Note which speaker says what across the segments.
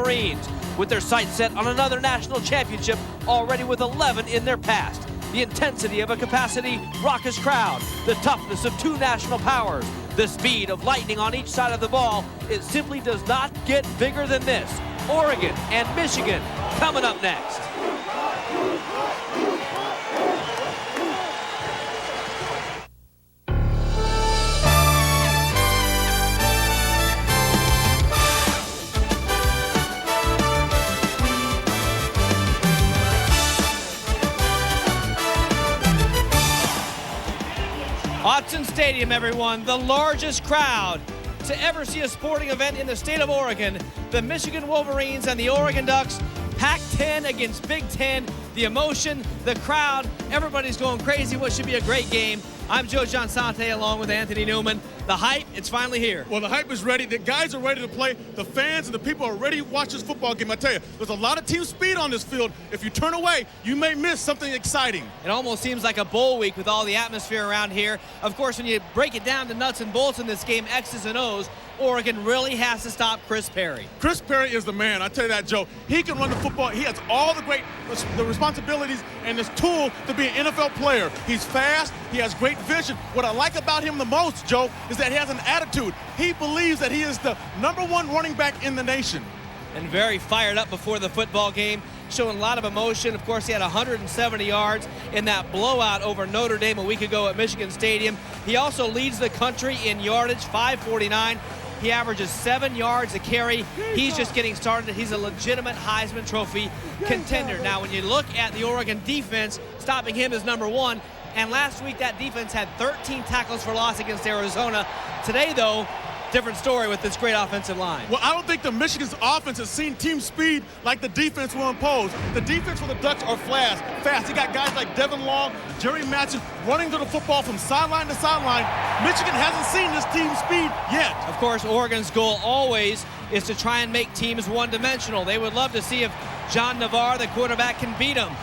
Speaker 1: Wolverines, with their sights set on another national championship, already with 11 in their past. The intensity of a capacity raucous crowd, the toughness of two national powers, the speed of lightning on each side of the ball, it simply does not get bigger than this. Oregon and Michigan coming up next. Autzen Stadium, everyone, the largest crowd to ever see a sporting event in the state of Oregon. The Michigan Wolverines and the Oregon Ducks, Pac-10 against Big Ten. The emotion, the crowd, everybody's going crazy. What should be a great game. I'm Joe Johnsante along with Anthony Newman. The hype, it's finally here.
Speaker 2: Well, the hype is ready. The guys are ready to play. The fans and the people are ready to watch this football game. I tell you, there's a lot of team speed on this field. If you turn away, you may miss something exciting.
Speaker 1: It almost seems like a bowl week with all the atmosphere around here. Of course, when you break it down to nuts and bolts in this game, X's and O's, Oregon really has to stop Chris Perry.
Speaker 2: Chris Perry is the man. I tell you that, Joe. He can run the football. He has all the responsibilities and this tool to be an NFL player. He's fast. He has great vision. What I like about him the most, Joe, is that he has an attitude. He believes that he is the #1 running back in the nation.
Speaker 1: And very fired up before the football game, showing a lot of emotion. Of course, he had 170 yards in that blowout over Notre Dame a week ago at Michigan Stadium. He also leads the country in yardage, 549. He averages 7 yards a carry. He's just getting started. He's a legitimate Heisman Trophy contender. Now, when you look at the Oregon defense, stopping him is #1. And last week, that defense had 13 tackles for loss against Arizona. Today, though, different story with this great offensive line.
Speaker 2: Well, I don't think the Michigan's offense has seen team speed like the defense will impose. The defense for the Ducks are fast. You got guys like Devin Long, Jerry Matson running to the football from sideline to sideline. Michigan hasn't seen this team speed yet.
Speaker 1: Of course, Oregon's goal always is to try and make teams one-dimensional. They would love to see if John Navarre, the quarterback, can beat them.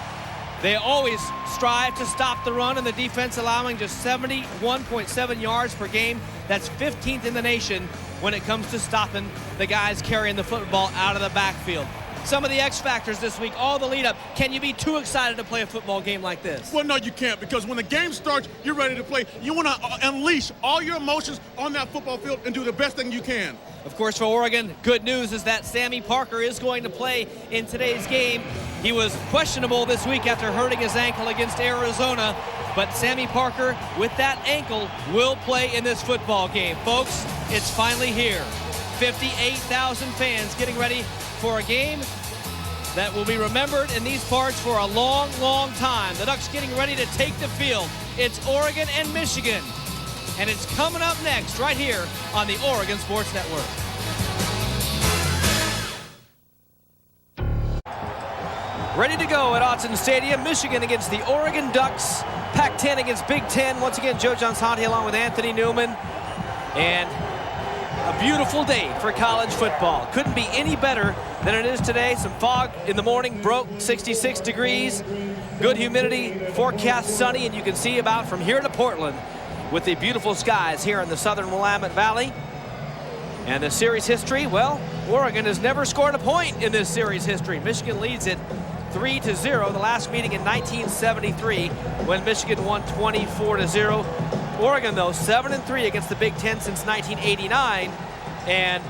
Speaker 1: They always strive to stop the run, and the defense allowing just 71.7 yards per game. That's 15th in the nation when it comes to stopping the guys carrying the football out of the backfield. Some of the X factors this week, all the lead up. Can you be too excited to play a football game like this?
Speaker 2: Well, no, you can't, because when the game starts, you're ready to play. You want to unleash all your emotions on that football field and do the best thing you can.
Speaker 1: Of course, for Oregon, good news is that Sammy Parker is going to play in today's game. He was questionable this week after hurting his ankle against Arizona, but Sammy Parker, with that ankle, will play in this football game. Folks, it's finally here. 58,000 fans getting ready for a game that will be remembered in these parts for a long, long time. The Ducks getting ready to take the field. It's Oregon and Michigan. And it's coming up next right here on the Oregon Sports Network. Ready to go at Autzen Stadium. Michigan against the Oregon Ducks. Pac-10 against Big Ten. Once again, Joe Johnsante along with Anthony Newman. And a beautiful day for college football. Couldn't be any better than it is today. Some fog in the morning broke, 66 degrees. Good humidity, forecast sunny, and you can see about from here to Portland with the beautiful skies here in the southern Willamette Valley. And the series history, well, Oregon has never scored a point in this series history. Michigan leads it 3-0. The last meeting in 1973 when Michigan won 24-0. Oregon, though, 7-3 against the Big Ten since 1989. And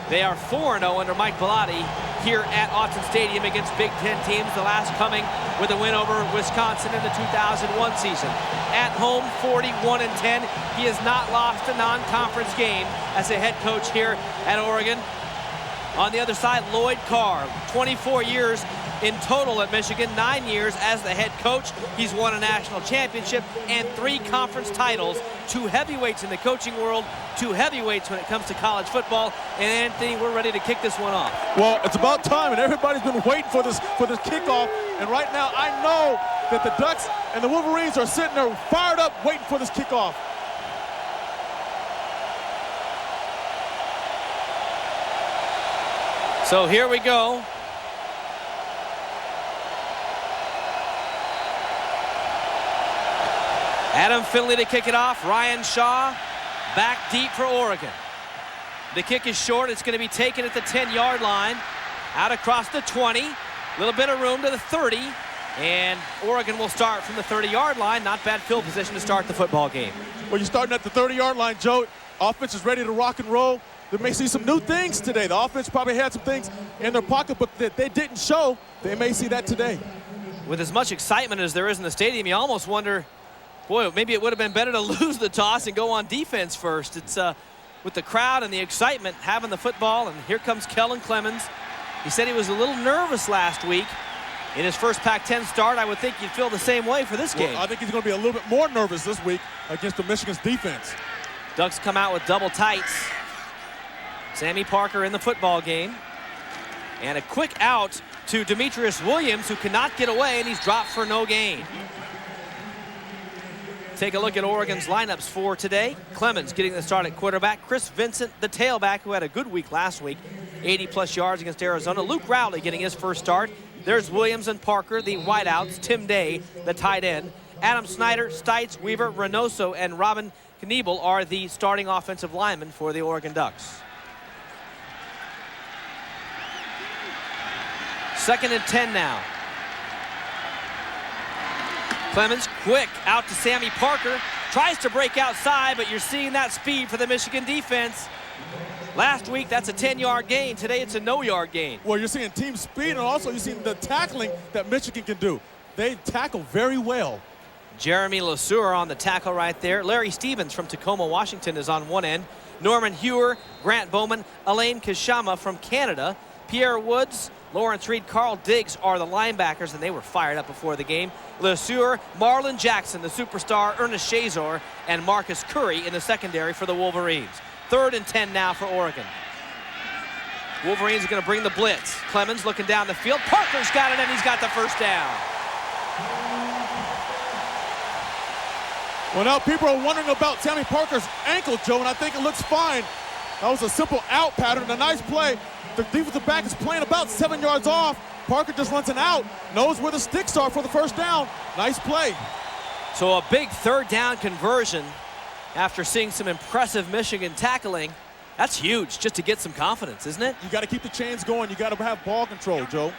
Speaker 1: they are 4-0 under Mike Bellotti here at Autzen Stadium against Big Ten teams, the last coming with a win over Wisconsin in the 2001 season. At home, 41-10. He has not lost a non-conference game as a head coach here at Oregon. On the other side, Lloyd Carr, 24 years in total at Michigan, 9 years as the head coach. He's won a national championship and 3 conference titles. 2 heavyweights in the coaching world, 2 heavyweights when it comes to college football. And Anthony, we're ready to kick this one off.
Speaker 2: Well, it's about time, and everybody's been waiting for this kickoff. And right now, I know that the Ducks and the Wolverines are sitting there fired up, waiting for this kickoff.
Speaker 1: So here we go. Adam Finley to kick it off. Ryan Shaw back deep for Oregon. The kick is short. It's going to be taken at the 10-yard line. Out across the 20. A little bit of room to the 30. And Oregon will start from the 30-yard line. Not bad field position to start the football game.
Speaker 2: Well, you're starting at the 30-yard line, Joe. Offense is ready to rock and roll. They may see some new things today. The offense probably had some things in their pocketbook that they didn't show. They may see that today.
Speaker 1: With as much excitement as there is in the stadium, you almost wonder, boy, maybe it would have been better to lose the toss and go on defense first. It's with the crowd and the excitement having the football, and here comes Kellen Clemens. He said he was a little nervous last week in his first Pac-10 start. I would think you'd feel the same way for this game.
Speaker 2: I think he's going to be a little bit more nervous this week against the Michigan's defense.
Speaker 1: Ducks come out with double tights. Sammy Parker in the football game. And a quick out to Demetrius Williams, who cannot get away, and he's dropped for no gain. Take a look at Oregon's lineups for today. Clemens getting the start at quarterback. Chris Vincent, the tailback, who had a good week last week. 80-plus yards against Arizona. Luke Rowley getting his first start. There's Williams and Parker, the wideouts. Tim Day, the tight end. Adam Snyder, Stites, Weaver, Reynoso, and Robin Kniebel are the starting offensive linemen for the Oregon Ducks. 2nd and 10 now. Clemens quick out to Sammy Parker. Tries to break outside, but you're seeing that speed for the Michigan defense. Last week, that's a 10-yard gain. Today, it's a no-yard gain.
Speaker 2: Well, you're seeing team speed, and also you're seeing the tackling that Michigan can do. They tackle very well.
Speaker 1: Jeremy LeSueur on the tackle right there. Larry Stevens from Tacoma, Washington is on one end. Norman Hewer, Grant Bowman, Elaine Kishama from Canada. Pierre Woods, Lawrence Reed, Carl Diggs are the linebackers, and they were fired up before the game. LeSueur, Marlon Jackson, the superstar, Ernest Shazor, and Marcus Curry in the secondary for the Wolverines. 3rd and 10 now for Oregon. Wolverines are going to bring the blitz. Clemens looking down the field. Parker's got it, and he's got the first down.
Speaker 2: Well, now people are wondering about Sammy Parker's ankle, Joe, and I think it looks fine. That was a simple out pattern, a nice play. The defensive back is playing about 7 yards off. Parker just runs an out, knows where the sticks are for the first down. Nice play.
Speaker 1: So a big 3rd down conversion after seeing some impressive Michigan tackling. That's huge just to get some confidence, isn't it?
Speaker 2: You got to keep the chains going. You got to have ball control, Joe.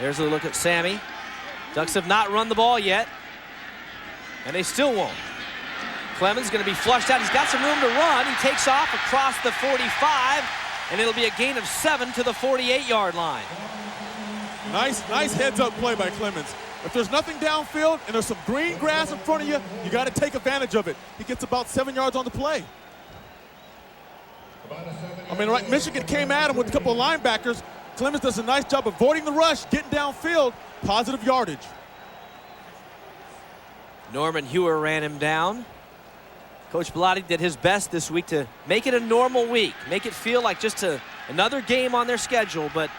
Speaker 1: There's a look at Sammy. Ducks have not run the ball yet, and they still won't. Clemens going to be flushed out. He's got some room to run. He takes off across the 45, and it'll be a gain of 7 to the 48-yard line.
Speaker 2: Nice heads-up play by Clemens. If there's nothing downfield and there's some green grass in front of you, you got to take advantage of it. He gets about 7 yards on the play. I mean, right, Michigan came at him with a couple of linebackers. Clemens does a nice job of avoiding the rush, getting downfield, positive yardage.
Speaker 1: Norman Hewer ran him down. Coach Bellotti did his best this week to make it a normal week, make it feel like just another game on their schedule, but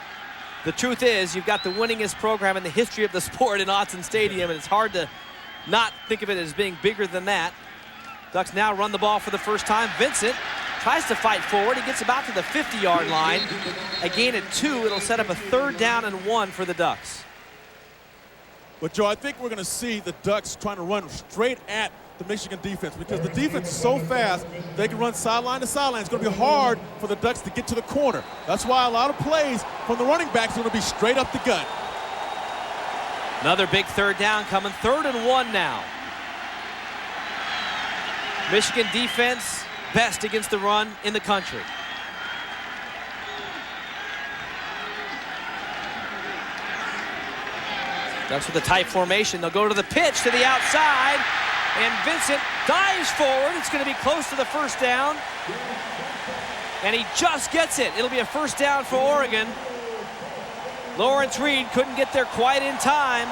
Speaker 1: the truth is, you've got the winningest program in the history of the sport in Autzen Stadium, and it's hard to not think of it as being bigger than that. Ducks now run the ball for the first time. Vincent tries to fight forward. He gets about to the 50-yard line. A gain at 2. It'll set up a 3rd down and 1 for the Ducks.
Speaker 2: Well, Joe, I think we're going to see the Ducks trying to run straight at the Michigan defense because the defense is so fast, they can run sideline to sideline. It's going to be hard for the Ducks to get to the corner. That's why a lot of plays from the running backs are going to be straight up the gut.
Speaker 1: Another big 3rd down coming. 3rd and 1 now. Michigan defense best against the run in the country. Ducks with a tight formation. They'll go to the pitch to the outside. And Vincent dives forward. It's going to be close to the first down. And he just gets it. It'll be a first down for Oregon. Lawrence Reed couldn't get there quite in time.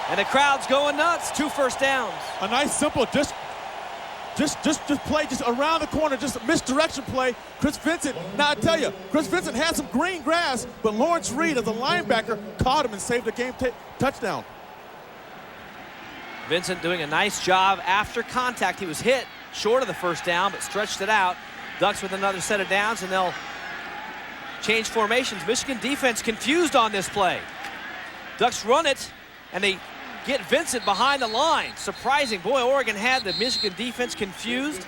Speaker 1: And the crowd's going nuts. 2 first downs.
Speaker 2: A nice, simple, just play just around the corner, just a misdirection play. Chris Vincent, now I tell you, Chris Vincent had some green grass, but Lawrence Reed, as a linebacker, caught him and saved the game touchdown.
Speaker 1: Vincent doing a nice job after contact. He was hit short of the first down, but stretched it out. Ducks with another set of downs, and they'll change formations. Michigan defense confused on this play. Ducks run it, and they get Vincent behind the line. Surprising. Boy, Oregon had the Michigan defense confused.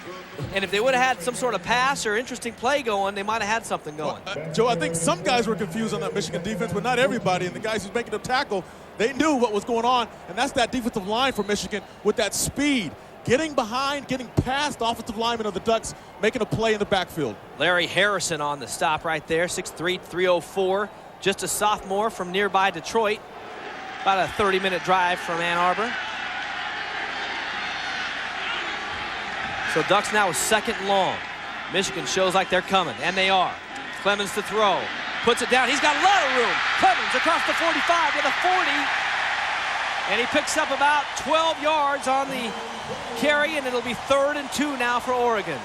Speaker 1: And if they would have had some sort of pass or interesting play going, they might have had something going.
Speaker 2: Well, Joe, I think some guys were confused on that Michigan defense, but not everybody. And the guys who's making the tackle, they knew what was going on. And that's that defensive line for Michigan with that speed. Getting behind, getting past the offensive lineman of the Ducks, making a play in the backfield.
Speaker 1: Larry Harrison on the stop right there, 6'3", 304. Just a sophomore from nearby Detroit. About a 30-minute drive from Ann Arbor. So Ducks now is second and long. Michigan shows like they're coming, and they are. Clemens to throw. Puts it down. He's got a lot of room. Clemens across the 45 with a 40. And he picks up about 12 yards on the carry, and it'll be 3rd and 2 now for Oregon.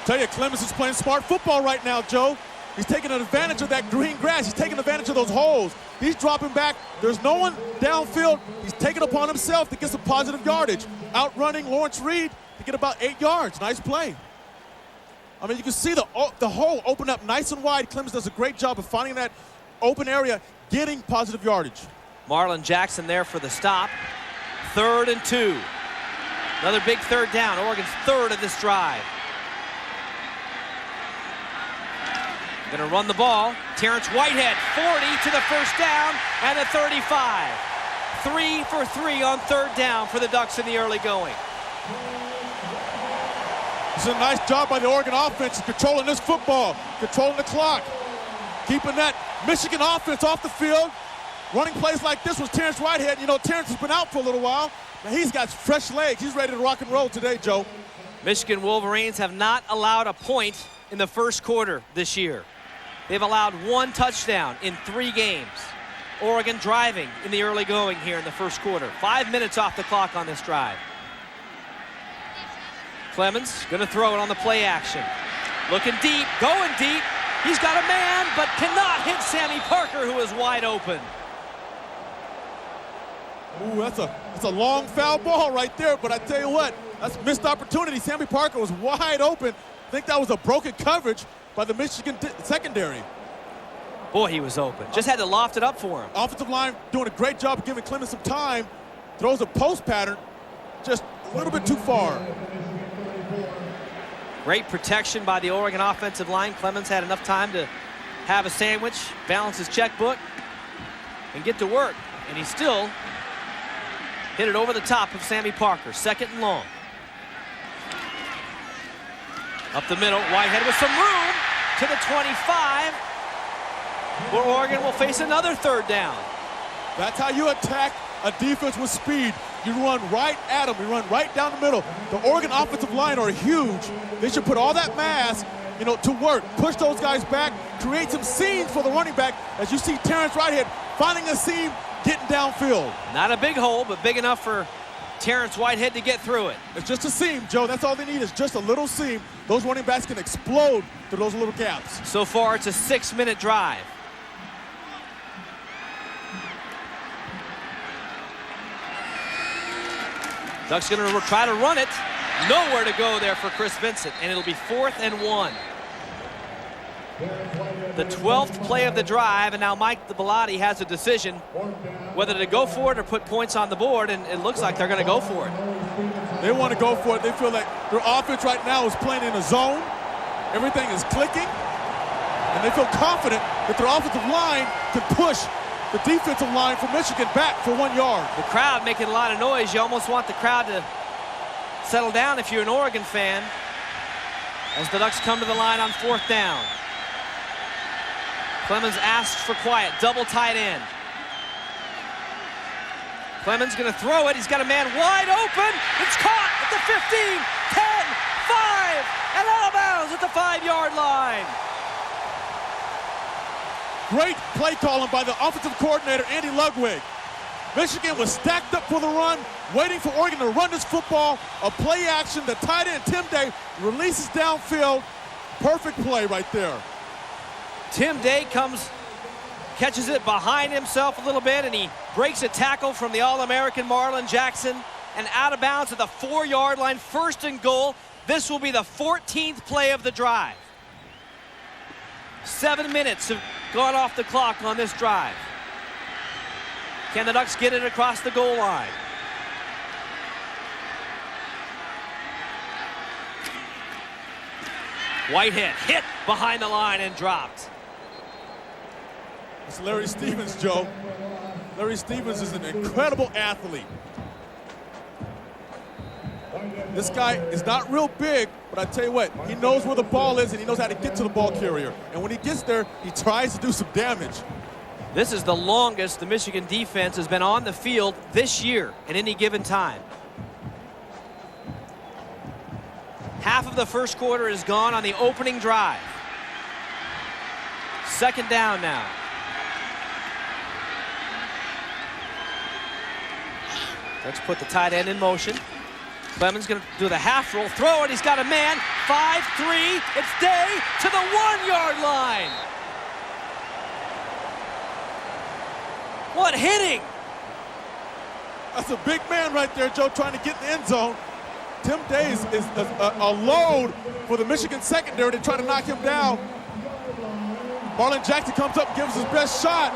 Speaker 2: Tell you, Clemens is playing smart football right now, Joe. He's taking advantage of that green grass. He's taking advantage of those holes. He's dropping back. There's no one downfield. He's taking upon himself to get some positive yardage. Outrunning Lawrence Reed to get about 8 yards. Nice play. I mean, you can see the hole open up nice and wide. Clemens does a great job of finding that open area, getting positive yardage.
Speaker 1: Marlon Jackson there for the stop. 3rd and 2. Another big 3rd down. Oregon's 3rd of this drive. Going to run the ball. Terrence Whitehead, 40 to the first down and the 35. 3 for 3 on 3rd down for the Ducks in the early going.
Speaker 2: It's a nice job by the Oregon offense controlling this football, controlling the clock, keeping that Michigan offense off the field. Running plays like this was Terrence Whitehead. You know, Terrence has been out for a little while. Now he's got fresh legs. He's ready to rock and roll today, Joe.
Speaker 1: Michigan Wolverines have not allowed a point in the first quarter this year. They've allowed 1 touchdown in 3 games. Oregon driving in the early going here in the first quarter. 5 minutes off the clock on this drive. Clemens going to throw it on the play action. Looking deep, going deep. He's got a man, but cannot hit Sammy Parker, who is wide open.
Speaker 2: Ooh, that's a long foul ball right there, but I tell you what, that's a missed opportunity. Sammy Parker was wide open. I think that was a broken coverage by the Michigan secondary.
Speaker 1: Boy, he was open. Just had to loft it up for him.
Speaker 2: Offensive line doing a great job of giving Clemens some time. Throws a post pattern, just a little bit too far.
Speaker 1: Great protection by the Oregon offensive line. Clemens had enough time to have a sandwich, balance his checkbook, and get to work. And he still hit it over the top of Sammy Parker. 2nd and long. Up the middle, Whitehead with some room to the 25, where Oregon will face another 3rd down.
Speaker 2: That's how you attack a defense with speed. You run right at them. You run right down the middle. The Oregon offensive line are huge. They should put all that mass, you know, to work. Push those guys back, create some seams for the running back, as you see Terrence Whitehead finding a seam, getting downfield.
Speaker 1: Not a big hole, but big enough for Terrence Whitehead to get through it.
Speaker 2: It's just a seam, Joe. That's all they need is just a little seam. Those running backs can explode through those little gaps.
Speaker 1: So far, it's a 6-minute drive. Ducks going to try to run it. Nowhere to go there for Chris Vincent, and it'll be 4th and 1. The 12th play of the drive, and now Mike Bellotti has a decision whether to go for it or put points on the board, and it looks like they're going to go for it.
Speaker 2: They want to go for it. They feel like their offense right now is playing in a zone. Everything is clicking, and they feel confident that their offensive line can push the defensive line for Michigan back for 1 yard.
Speaker 1: The crowd making a lot of noise. You almost want the crowd to settle down if you're an Oregon fan, as the Ducks come to the line on 4th down. Clemens asks for quiet, double tight end. Clemens going to throw it. He's got a man wide open. It's caught at the 15, 10, 5, and out of bounds at the 5-yard line.
Speaker 2: Great play calling by the offensive coordinator, Andy Ludwig. Michigan was stacked up for the run, waiting for Oregon to run this football. A play action, the tight end, Tim Day, releases downfield. Perfect play right there.
Speaker 1: Tim Day catches it behind himself a little bit, and he breaks a tackle from the All-American Marlon Jackson, and out of bounds at the 4-yard line, 1st and goal. This will be the 14th play of the drive. 7 minutes have gone off the clock on this drive. Can the Ducks get it across the goal line? Whitehead hit behind the line and dropped.
Speaker 2: It's Larry Stevens, Joe. Larry Stevens is an incredible athlete. This guy is not real big, but I tell you what, he knows where the ball is and he knows how to get to the ball carrier. And when he gets there, he tries to do some damage.
Speaker 1: This is the longest the Michigan defense has been on the field this year at any given time. Half of the first quarter is gone on the opening drive. Second down now. Let's put the tight end in motion. Clemens going to do the half roll, throw it, he's got a man, 5-3, it's Day to the 1-yard line. What hitting?
Speaker 2: That's a big man right there, Joe, trying to get in the end zone. Tim Day is a load for the Michigan secondary to try to knock him down. Marlon Jackson comes up and gives his best shot.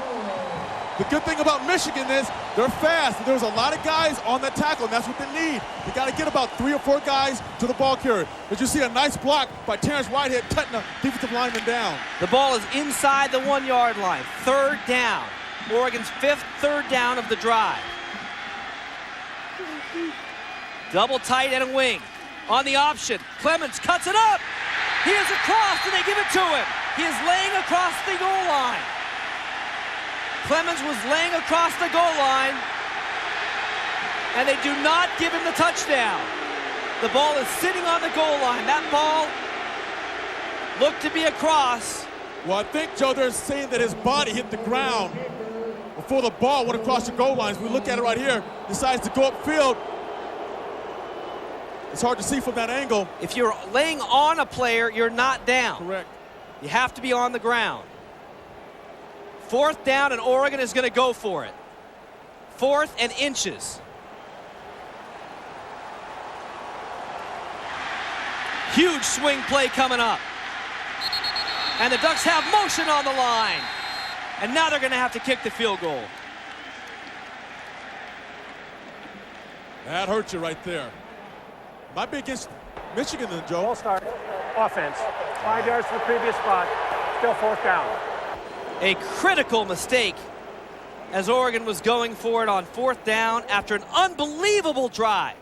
Speaker 2: The good thing about Michigan is they're fast. There's a lot of guys on that tackle, and that's what they need. They got to get about 3 or 4 guys to the ball carrier. But you see a nice block by Terrence Whitehead cutting a defensive lineman down.
Speaker 1: The ball is inside the 1-yard line. Third down. Oregon's 5th third down of the drive. Double tight and a wing. On the option, Clemens cuts it up. He is across and they give it to him. He is laying across the goal line. Clemens was laying across the goal line and they do not give him the touchdown. The ball is sitting on the goal line. That ball looked to be across.
Speaker 2: Well, I think, Joe, they're saying that his body hit the ground before the ball went across the goal line. As we look at it right here, decides to go upfield. It's hard to see from that angle.
Speaker 1: If you're laying on a player, you're not down.
Speaker 2: Correct.
Speaker 1: You have to be on the ground. 4th down, and Oregon is going to go for it. 4th and inches. Huge swing play coming up. And the Ducks have motion on the line. And now they're going to have to kick the field goal.
Speaker 2: That hurt you right there. Might be against Michigan then, Joe.
Speaker 3: Full start. Offense. 5 yards from the previous spot. Still 4th down.
Speaker 1: A critical mistake as Oregon was going for it on 4th down after an unbelievable drive.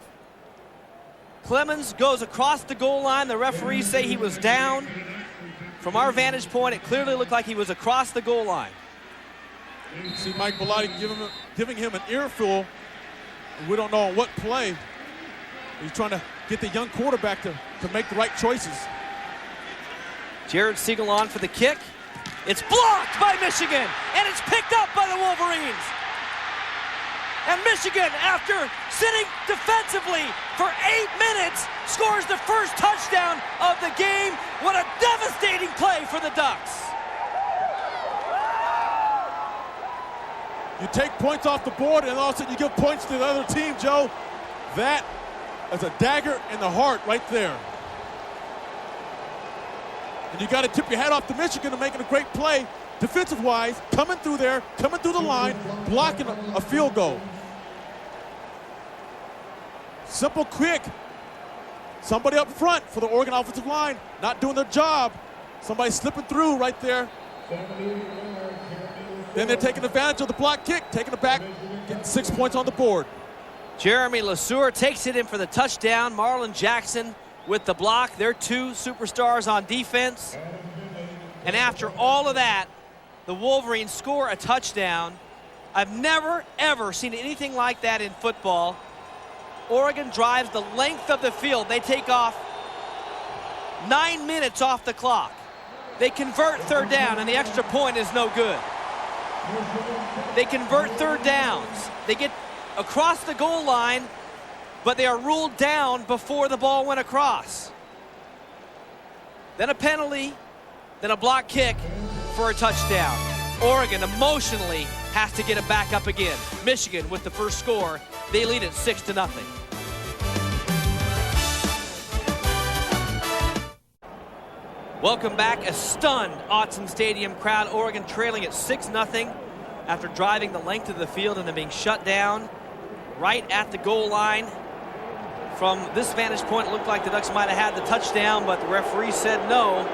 Speaker 1: Clemens goes across the goal line. The referees say he was down. From our vantage point, it clearly looked like he was across the goal line.
Speaker 2: You see Mike Bellotti giving him an earful. We don't know on what play. He's trying to get the young quarterback to make the right choices.
Speaker 1: Jared Siegel on for the kick. It's blocked by Michigan, and it's picked up by the Wolverines. And Michigan, after sitting defensively for 8 minutes, scores the first touchdown of the game. What a devastating play for the Ducks.
Speaker 2: You take points off the board, and all of a sudden you give points to the other team, Joe. That is a dagger in the heart right there. And you got to tip your hat off to Michigan to making a great play, defensive-wise, coming through there, coming through the line, blocking a field goal. Simple, quick. Somebody up front for the Oregon offensive line, not doing their job. Somebody slipping through right there. Then they're taking advantage of the block kick, taking it back, getting 6 points on the board.
Speaker 1: Jeremy LeSueur takes it in for the touchdown. Marlon Jackson with the block. They're 2 superstars on defense. And after all of that, the Wolverines score a touchdown. I've never, ever seen anything like that in football. Oregon drives the length of the field. They take off 9 minutes off the clock. They convert 3rd down, and the extra point is no good. They convert 3rd downs. They get across the goal line, but they are ruled down before the ball went across. Then a penalty, then a block kick for a touchdown. Oregon emotionally has to get it back up again. Michigan with the first score. They lead it 6-0. Welcome back. A stunned Autzen Stadium crowd. Oregon trailing at 6-0. after driving the length of the field and then being shut down right at the goal line. From this vantage point, it looked like the Ducks might have had the touchdown, but the referee said no.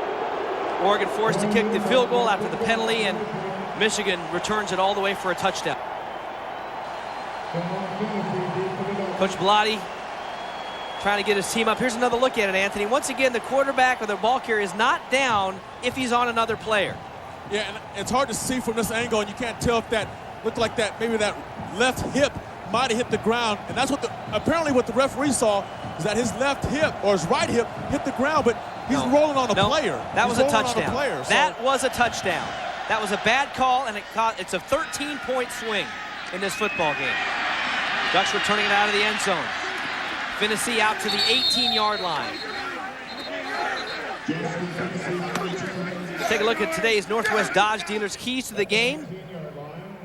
Speaker 1: Oregon forced to kick the field goal after the penalty, and Michigan returns it all the way for a touchdown. Coach Bellotti trying to get his team up. Here's another look at it, Anthony. Once again, the quarterback or the ball carrier is not down if he's on another player.
Speaker 2: Yeah, and it's hard to see from this angle, and you can't tell if that looked like that, maybe that left hip might have hit the ground. And that's what apparently what the referee saw is that his left hip or his right hip hit the ground, but he's rolling on a player.
Speaker 1: That was a touchdown.
Speaker 2: That
Speaker 1: was a touchdown. That was a bad call, and it's a 13-point swing in this football game. Ducks returning it out of the end zone. Finney out to the 18-yard line. Take a look at today's Northwest Dodge Dealers keys to the game.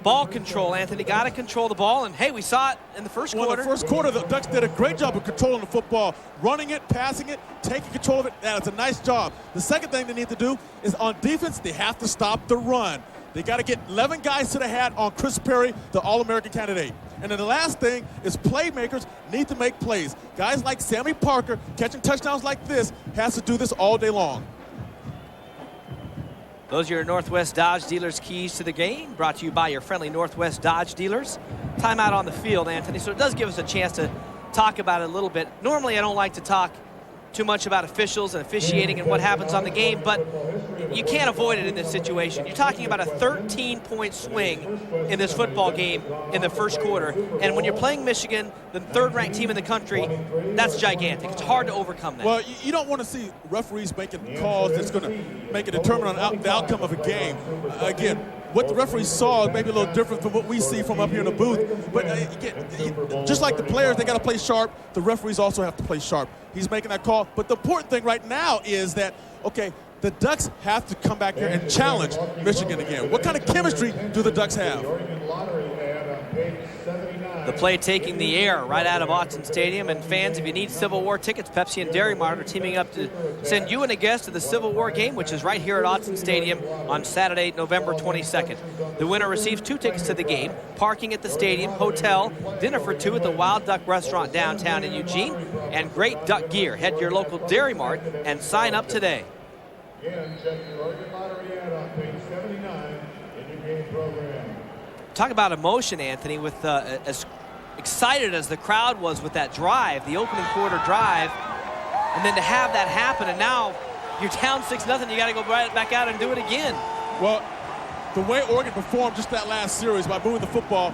Speaker 1: Ball control, Anthony. Got to control the ball, and hey, we saw it in the first quarter.
Speaker 2: In the first quarter, the Ducks did a great job of controlling the football, running it, passing it, taking control of it. That's a nice job. The second thing they need to do is on defense, they have to stop the run. They got to get 11 guys to the hat on Chris Perry, the All-American candidate. And then the last thing is playmakers need to make plays. Guys like Sammy Parker catching touchdowns like this has to do this all day long.
Speaker 1: Those are your Northwest Dodge Dealers keys to the game, brought to you by your friendly Northwest Dodge Dealers. Timeout on the field, Anthony, so it does give us a chance to talk about it a little bit. Normally, I don't like to talk too much about officials and officiating and what happens on the game, but you can't avoid it in this situation. You're talking about a 13-point swing in this football game in the first quarter, and when you're playing Michigan, the third-ranked team in the country, that's gigantic. It's hard to overcome that.
Speaker 2: Well, you don't want to see referees making calls that's going to make a determinant on the outcome of a game. Again, what the referees saw may be a little different from what we see from up here in the booth. But again, just like the players, they got to play sharp. The referees also have to play sharp. He's making that call. But the important thing right now is that, okay, the Ducks have to come back here and challenge Michigan again. What kind of chemistry do the Ducks have?
Speaker 1: The play taking the air right out of Autzen Stadium. And fans, if you need Civil War tickets, Pepsi and Dairy Mart are teaming up to send you and a guest to the Civil War game, which is right here at Autzen Stadium on Saturday, November 22nd. The winner receives 2 tickets to the game, parking at the stadium, hotel, dinner for 2 at the Wild Duck Restaurant downtown in Eugene, and great duck gear. Head to your local Dairy Mart and sign up today.
Speaker 4: Again, check your Oregon Lottery ad on page 79 in your game program.
Speaker 1: Talk about emotion, Anthony, with as excited as the crowd was with that drive, the opening quarter drive, and then to have that happen, and now you're down 6-0, you got to go right back out and do it again.
Speaker 2: Well, the way Oregon performed just that last series by moving the football,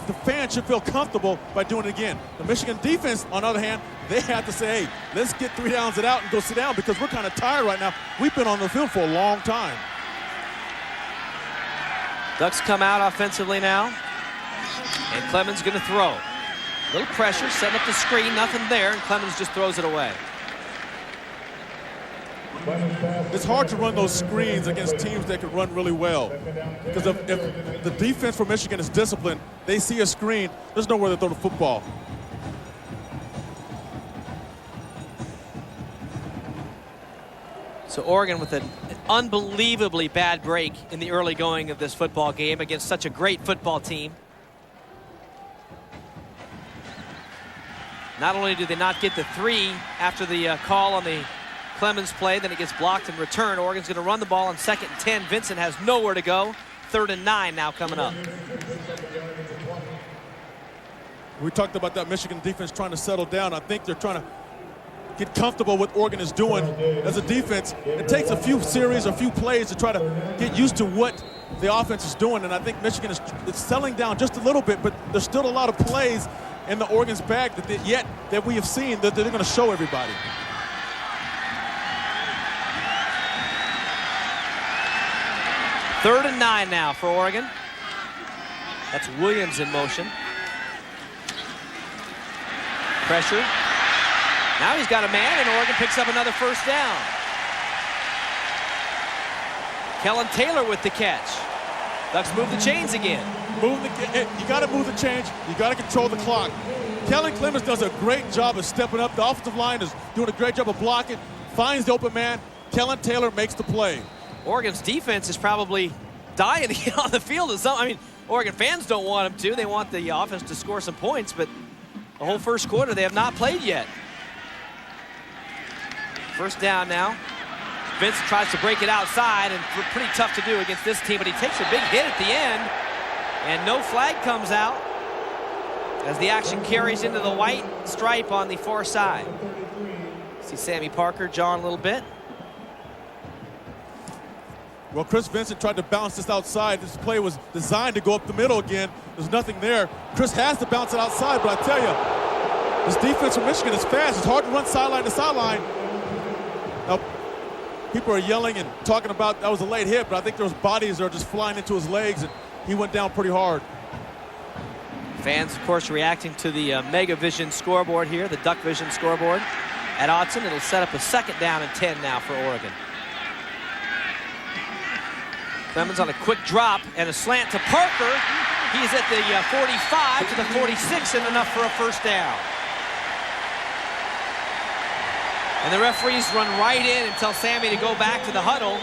Speaker 2: the fans should feel comfortable by doing it again. The Michigan defense, on the other hand, they have to say, hey, let's get 3 downs and out and go sit down because we're kind of tired right now. We've been on the field for a long time.
Speaker 1: Ducks come out offensively now, and Clemens going to throw. A little pressure, setting up the screen, nothing there, and Clemens just throws it away.
Speaker 2: It's hard to run those screens against teams that can run really well. Because if the defense for Michigan is disciplined, they see a screen, there's nowhere to throw the football.
Speaker 1: So Oregon with an unbelievably bad break in the early going of this football game against such a great football team. Not only do they not get the 3 after the call on the Clemens play, then it gets blocked and returned. Oregon's going to run the ball on 2nd and 10. Vincent has nowhere to go. 3rd and 9 now coming up.
Speaker 2: We talked about that Michigan defense trying to settle down. I think they're trying to get comfortable with what Oregon is doing as a defense. It takes a few series, a few plays to try to get used to what the offense is doing, and I think Michigan is settling down just a little bit, but there's still a lot of plays in the Oregon's bag that we have seen that they're going to show everybody.
Speaker 1: Third and 9 now for Oregon. That's Williams in motion. Pressure. Now he's got a man, and Oregon picks up another 1st down. Kellen Taylor with the catch. Ducks move the chains again.
Speaker 2: You got to move the chains. You got to control the clock. Kellen Clemens does a great job of stepping up. The offensive line is doing a great job of blocking. Finds the open man. Kellen Taylor makes the play.
Speaker 1: Oregon's defense is probably dying to get on the field. I mean, Oregon fans don't want him to. They want the offense to score some points, but the whole first quarter they have not played yet. First down now. Vincent tries to break it outside, and pretty tough to do against this team, but he takes a big hit at the end, and no flag comes out as the action carries into the white stripe on the far side. See Sammy Parker jawing a little bit.
Speaker 2: Well, Chris Vincent tried to bounce this outside. This play was designed to go up the middle again. There's nothing there. Chris has to bounce it outside, but I tell you, this defense from Michigan is fast. It's hard to run sideline to sideline. Now, people are yelling and talking about that was a late hit, but I think those bodies are just flying into his legs, and he went down pretty hard.
Speaker 1: Fans, of course, reacting to the Mega Vision scoreboard here, the Duck Vision scoreboard at Autzen. It'll set up a 2nd down and 10 now for Oregon. Clemens on a quick drop and a slant to Parker. He's at the 45 to the 46 and enough for a first down. And the referees run right in and tell Sammy to go back to the huddle.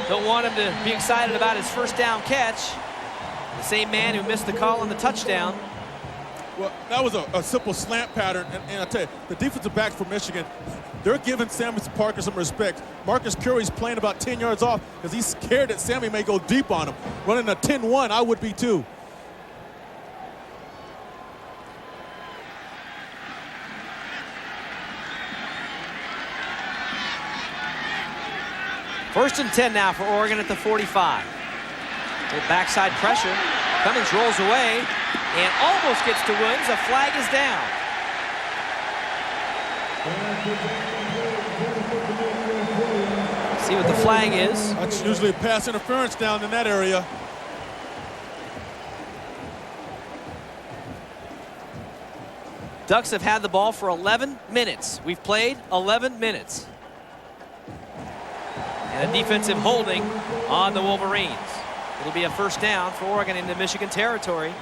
Speaker 1: Don't want him to be excited about his first down catch. The same man who missed the call on the touchdown.
Speaker 2: Well, that was a simple slant pattern, and I tell you, the defensive backs for Michigan, they're giving Sammy Parker some respect. Marcus Curry's playing about 10 yards off because he's scared that Sammy may go deep on him. Running a 10-1, I would be too.
Speaker 1: First and 10 now for Oregon at the 45. With backside pressure, Clemens rolls away and almost gets to Woods. A flag is down. See what the flag is.
Speaker 2: That's usually a pass interference down in that area.
Speaker 1: Ducks have had the ball for 11 minutes. We've played 11 minutes. And a defensive holding on the Wolverines. It'll be a first down for Oregon into Michigan territory.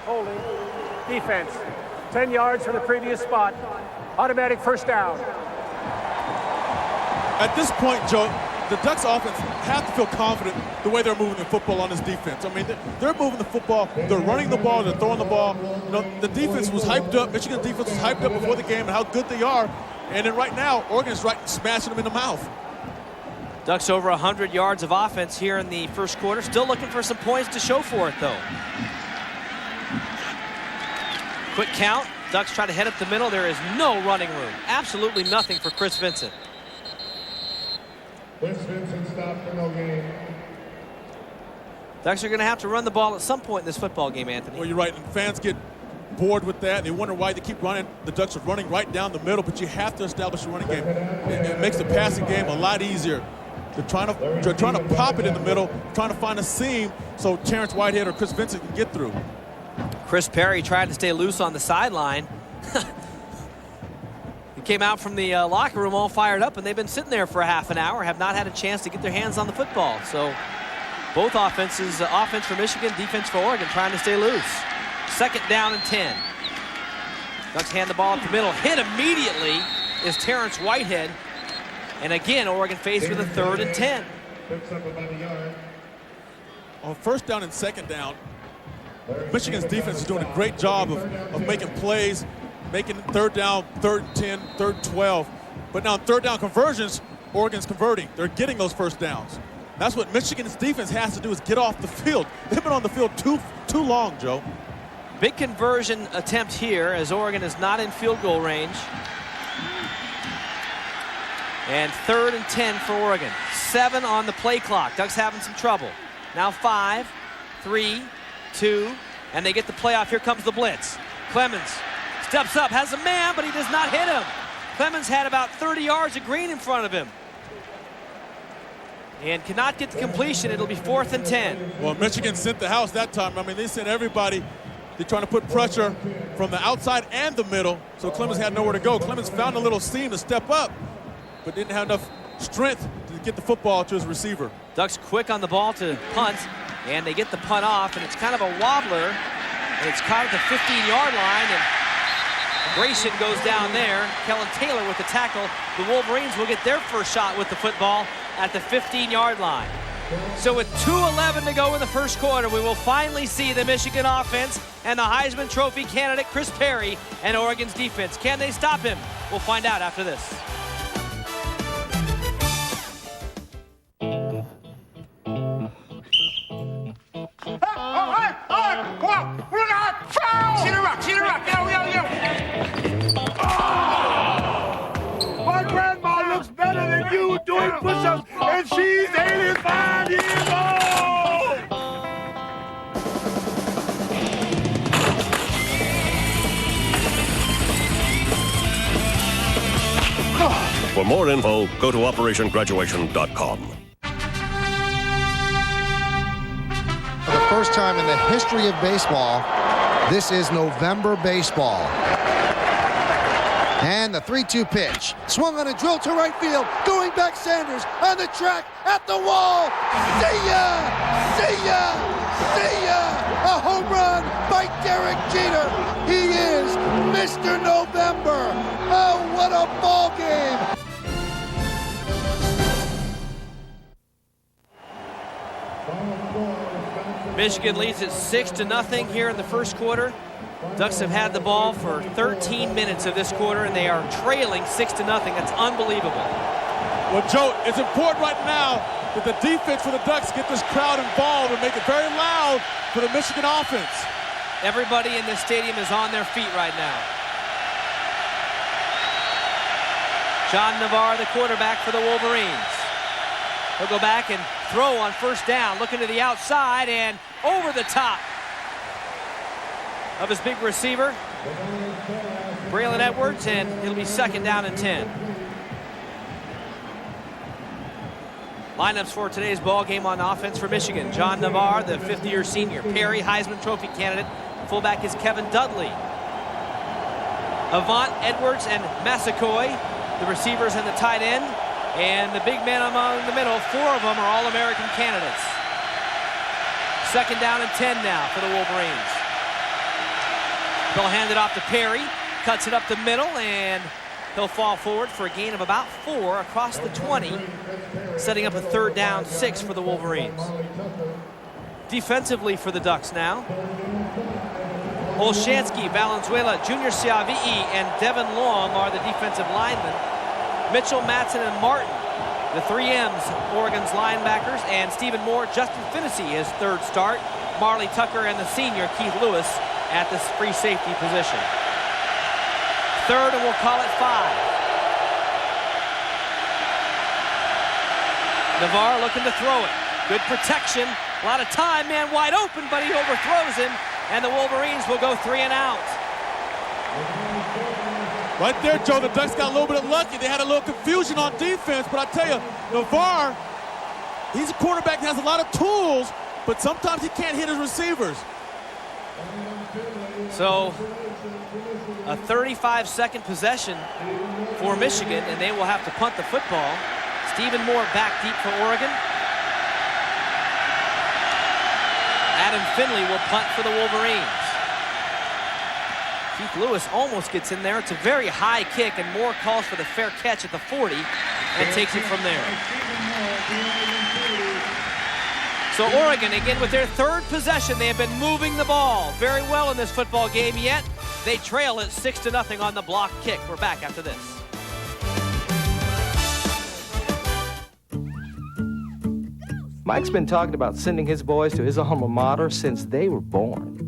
Speaker 3: Holding. Defense. 10 yards from the previous spot. Automatic first down.
Speaker 2: At this point, Joe, the Ducks offense have to feel confident the way they're moving the football on this defense. I mean, they're moving the football, they're running the ball, they're throwing the ball. You know, the defense was hyped up. Michigan defense was hyped up before the game and how good they are. And then right now, Oregon's right smashing them in the mouth.
Speaker 1: Ducks over 100 yards of offense here in the first quarter. Still looking for some points to show for it, though. Quick count. Ducks try to head up the middle. There is no running room. Absolutely nothing for Chris Vincent.
Speaker 4: Chris Vincent stopped for no gain.
Speaker 1: Ducks are going to have to run the ball at some point in this football game, Anthony.
Speaker 2: Well, you're right, and fans get bored with that. They wonder why they keep running. The Ducks are running right down the middle, but you have to establish a running game. It makes the passing game a lot easier. They're trying to pop it in the middle, trying to find a seam so Terrence Whitehead or Chris Vincent can get through.
Speaker 1: Chris Perry tried to stay loose on the sideline. He came out from the locker room all fired up, and they've been sitting there for a half an hour, have not had a chance to get their hands on the football. So both offenses, offense for Michigan, defense for Oregon, trying to stay loose. 2nd down and 10. Ducks hand the ball up the middle. Hit immediately is Terrence Whitehead. And again, Oregon faced with a 3rd and 10.
Speaker 4: Picks up about a yard.
Speaker 2: On 1st down and 2nd down, Michigan's defense is doing a great job of making plays, making 3rd down, 3rd and 10, 3rd and 12. But now 3rd down conversions, Oregon's converting. They're getting those 1st downs. That's what Michigan's defense has to do, is get off the field. They've been on the field too long, Joe.
Speaker 1: Big conversion attempt here as Oregon is not in field goal range. And 3rd and 10 for Oregon. 7 on the play clock. Ducks having some trouble. Now 5, 3, 2, and they get the play off. Here comes the blitz. Clemens steps up, has a man, but he does not hit him. Clemens had about 30 yards of green in front of him. And cannot get the completion. It'll be 4th and 10.
Speaker 2: Well, Michigan sent the house that time. I mean, they sent everybody. They're trying to put pressure from the outside and the middle, so Clemens had nowhere to go. Clemens found a little seam to step up, but didn't have enough strength to get the football to his receiver.
Speaker 1: Ducks quick on the ball to punt, and they get the punt off, and it's kind of a wobbler, and it's caught at the 15-yard line, and Grayson goes down there. Kellen Taylor with the tackle. The Wolverines will get their first shot with the football at the 15-yard line. So with 2:11 to go in the first quarter, we will finally see the Michigan offense and the Heisman Trophy candidate Chris Perry and Oregon's defense. Can they stop him? We'll find out after this.
Speaker 5: My grandma looks better than you doing push-ups, and she's 85 years old!
Speaker 6: For more info, go to OperationGraduation.com.
Speaker 7: For the first time in the history of baseball, this is November baseball. And the 3-2 pitch. Swung on a drill to right field. Going back Sanders on the track at the wall. See ya! See ya! See ya! A home run by Derek Jeter. He is Mr. November. Oh, what a ball game!
Speaker 1: Michigan leads it 6-0 here in the first quarter. Ducks have had the ball for 13 minutes of this quarter, and they are trailing 6-0. That's unbelievable.
Speaker 2: Well, Joe, it's important right now that the defense for the Ducks get this crowd involved and make it very loud for the Michigan offense.
Speaker 1: Everybody in this stadium is on their feet right now. John Navarre, the quarterback for the Wolverines. He'll go back and throw on first down, looking to the outside and over the top of his big receiver, Braylon Edwards, and it'll be 2nd down and 10. Lineups for today's ball game on offense for Michigan. John Navarre, the 50-year senior. Perry, Heisman Trophy candidate. Fullback is Kevin Dudley. Avant, Edwards, and Massacoy, the receivers and the tight end. And the big man among the middle, 4 of them are All-American candidates. 2nd down and 10 now for the Wolverines. They'll hand it off to Perry, cuts it up the middle, and he'll fall forward for a gain of about 4 across the 20, setting up a 3rd down 6 for the Wolverines. Defensively for the Ducks now, Olshansky, Valenzuela, Junior Ciavi'i, and Devin Long are the defensive linemen. Mitchell, Matson, and Martin, the 3 M's, Oregon's linebackers, and Stephen Moore, Justin Finney, his 3rd start. Marley Tucker and the senior, Keith Lewis, at this free safety position. 3rd, and we'll call it 5. Navarre looking to throw it. Good protection. A lot of time, man wide open, but he overthrows him, and the Wolverines will go 3 and out.
Speaker 2: Right there, Joe, the Ducks got a little bit of lucky. They had a little confusion on defense, but I tell you, Navarre, he's a quarterback that has a lot of tools, but sometimes he can't hit his receivers.
Speaker 1: So, a 35-second possession for Michigan, and they will have to punt the football. Stephen Moore back deep for Oregon. Adam Finley will punt for the Wolverines. Keith Lewis almost gets in there. It's a very high kick, and Moore calls for the fair catch at the 40 and takes it from there. So Oregon, again, with their 3rd possession, they have been moving the ball very well in this football game, yet they trail it 6-0 on the block kick. We're back after this.
Speaker 8: Mike's been talking about sending his boys to his alma mater since they were born.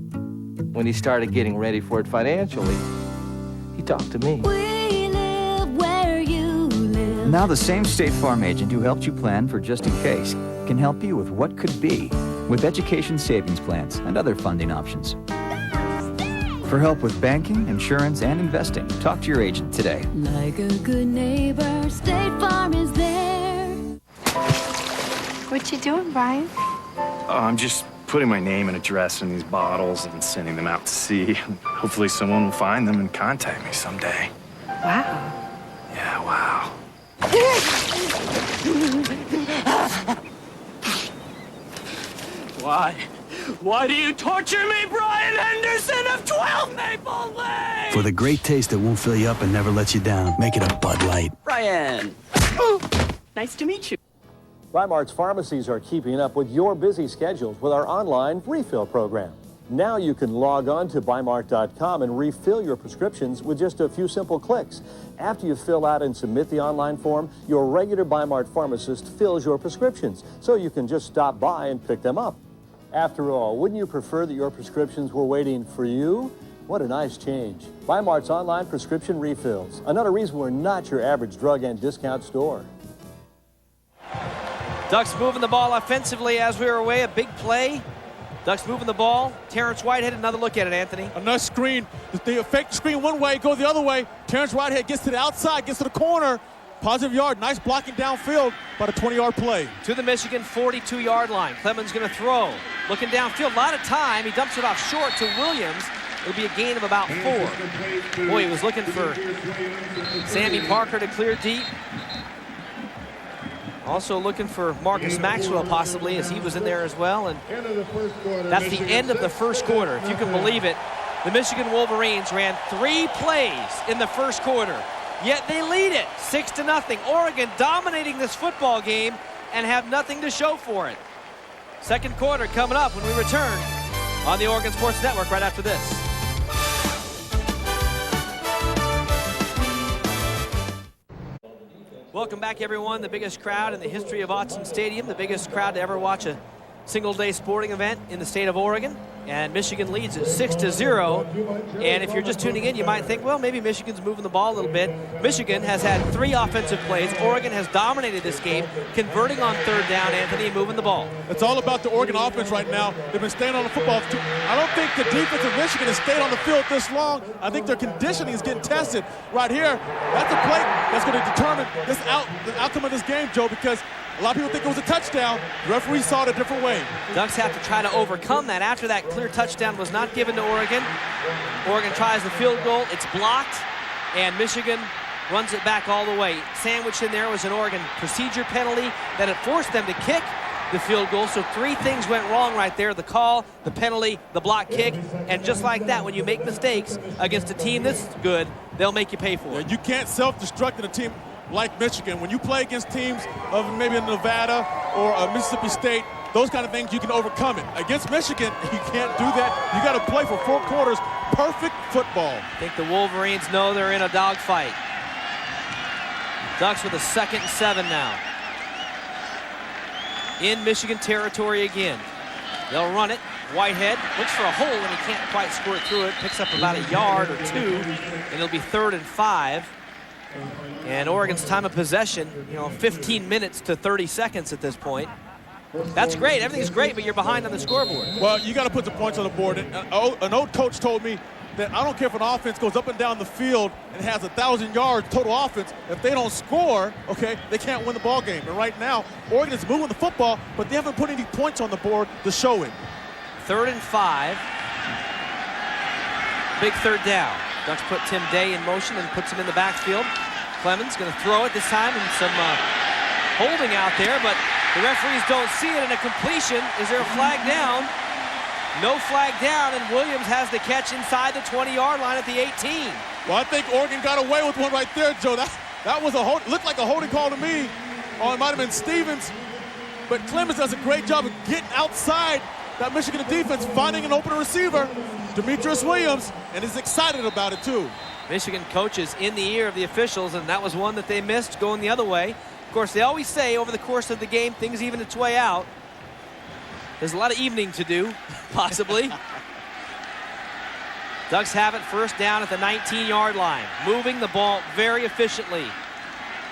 Speaker 8: When he started getting ready for it financially, he talked to me.
Speaker 9: We live where you live.
Speaker 10: Now the same State Farm agent who helped you plan for just in case can help you with what could be with education savings plans and other funding options. For help with banking, insurance, and investing, talk to your agent today.
Speaker 9: Like a good neighbor, State Farm is there.
Speaker 11: What you doing, Brian?
Speaker 12: I'm just putting my name and address in these bottles and sending them out to sea. Hopefully someone will find them and contact me someday.
Speaker 11: Wow.
Speaker 12: Yeah, wow.
Speaker 5: Why? Why do you torture me, Brian Henderson of 12 Maple Lane?
Speaker 13: For the great taste that won't fill you up and never lets you down, make it a Bud Light.
Speaker 5: Brian. Nice to meet you.
Speaker 14: Bi-Mart's pharmacies are keeping up with your busy schedules with our online refill program. Now you can log on to Bi-Mart.com and refill your prescriptions with just a few simple clicks. After you fill out and submit the online form, your regular Bi-Mart pharmacist fills your prescriptions, so you can just stop by and pick them up. After all, wouldn't you prefer that your prescriptions were waiting for you? What a nice change. Bi-Mart's online prescription refills. Another reason we're not your average drug and discount store.
Speaker 1: Ducks moving the ball offensively as we were away. A big play. Ducks moving the ball. Terrence Whitehead, another look at it, Anthony.
Speaker 2: Another screen. They fake the screen one way, go the other way. Terrence Whitehead gets to the outside, gets to the corner. Positive yard. Nice blocking downfield. About a 20-yard play.
Speaker 1: To the Michigan 42-yard line. Clemens going to throw. Looking downfield. A lot of time. He dumps it off short to Williams. It'll be a gain of about 4. Boy, he was looking for Sammy Parker to clear deep. Also looking for Marcus Maxwell possibly, as he was in there as well. And that's the end of the first quarter. If you can believe it, the Michigan Wolverines ran 3 plays in the first quarter, yet they lead it 6-0. Oregon dominating this football game and have nothing to show for it. Second quarter coming up when we return on the Oregon Sports Network right after this. Welcome back, everyone. The biggest crowd in the history of Autzen Stadium, the biggest crowd to ever watch a single-day sporting event in the state of Oregon. And Michigan leads it 6-0. And if you're just tuning in, you might think, well, maybe Michigan's moving the ball a little bit. Michigan has had 3 offensive plays. Oregon has dominated this game, converting on third down, Anthony, and moving the ball.
Speaker 2: It's all about the Oregon offense right now. They've been staying on the football. I don't think the defense of Michigan has stayed on the field this long. I think their conditioning is getting tested right here. That's a play that's going to determine the outcome of this game, Joe, because a lot of people think it was a touchdown. The referee saw it a different way.
Speaker 1: Ducks have to try to overcome that. After that clear touchdown was not given to Oregon, Oregon tries the field goal. It's blocked, and Michigan runs it back all the way. Sandwiched in there was an Oregon procedure penalty that had forced them to kick the field goal. So 3 things went wrong right there: the call, the penalty, the block kick. And just like that, when you make mistakes against a team this good, they'll make you pay for it.
Speaker 2: You can't self-destruct in a team like Michigan. When you play against teams of maybe a Nevada or a Mississippi State, those kind of things, you can overcome it. Against Michigan, you can't do that. You got to play for 4 quarters. Perfect football.
Speaker 1: I think the Wolverines know they're in a dogfight. Ducks with a 2nd and 7 now. In Michigan territory again. They'll run it. Whitehead looks for a hole and he can't quite squirt through it. Picks up about a yard or 2, and it'll be 3rd and 5. And Oregon's time of possession, 15 minutes to 30 seconds at this point. That's great. Everything's great, but you're behind on the scoreboard.
Speaker 2: Well, you got to put the points on the board. An old coach told me that I don't care if an offense goes up and down the field and has 1,000 yards total offense. If they don't score, okay, they can't win the ball game. And right now, Oregon is moving the football, but they haven't put any points on the board to show it.
Speaker 1: 3rd and 5. Big 3rd down. Ducks put Tim Day in motion and puts him in the backfield. Clemens going to throw it this time, and some holding out there, but the referees don't see it, and a completion. Is there a flag down? No flag down, and Williams has the catch inside the 20-yard line at the 18.
Speaker 2: Well, I think Oregon got away with one right there, Joe. That was looked like a holding call to me. Or it might have been Stevens, but Clemens does a great job of getting outside that Michigan defense, finding an open receiver, Demetrius Williams, and is excited about it too.
Speaker 1: Michigan coaches in the ear of the officials, and that was one that they missed going the other way. Of course, they always say over the course of the game, things even its way out. There's a lot of evening to do, possibly. Ducks have it 1st down at the 19-yard line, moving the ball very efficiently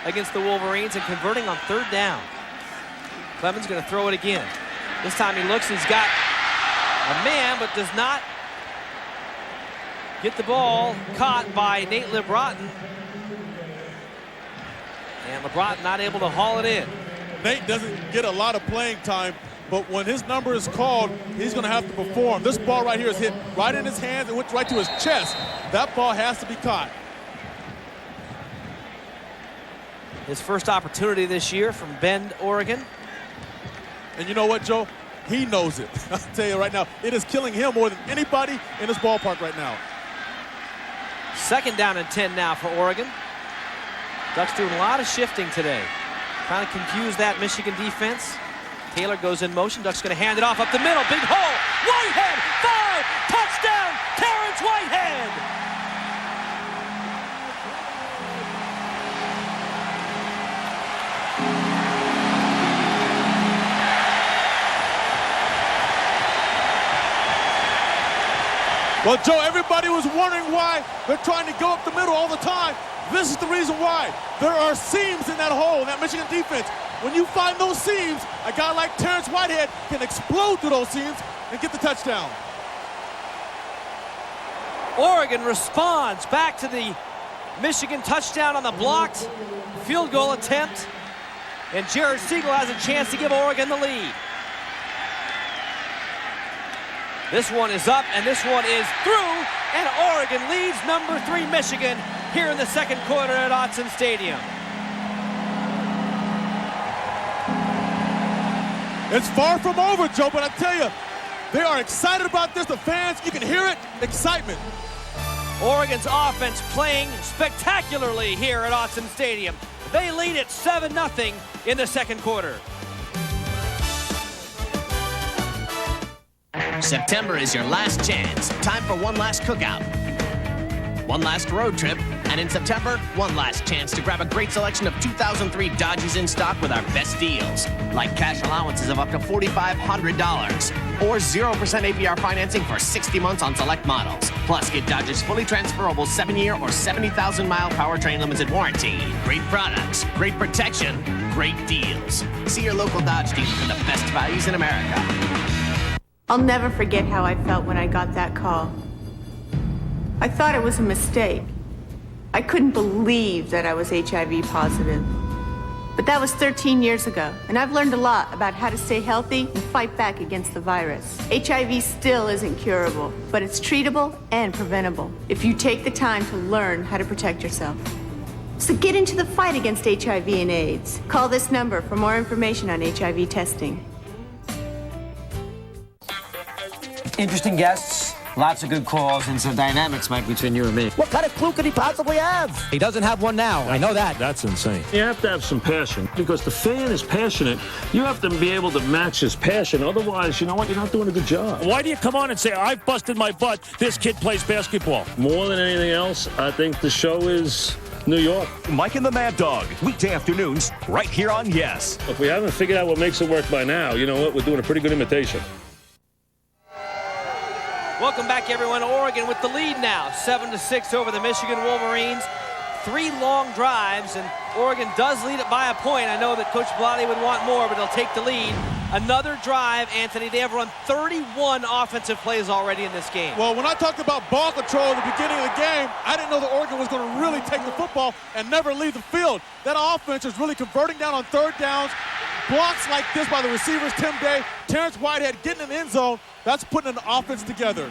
Speaker 1: against the Wolverines and converting on 3rd down. Clemens going to throw it again. This time he looks, he's got a man, but does not get the ball caught by Nate LeBrotten. And LeBrotten not able to haul it in.
Speaker 2: Nate doesn't get a lot of playing time, but when his number is called, he's going to have to perform. This ball right here is hit right in his hands and went right to his chest. That ball has to be caught.
Speaker 1: His first opportunity this year from Bend, Oregon.
Speaker 2: And you know what, Joe? He knows it. I'll tell you right now, it is killing him more than anybody in this ballpark right now.
Speaker 1: 2nd down and 10 now for Oregon. Ducks doing a lot of shifting today. Trying to confuse that Michigan defense. Taylor goes in motion. Duck's going to hand it off up the middle. Big hole. Whitehead, 5, touchdown, Terrence Whitehead.
Speaker 2: Well, Joe, everybody was wondering why they're trying to go up the middle all the time. This is the reason why. There are seams in that hole, in that Michigan defense. When you find those seams, a guy like Terrence Whitehead can explode through those seams and get the touchdown.
Speaker 1: Oregon responds back to the Michigan touchdown on the blocked field goal attempt. And Jared Siegel has a chance to give Oregon the lead. This one is up, and this one is through, and Oregon leads number 3 Michigan here in the second quarter at Autzen Stadium.
Speaker 2: It's far from over, Joe, but I tell you, they are excited about this. The fans, you can hear it, excitement.
Speaker 1: Oregon's offense playing spectacularly here at Autzen Stadium. They lead it 7-0 in the second quarter.
Speaker 15: September is your last chance. Time for one last cookout, one last road trip, and in September, one last chance to grab a great selection of 2003 Dodges in stock with our best deals, like cash allowances of up to $4,500 or 0% APR financing for 60 months on select models. Plus, get Dodge's fully transferable 7-year or 70,000-mile powertrain limited warranty. Great products, great protection, great deals. See your local Dodge dealer for the best values in America.
Speaker 11: I'll never forget how I felt when I got that call. I thought it was a mistake. I couldn't believe that I was HIV positive. But that was 13 years ago, and I've learned a lot about how to stay healthy and fight back against the virus. HIV still isn't curable, but it's treatable and preventable if you take the time to learn how to protect yourself. So get into the fight against HIV and AIDS. Call this number for more information on HIV testing.
Speaker 16: Interesting guests, lots of good calls, and some dynamics, Mike, between you and me.
Speaker 17: What kind of clue could he possibly have?
Speaker 16: He doesn't have one now. I know that.
Speaker 18: That's insane. You have to have some passion because the fan is passionate. You have to be able to match his passion. Otherwise, you know what? You're not doing a good job. Why do you come on and say, I've busted my butt, this kid plays basketball? More than anything else, I think the show is New York.
Speaker 19: Mike and the Mad Dog, weekday afternoons, right here on Yes.
Speaker 18: If we haven't figured out what makes it work by now, you know what? We're doing a pretty good imitation.
Speaker 1: Welcome back, everyone. Oregon with the lead now, 7-6 over the Michigan Wolverines. 3 long drives, and Oregon does lead it by a point. I know that Coach Bellotti would want more, but he'll take the lead. Another drive, Anthony. They have run 31 offensive plays already in this game.
Speaker 2: Well, when I talked about ball control at the beginning of the game, I didn't know that Oregon was going to really take the football and never leave the field. That offense is really converting down on third downs. Blocks like this by the receivers, Tim Day, Terrence Whitehead getting in the end zone. That's putting an offense together.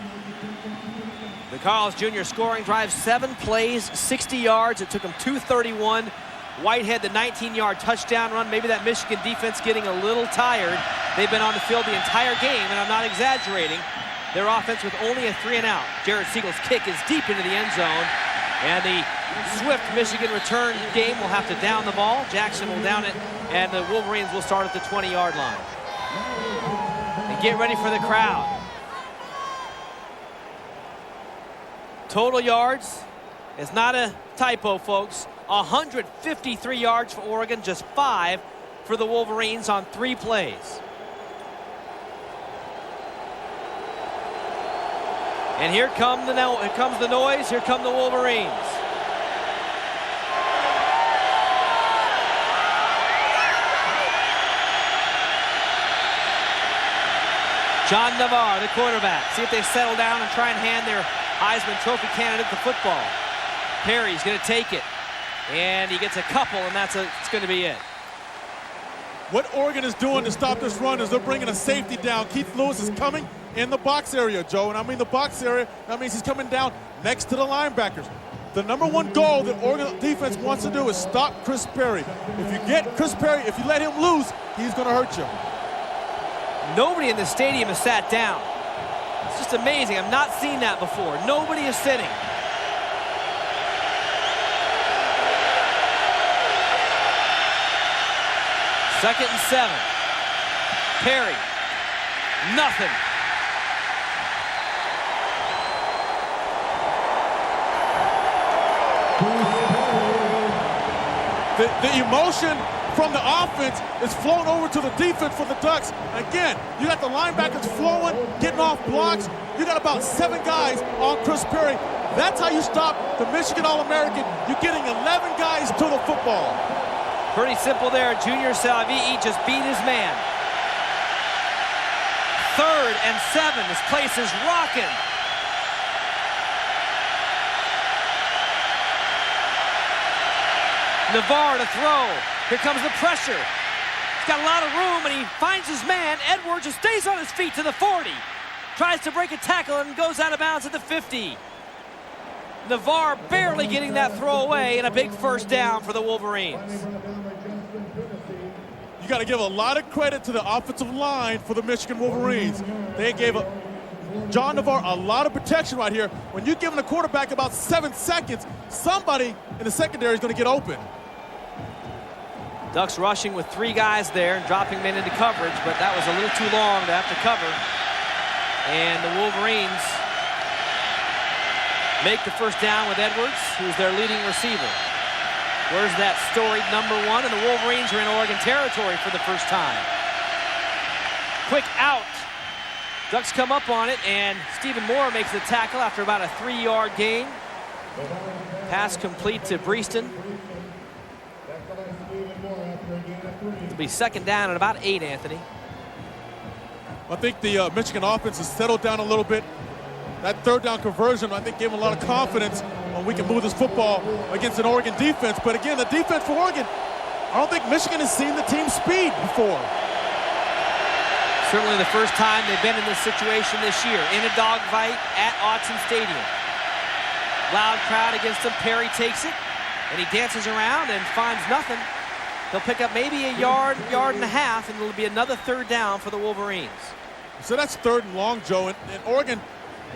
Speaker 1: The Carls Jr. scoring drive, 7 plays, 60 yards. It took him 2:31. Whitehead, the 19-yard touchdown run. Maybe that Michigan defense getting a little tired. They've been on the field the entire game, and I'm not exaggerating. Their offense with only a 3-and-out. Jared Siegel's kick is deep into the end zone. And the swift Michigan return game will have to down the ball. Jackson will down it, and the Wolverines will start at the 20-yard line. And get ready for the crowd. Total yards is not a typo, folks. 153 yards for Oregon, just 5 for the Wolverines on 3 plays. And here comes the noise. Here come the Wolverines. John Navarre, the quarterback. See if they settle down and try and hand their Heisman Trophy candidate the football. Perry's going to take it. And he gets a couple, and it's going to be it.
Speaker 2: What Oregon is doing to stop this run is they're bringing a safety down. Keith Lewis is coming in the box area, Joe. And I mean the box area, that means he's coming down next to the linebackers. The #1 goal that Oregon defense wants to do is stop Chris Perry. If you get Chris Perry, if you let him loose, he's going to hurt you.
Speaker 1: Nobody in the stadium has sat down. It's just amazing. I've not seen that before. Nobody is sitting. 2nd and 7. Perry. Nothing.
Speaker 2: The emotion from the offense is flowing over to the defense for the Ducks. Again, you got the linebackers flowing, getting off blocks. You got about 7 guys on Chris Perry. That's how you stop the Michigan All-American. You're getting 11 guys to the football.
Speaker 1: Pretty simple there. Junior Salvii just beat his man. 3rd and 7. This place is rocking. Navarre to throw. Here comes the pressure. He's got a lot of room, and he finds his man. Edwards just stays on his feet to the 40. Tries to break a tackle and goes out of bounds at the 50. Navarre barely getting that throw away, and a big first down for the Wolverines.
Speaker 2: You got to give a lot of credit to the offensive line for the Michigan Wolverines. They gave John Navarre a lot of protection right here. When you're giving the quarterback about 7 seconds, somebody in the secondary is going to get open.
Speaker 1: Ducks rushing with 3 guys there and dropping men into coverage, but that was a little too long to have to cover. And the Wolverines make the first down with Edwards, who's their leading receiver. Where's that storied number 1? And the Wolverines are in Oregon territory for the first time. Quick out. Ducks come up on it, and Stephen Moore makes the tackle after about a 3-yard gain. Pass complete to Breeston. It'll be 2nd down and about 8, Anthony.
Speaker 2: I think the Michigan offense has settled down a little bit. That 3rd down conversion, I think, gave them a lot of confidence when we can move this football against an Oregon defense. But again, the defense for Oregon, I don't think Michigan has seen the team speed before.
Speaker 1: Certainly the first time they've been in this situation this year, in a dogfight at Autzen Stadium. Loud crowd against him. Perry takes it, and he dances around and finds nothing. He'll pick up maybe a yard, yard and a half, and it'll be another 3rd down for the Wolverines.
Speaker 2: So that's 3rd and long, Joe, and Oregon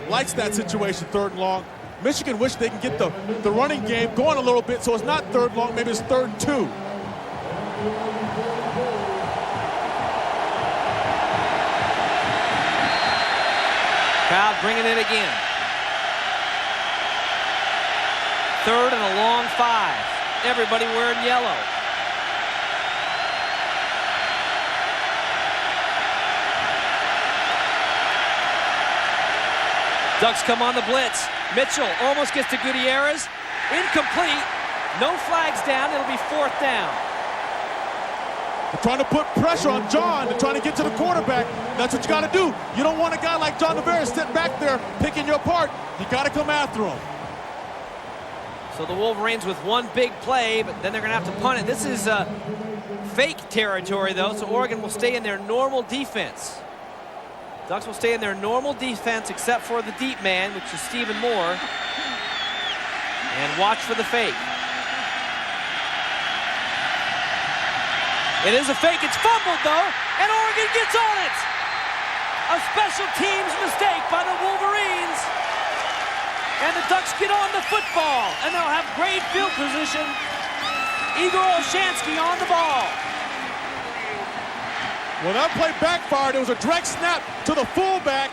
Speaker 2: likes that situation, 3rd and long. Michigan wish they can get the running game going a little bit, so it's not 3rd long, maybe it's 3rd and 2.
Speaker 1: Crowd bringing it again. 3rd and a long 5. Everybody wearing yellow. Ducks come on the blitz. Mitchell almost gets to Gutierrez. Incomplete. No flags down. It'll be 4th down.
Speaker 2: They're trying to put pressure on John. They're trying to get to the quarterback. That's what you got to do. You don't want a guy like John Navarre sit back there picking you apart. You got to come after him.
Speaker 1: So the Wolverines with 1 big play, but then they're going to have to punt it. This is fake territory, though, so Oregon will stay in their normal defense. Ducks will stay in their normal defense except for the deep man, which is Stephen Moore. And watch for the fake. It is a fake. It's fumbled, though, and Oregon gets on it. A special teams mistake by the Wolverines. And the Ducks get on the football, and they'll have great field position. Igor Olshansky on the ball.
Speaker 2: Well, that play backfired. It was a direct snap to the fullback.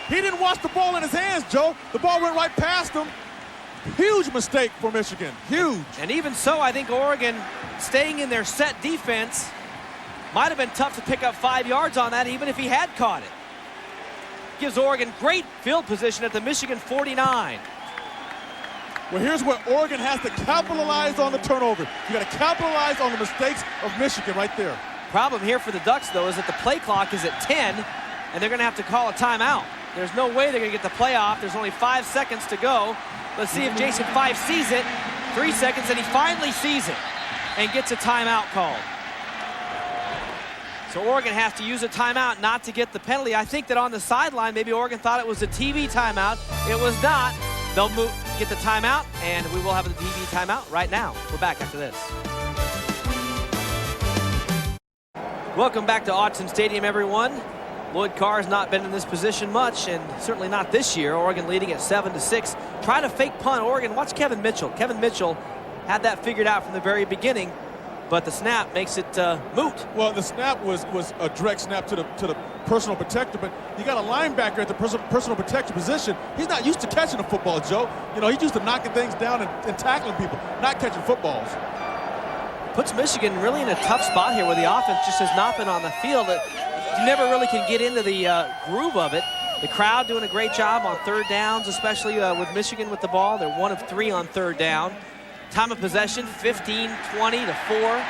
Speaker 2: He didn't watch the ball in his hands, Joe. The ball went right past him. Huge mistake for Michigan. Huge.
Speaker 1: And even so, I think Oregon, staying in their set defense, might have been tough to pick up 5 yards on that, even if he had caught it. Gives Oregon great field position at the Michigan 49.
Speaker 2: Well, here's where Oregon has to capitalize on the turnover. You got to capitalize on the mistakes of Michigan right there.
Speaker 1: Problem here for the Ducks, though, is that the play clock is at 10, and they're going to have to call a timeout. There's no way they're going to get the play off. There's only 5 seconds to go. Let's see if Jason Fife sees it. 3 seconds, and he finally sees it and gets a timeout called. So Oregon has to use a timeout not to get the penalty. I think that on the sideline, maybe Oregon thought it was a TV timeout. It was not. They'll get the timeout, and we will have the TV timeout right now. We're back after this. Welcome back to Autzen Stadium, everyone. Lloyd Carr's not been in this position much, and certainly not this year. Oregon leading at 7-6. Trying to fake punt. Oregon, watch Kevin Mitchell. Kevin Mitchell had that figured out from the very beginning. but the snap makes it moot.
Speaker 2: Well, the snap was a direct snap to the personal protector, but you got a linebacker at the personal protector position. He's not used to catching a football, Joe. You know, he's used to knocking things down and tackling people, not catching footballs.
Speaker 1: Puts Michigan really in a tough spot here where the offense just has not been on the field. You never really can get into the groove of it. The crowd doing a great job on third downs, especially with Michigan with the ball. They're 1 of 3 on third down. Time of possession, 15-20 to 4.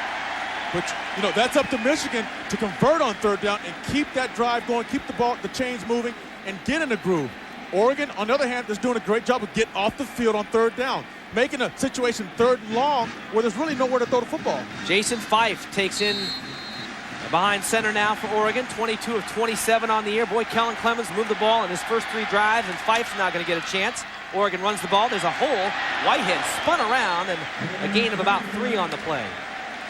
Speaker 2: But, you know, that's up to Michigan to convert on third down and keep that drive going, keep the chains moving, and get in the groove. Oregon, on the other hand, is doing a great job of getting off the field on third down, making a situation 3rd and long where there's really nowhere to throw the football.
Speaker 1: Jason Fife takes in behind center now for Oregon, 22 of 27 on the year. Boy, Kellen Clemens moved the ball in his first 3 drives, and Fife's not going to get a chance. Oregon runs the ball. There's a hole. Whitehead spun around, and a gain of about 3 on the play.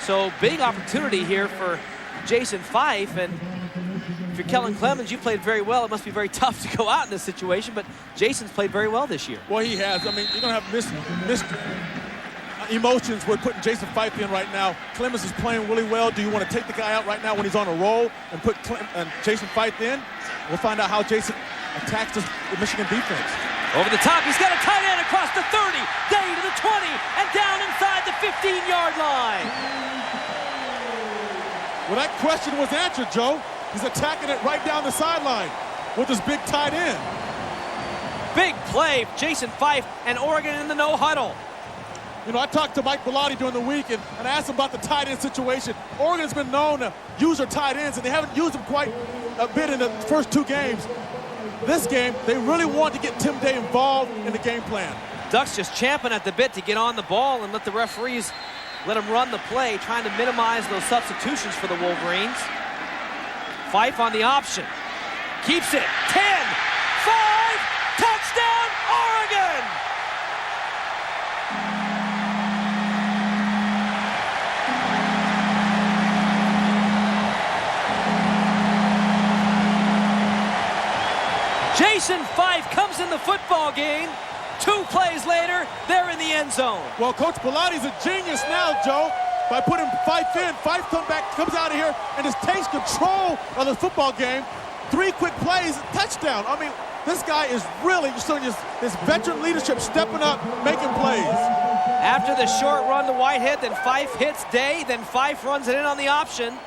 Speaker 1: So big opportunity here for Jason Fife, and if you're Kellen Clemens, you played very well. It must be very tough to go out in this situation, but Jason's played very well this year.
Speaker 2: Well, he has. I mean, you're going to have missed emotions with putting Jason Fife in right now. Clemens is playing really well. Do you want to take the guy out right now when he's on a roll and put Jason Fife in? We'll find out how Jason attacks the Michigan defense.
Speaker 1: Over the top, he's got a tight end across the 30, Day to the 20, and down inside the 15-yard line.
Speaker 2: Well, that question was answered, Joe. He's attacking it right down the sideline with his big tight end.
Speaker 1: Big play, Jason Fife, and Oregon in the no huddle.
Speaker 2: You know, I talked to Mike Bellotti during the week and asked him about the tight end situation. Oregon's been known to use their tight ends, and they haven't used them quite a bit in the first 2 games. This game, they really want to get Tim Day involved in the game plan.
Speaker 1: Ducks just champing at the bit to get on the ball and let the referees let him run the play, trying to minimize those substitutions for the Wolverines. Fife on the option. Keeps it. 10, 5, touchdown, Oregon! Jason Fife comes in the football game. 2 plays later, they're in the end zone.
Speaker 2: Well, Coach Belotti's a genius now, Joe. By putting Fife in, Fife comes out of here and just takes control of the football game. 3 quick plays, touchdown. I mean, this guy is really showing his veteran leadership, stepping up, making plays.
Speaker 1: After the short run to Whitehead, then Fife hits Day, then Fife runs it in on the option,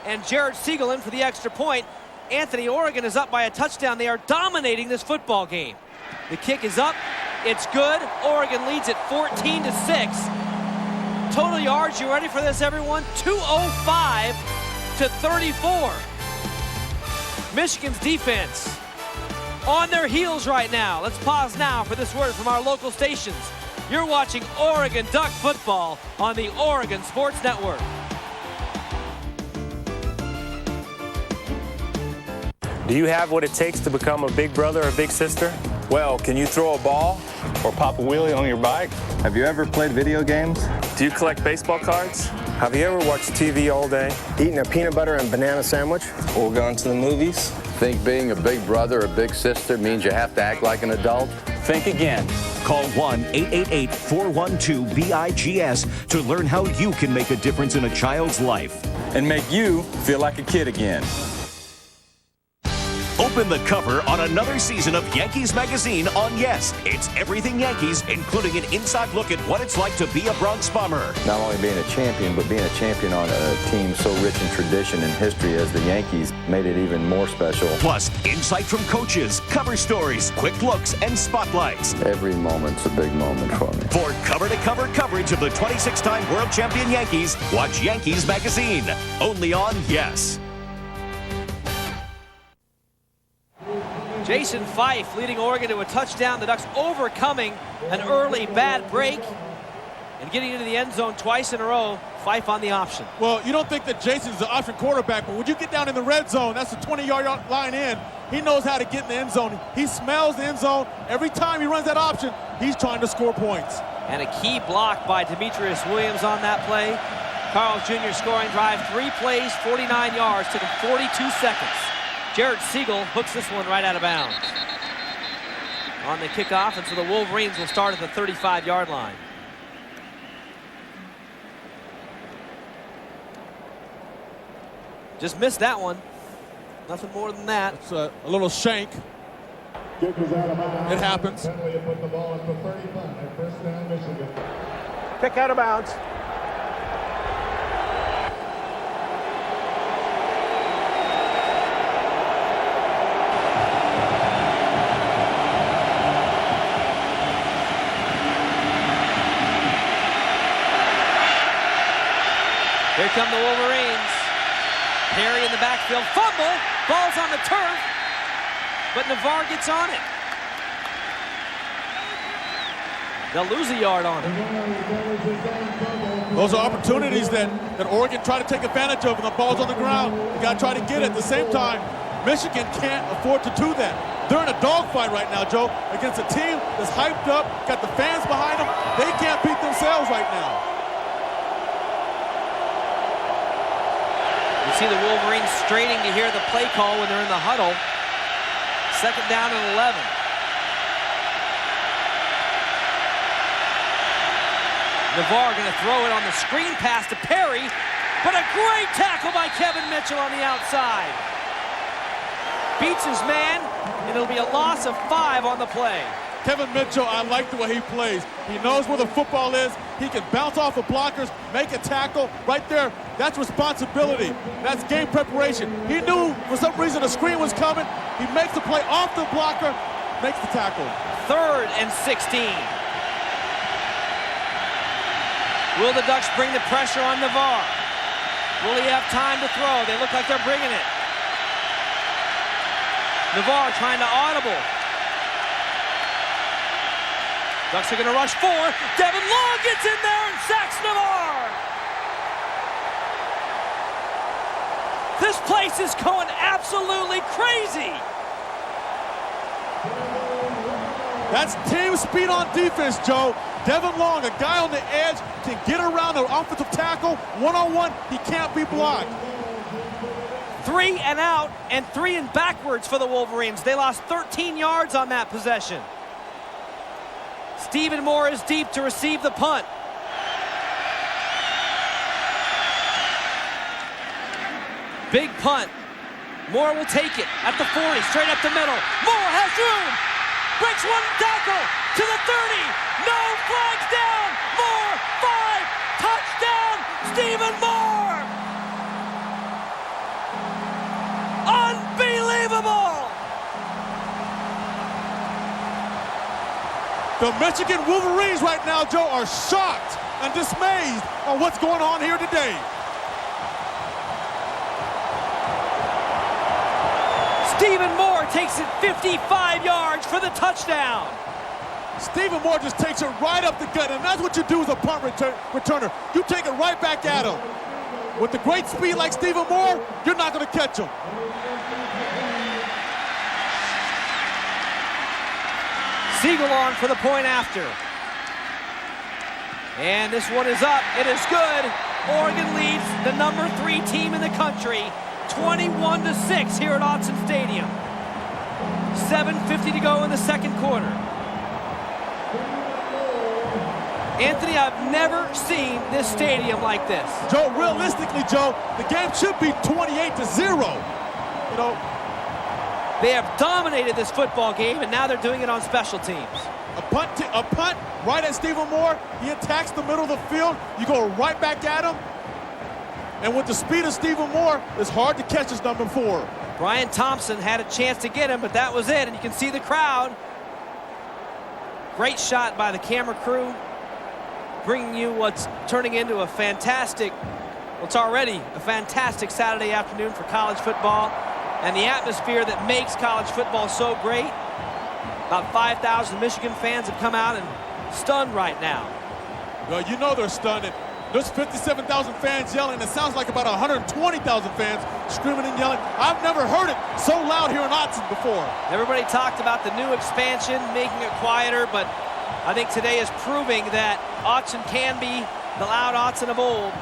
Speaker 1: and Jared Siegel in for the extra point. Anthony, Oregon is up by a touchdown. They are dominating this football game. The kick is up. It's good. Oregon leads it 14-6. Total yards, you ready for this, everyone? 205 to 34. Michigan's defense on their heels right now. Let's pause now for this word from our local stations. You're watching Oregon Duck football on the Oregon Sports Network.
Speaker 20: Do you have what it takes to become a big brother or big sister? Well, can you throw a ball or pop a wheelie on your bike?
Speaker 21: Have you ever played video games?
Speaker 20: Do you collect baseball cards? Have you ever watched TV all day?
Speaker 21: Eaten a peanut butter and banana sandwich?
Speaker 20: Or gone to the movies?
Speaker 22: Think being a big brother or big sister means you have to act like an adult?
Speaker 19: Think again. Call 1-888-412-BIGS to learn how you can make a difference in a child's life.
Speaker 20: And make you feel like a kid again.
Speaker 19: Open the cover on another season of Yankees Magazine on Yes. It's everything Yankees, including an inside look at what it's like to be a Bronx Bomber.
Speaker 21: Not only being a champion, but being a champion on a team so rich in tradition and history as the Yankees made it even more special.
Speaker 19: Plus, insight from coaches, cover stories, quick looks, and spotlights.
Speaker 21: Every moment's a big moment for me.
Speaker 19: For cover-to-cover coverage of the 26-time world champion Yankees, watch Yankees Magazine, only on Yes.
Speaker 1: Jason Fife leading Oregon to a touchdown. The Ducks overcoming an early bad break and getting into the end zone twice in a row. Fife on the option.
Speaker 2: Well, you don't think that Jason's the option quarterback, but when you get down in the red zone, that's a 20-yard line in. He knows how to get in the end zone. He smells the end zone. Every time he runs that option, he's trying to score points.
Speaker 1: And a key block by Demetrius Williams on that play. Carl's Jr. scoring drive, 3 plays, 49 yards, took him 42 seconds. Jared Siegel hooks this one right out of bounds on the kickoff, and so the Wolverines will start at the 35-yard line. Just missed that one. Nothing more than that.
Speaker 2: It's a little shank. It happens.
Speaker 5: Kick out of bounds.
Speaker 1: Here come the Wolverines. Perry in the backfield. Fumble. Ball's on the turf. But Navarre gets on it. They'll lose a yard on it.
Speaker 2: Those are opportunities that Oregon try to take advantage of when the ball's on the ground. You got to try to get it. At the same time, Michigan can't afford to do that. They're in a dogfight right now, Joe, against a team that's hyped up, got the fans behind them. They can't beat themselves right now.
Speaker 1: You see the Wolverines straining to hear the play call when they're in the huddle. Second down and 11. Navarre going to throw it on the screen pass to Perry, but a great tackle by Kevin Mitchell on the outside. Beats his man, and it'll be a loss of 5 on the play.
Speaker 2: Kevin Mitchell, I like the way he plays. He knows where the football is. He can bounce off of blockers, make a tackle. Right there, that's responsibility. That's game preparation. He knew for some reason a screen was coming. He makes the play off the blocker, makes the tackle.
Speaker 1: 3rd and 16. Will the Ducks bring the pressure on Navarre? Will he have time to throw? They look like they're bringing it. Navarre trying to audible. Ducks are going to rush 4. Devin Long gets in there and sacks Navarre. This place is going absolutely crazy.
Speaker 2: That's team speed on defense, Joe. Devin Long, a guy on the edge, can get around an offensive tackle. One-on-one, he can't be blocked.
Speaker 1: 3 and out and 3 and backwards for the Wolverines. They lost 13 yards on that possession. Stephen Moore is deep to receive the punt. Big punt. Moore will take it at the 40, straight up the middle. Moore has room. Breaks one tackle to the 30. No flags down. Moore, 5. Touchdown, Stephen Moore. Unbelievable.
Speaker 2: The Michigan Wolverines right now, Joe, are shocked and dismayed on what's going on here today.
Speaker 1: Stephen Moore takes it 55 yards for the touchdown.
Speaker 2: Stephen Moore just takes it right up the gut, and that's what you do as a punt returner. You take it right back at him. With the great speed like Stephen Moore, you're not going to catch him.
Speaker 1: Siegel on for the point after. And this one is up. It is good. Oregon leads the number 3 team in the country, 21-6 here at Autzen Stadium. 7:50 to go in the second quarter. Anthony, I've never seen this stadium like this.
Speaker 2: Joe, realistically, Joe, the game should be 28-0. You know,
Speaker 1: they have dominated this football game, and now they're doing it on special teams.
Speaker 2: A punt right at Stephen Moore. He attacks the middle of the field. You go right back at him. And with the speed of Stephen Moore, it's hard to catch his number 4.
Speaker 1: Brian Thompson had a chance to get him, but that was it. And you can see the crowd. Great shot by the camera crew, bringing you what's turning into a fantastic, well, it's already a fantastic Saturday afternoon for college football. And the atmosphere that makes college football so great. About 5,000 Michigan fans have come out and stunned right now.
Speaker 2: Well, you know they're stunned. There's 57,000 fans yelling. It sounds like about 120,000 fans screaming and yelling. I've never heard it so loud here in Autzen before.
Speaker 1: Everybody talked about the new expansion, making it quieter, but I think today is proving that Autzen can be the loud Autzen of old,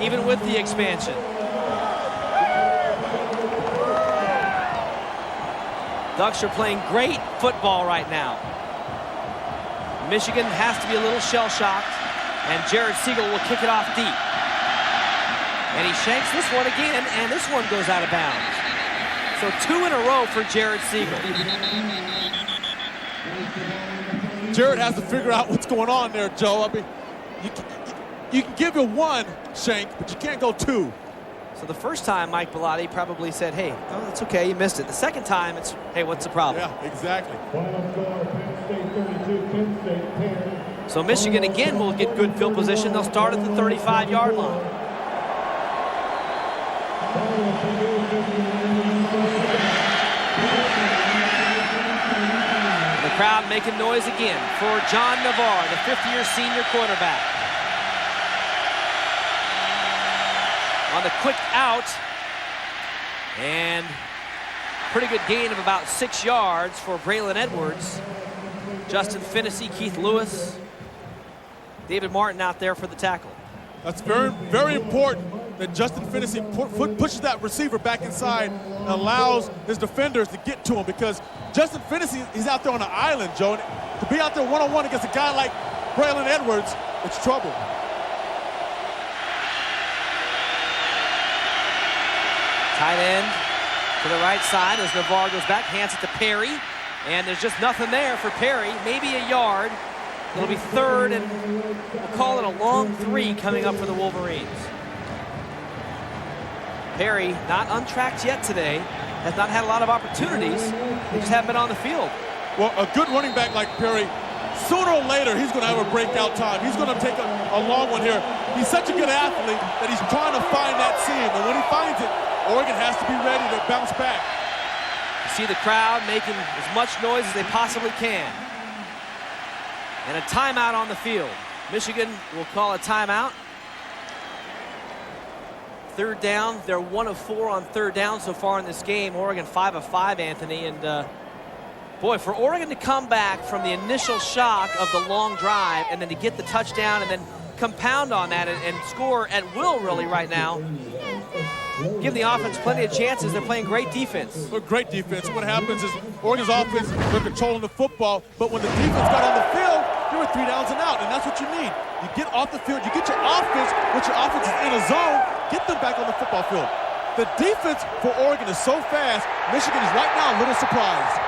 Speaker 1: even with the expansion. Ducks are playing great football right now. Michigan has to be a little shell-shocked, and Jared Siegel will kick it off deep. And he shanks this one again, and this one goes out of bounds. So 2 in a row for Jared Siegel.
Speaker 2: Jared has to figure out what's going on there, Joe. I mean, you can give it 1 shank, but you can't go 2.
Speaker 1: So the first time, Mike Bellotti probably said, hey, oh, it's okay, you missed it. The second time, it's, hey, what's the problem?
Speaker 2: Yeah, exactly.
Speaker 1: So Michigan again will get good field position. They'll start at the 35-yard line. The crowd making noise again for John Navarre, the 5th-year senior quarterback. On the quick out, and pretty good gain of about 6 yards for Braylon Edwards. Justin Finnessy, Keith Lewis, David Martin out there for the tackle.
Speaker 2: That's very, very important that Justin Finnessy pushes that receiver back inside and allows his defenders to get to him, because Justin Finnessy, he's out there on an island, Joe. And to be out there one-on-one against a guy like Braylon Edwards, it's trouble.
Speaker 1: Tight end to the right side as Navarre goes back, hands it to Perry, and there's just nothing there for Perry, maybe a yard. It'll be 3rd, and we'll call it a long 3 coming up for the Wolverines. Perry, not untracked yet today, has not had a lot of opportunities. They just haven't been on the field.
Speaker 2: Well, a good running back like Perry, sooner or later, he's going to have a breakout time. He's going to take a long one here. He's such a good athlete that he's trying to find that seam, and when he finds it, Oregon has to be ready to bounce back.
Speaker 1: You see the crowd making as much noise as they possibly can. And a timeout on the field. Michigan will call a timeout. 3rd down. They're 1 of 4 on 3rd down so far in this game. Oregon 5 of 5, Anthony. And boy, for Oregon to come back from the initial shock of the long drive and then to get the touchdown and then compound on that and score at will really right now. Give the offense plenty of chances. They're playing great defense.
Speaker 2: Well, great defense. What happens is Oregon's offense, they're controlling the football, but when the defense got on the field, you're at 3 downs and out, and that's what you need. You get off the field, you get your offense, once your offense is in a zone, get them back on the football field. The defense for Oregon is so fast, Michigan is right now a little surprised.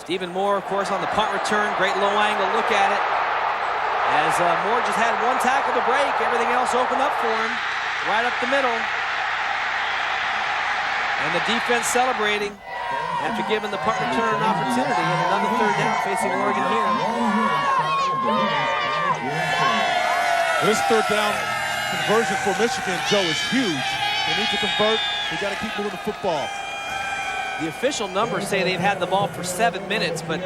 Speaker 1: Stephen Moore, of course, on the punt return. Great low angle look at it. As Moore just had 1 tackle to break, everything else opened up for him, right up the middle. And the defense celebrating after giving the punt return an opportunity, and another 3rd down facing Oregon here.
Speaker 2: This 3rd down conversion for Michigan, Joe, is huge. They need to convert. They got to keep moving the football.
Speaker 1: The official numbers say they've had the ball for 7 minutes, but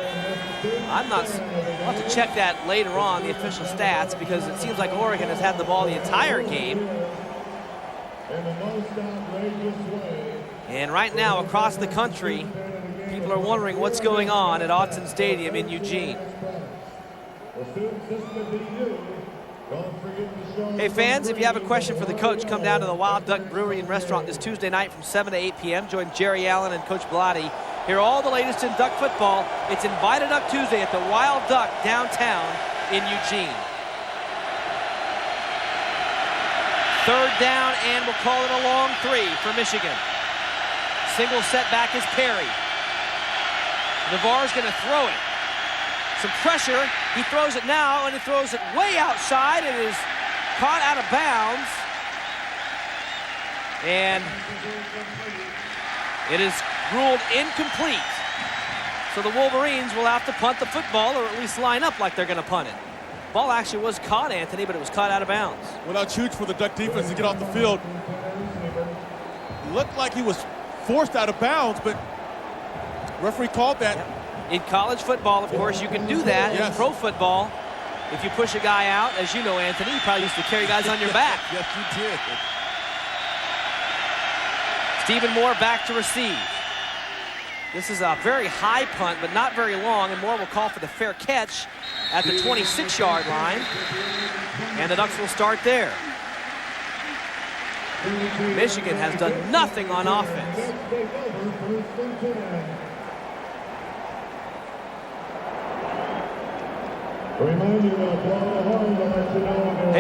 Speaker 1: I'm not. I'll have to check that later on, the official stats, because it seems like Oregon has had the ball the entire game. And right now, across the country, people are wondering what's going on at Autzen Stadium in Eugene. Hey fans, if you have a question for the coach, come down to the Wild Duck Brewery and Restaurant this Tuesday night from 7 to 8 p.m. Join Jerry Allen and Coach Bellotti. Hear all the latest in Duck football. It's Invited Up Tuesday at the Wild Duck downtown in Eugene. 3rd down, and we'll call it a long 3 for Michigan. Single setback is Perry. Navarre's going to throw it. Some pressure. He throws it now, and he throws it way outside. It is caught out of bounds. And it is ruled incomplete. So the Wolverines will have to punt the football, or at least line up like they're going to punt it. Ball actually was caught, Anthony, but it was caught out of bounds.
Speaker 2: Well, that's huge for the Duck defense to get off the field. Looked like he was forced out of bounds, but referee called that.
Speaker 1: Yep. In college football, of course, you can do that.
Speaker 2: Yes.
Speaker 1: In pro football, if you push a guy out, as you know, Anthony, you probably used to carry guys on your back.
Speaker 2: Yes, you did.
Speaker 1: Stephen Moore back to receive. This is a very high punt, but not very long, and Moore will call for the fair catch at the 26-yard line. And the Ducks will start there. Michigan has done nothing on offense. Hey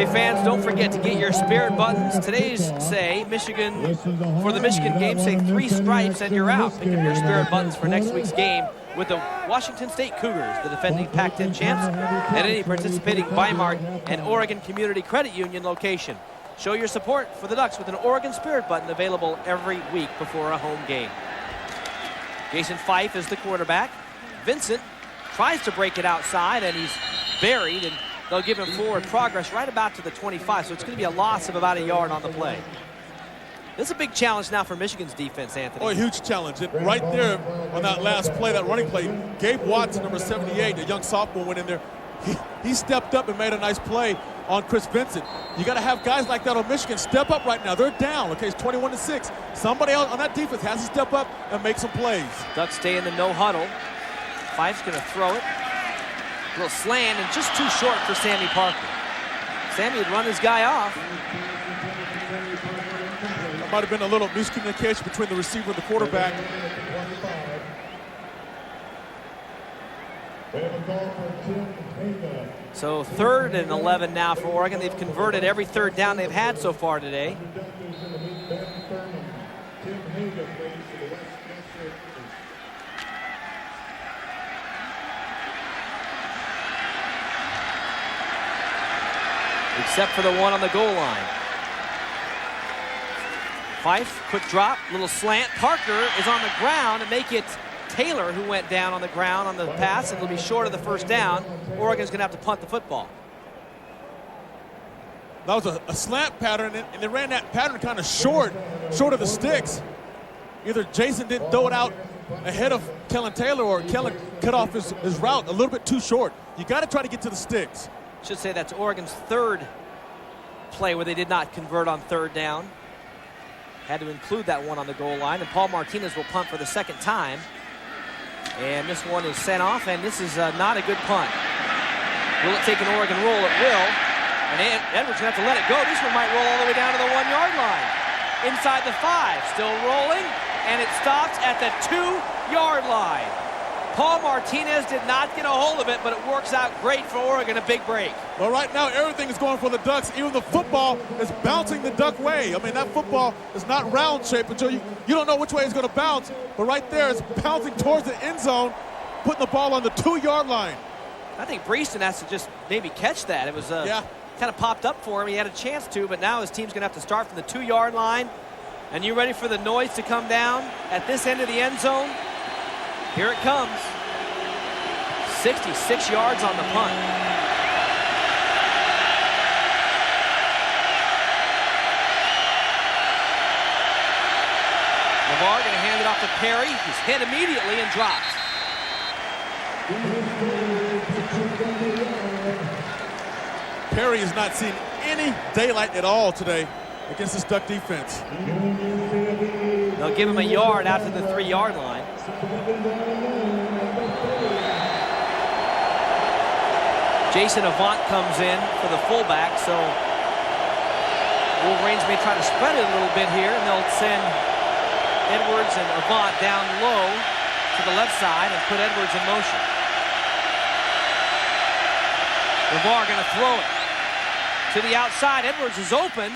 Speaker 1: fans, don't forget to get your Spirit buttons. Today's say Michigan, for the Michigan game, say 3 stripes and you're out. Pick up your Spirit buttons for next week's game with the Washington State Cougars, the defending Pac-10 champs, at any participating Bi-Mart and Oregon Community Credit Union location. Show your support for the Ducks with an Oregon Spirit button available every week before a home game. Jason Fife is the quarterback. Vincent tries to break it outside, and he's buried, and they'll give him forward progress right about to the 25, so it's going to be a loss of about a yard on the play. This is a big challenge now for Michigan's defense, Anthony.
Speaker 2: Oh, a huge challenge. And right there on that last play, that running play, Gabe Watson, number 78, a young sophomore, went in there. He stepped up and made a nice play on Chris Vincent. You got to have guys like that on Michigan step up right now. They're down. Okay, it's 21-6. Somebody else on that defense has to step up and make some plays.
Speaker 1: Ducks stay in the no huddle. Fife's going to throw it. A little slant and just too short for Sammy Parker. Sammy had run his guy off.
Speaker 2: There might have been a little miscommunication between the receiver and the quarterback.
Speaker 1: So 3rd and 11 now for Oregon. They've converted every 3rd down they've had so far today. Except for the one on the goal line. Fife, quick drop, little slant. Parker is on the ground and make it Taylor who went down on the ground on the pass, and it'll be short of the first down. Oregon's going to have to punt the football.
Speaker 2: That was a slant pattern, and they ran that pattern kind of short of the sticks. Either Jason didn't throw it out ahead of Kellen Taylor, or Kellen cut off his route a little bit too short. You got to try to get to the sticks.
Speaker 1: Should say that's Oregon's 3rd play where they did not convert on 3rd down. Had to include that one on the goal line, and Paul Martinez will punt for the 2nd time. And this one is sent off, and this is not a good punt. Will it take an Oregon roll? It will. And Edwards going to have to let it go. This one might roll all the way down to the 1-yard line. Inside the 5, still rolling, and it stops at the 2-yard line. Paul Martinez did not get a hold of it, but it works out great for Oregon, a big break.
Speaker 2: Well, right now, everything is going for the Ducks. Even the football is bouncing the Duck way. I mean, that football is not round shape until you don't know which way it's going to bounce. But right there, it's bouncing towards the end zone, putting the ball on the 2-yard line.
Speaker 1: I think Breeston has to just maybe catch that. It was kind of popped up for him. He had a chance to, but now his team's going to have to start from the 2-yard line. And you ready for the noise to come down at this end of the end zone? Here it comes. 66 yards on the punt. LeVar going to hand it off to Perry. He's hit immediately and drops.
Speaker 2: Perry has not seen any daylight at all today against this Duck defense.
Speaker 1: They'll give him a yard out to the 3-yard line. Jason Avant comes in for the fullback, so Wolverines may try to spread it a little bit here, and they'll send Edwards and Avant down low to the left side and put Edwards in motion. LeVar going to throw it to the outside. Edwards is open,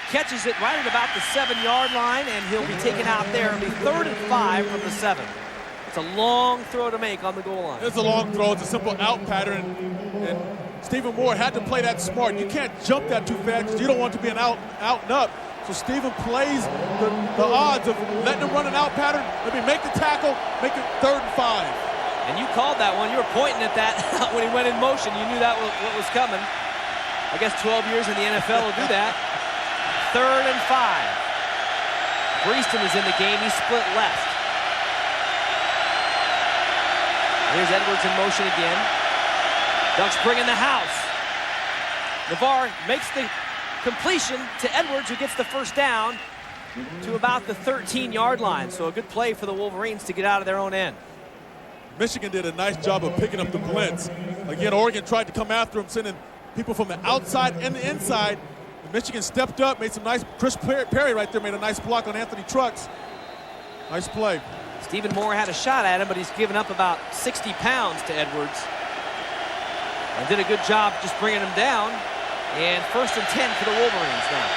Speaker 1: catches it right at about the 7-yard line, and he'll be taken out there. It'll be 3rd and 5 from the 7. It's a long throw to make on the goal line.
Speaker 2: It's a long throw. It's a simple out pattern, and Stephen Moore had to play that smart. You can't jump that too fast because you don't want to be an out and up. So Stephen plays the odds of letting him run an out pattern. Maybe make the tackle, make it 3rd and 5.
Speaker 1: And you called that one. You were pointing at that when he went in motion. You knew that was what was coming. I guess 12 years in the NFL will do that. 3rd and 5. Breeston is in the game. He split left. Here's Edwards in motion again. Ducks bring in the house. LeVar makes the completion to Edwards, who gets the first down to about the 13-yard line. So a good play for the Wolverines to get out of their own end.
Speaker 2: Michigan did a nice job of picking up the blitz. Again, Oregon tried to come after him, sending people from the outside and the inside. Michigan stepped up, made some nice. Chris Perry right there made a nice block on Anthony Trucks. Nice play.
Speaker 1: Stephen Moore had a shot at him, but he's given up about 60 pounds to Edwards. And did a good job just bringing him down. And 1st and 10 for the Wolverines now.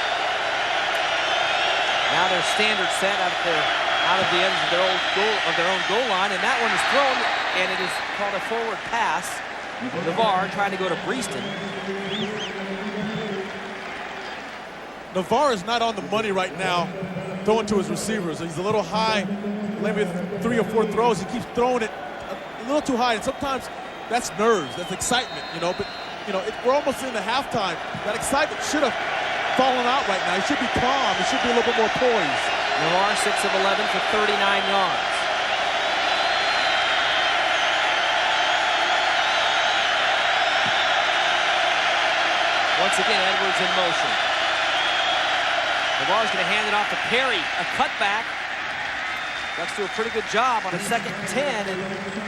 Speaker 1: Now their standard set out of the ends of their own goal line, and that one is thrown, and it is called a forward pass. Navarre trying to go to Breeston.
Speaker 2: Navarre is not on the money right now, throwing to his receivers. He's a little high, maybe 3 or 4 throws. He keeps throwing it a little too high, and sometimes that's nerves, that's excitement, you know. But you know, we're almost in the halftime. That excitement should have fallen out right now. He should be calm. He should be a little bit more poised.
Speaker 1: Navarre 6 of 11 for 39 yards. Once again, Edwards in motion. Navarre's going to hand it off to Perry. A cutback. Ducks do a pretty good job on a 2nd and 10, and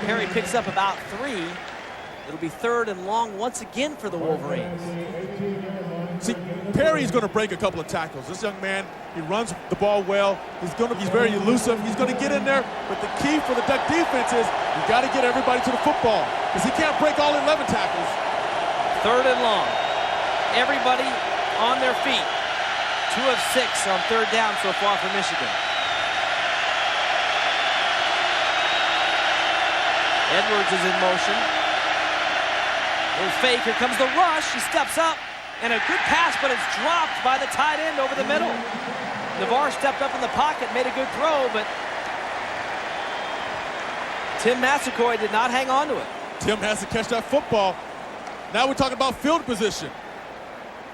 Speaker 1: Perry picks up about 3. It'll be 3rd and long once again for the Wolverines.
Speaker 2: See, Perry's going to break a couple of tackles. This young man, he runs the ball well. He's very elusive. He's going to get in there, but the key for the Duck defense is you got to get everybody to the football because he can't break all 11 tackles.
Speaker 1: 3rd and long. Everybody on their feet. 2 of 6 on 3rd down so far for Michigan. Edwards is in motion. Little fake, here comes the rush. He steps up, and a good pass, but it's dropped by the tight end over the middle. Navarre stepped up in the pocket, made a good throw, but Tim Massaquoi did not hang on to it.
Speaker 2: Tim has to catch that football. Now we're talking about field position.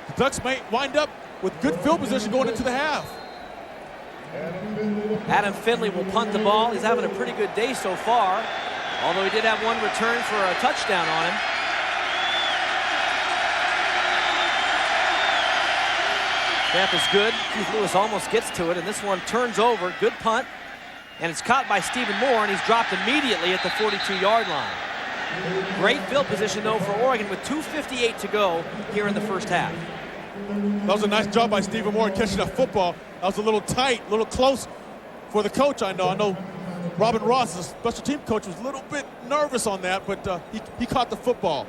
Speaker 2: The Ducks may wind up with good field position going into the half.
Speaker 1: Adam Finley will punt the ball. He's having a pretty good day so far, although he did have 1 return for a touchdown on him. Snap is good. Keith Lewis almost gets to it, and this one turns over. Good punt, and it's caught by Stephen Moore, and he's dropped immediately at the 42-yard line. Great field position, though, for Oregon with 2:58 to go here in the first half.
Speaker 2: That was a nice job by Stephen Moore catching that football. That was a little tight, a little close for the coach, I know. I know Robin Ross, the special team coach, was a little bit nervous on that, but he caught the football.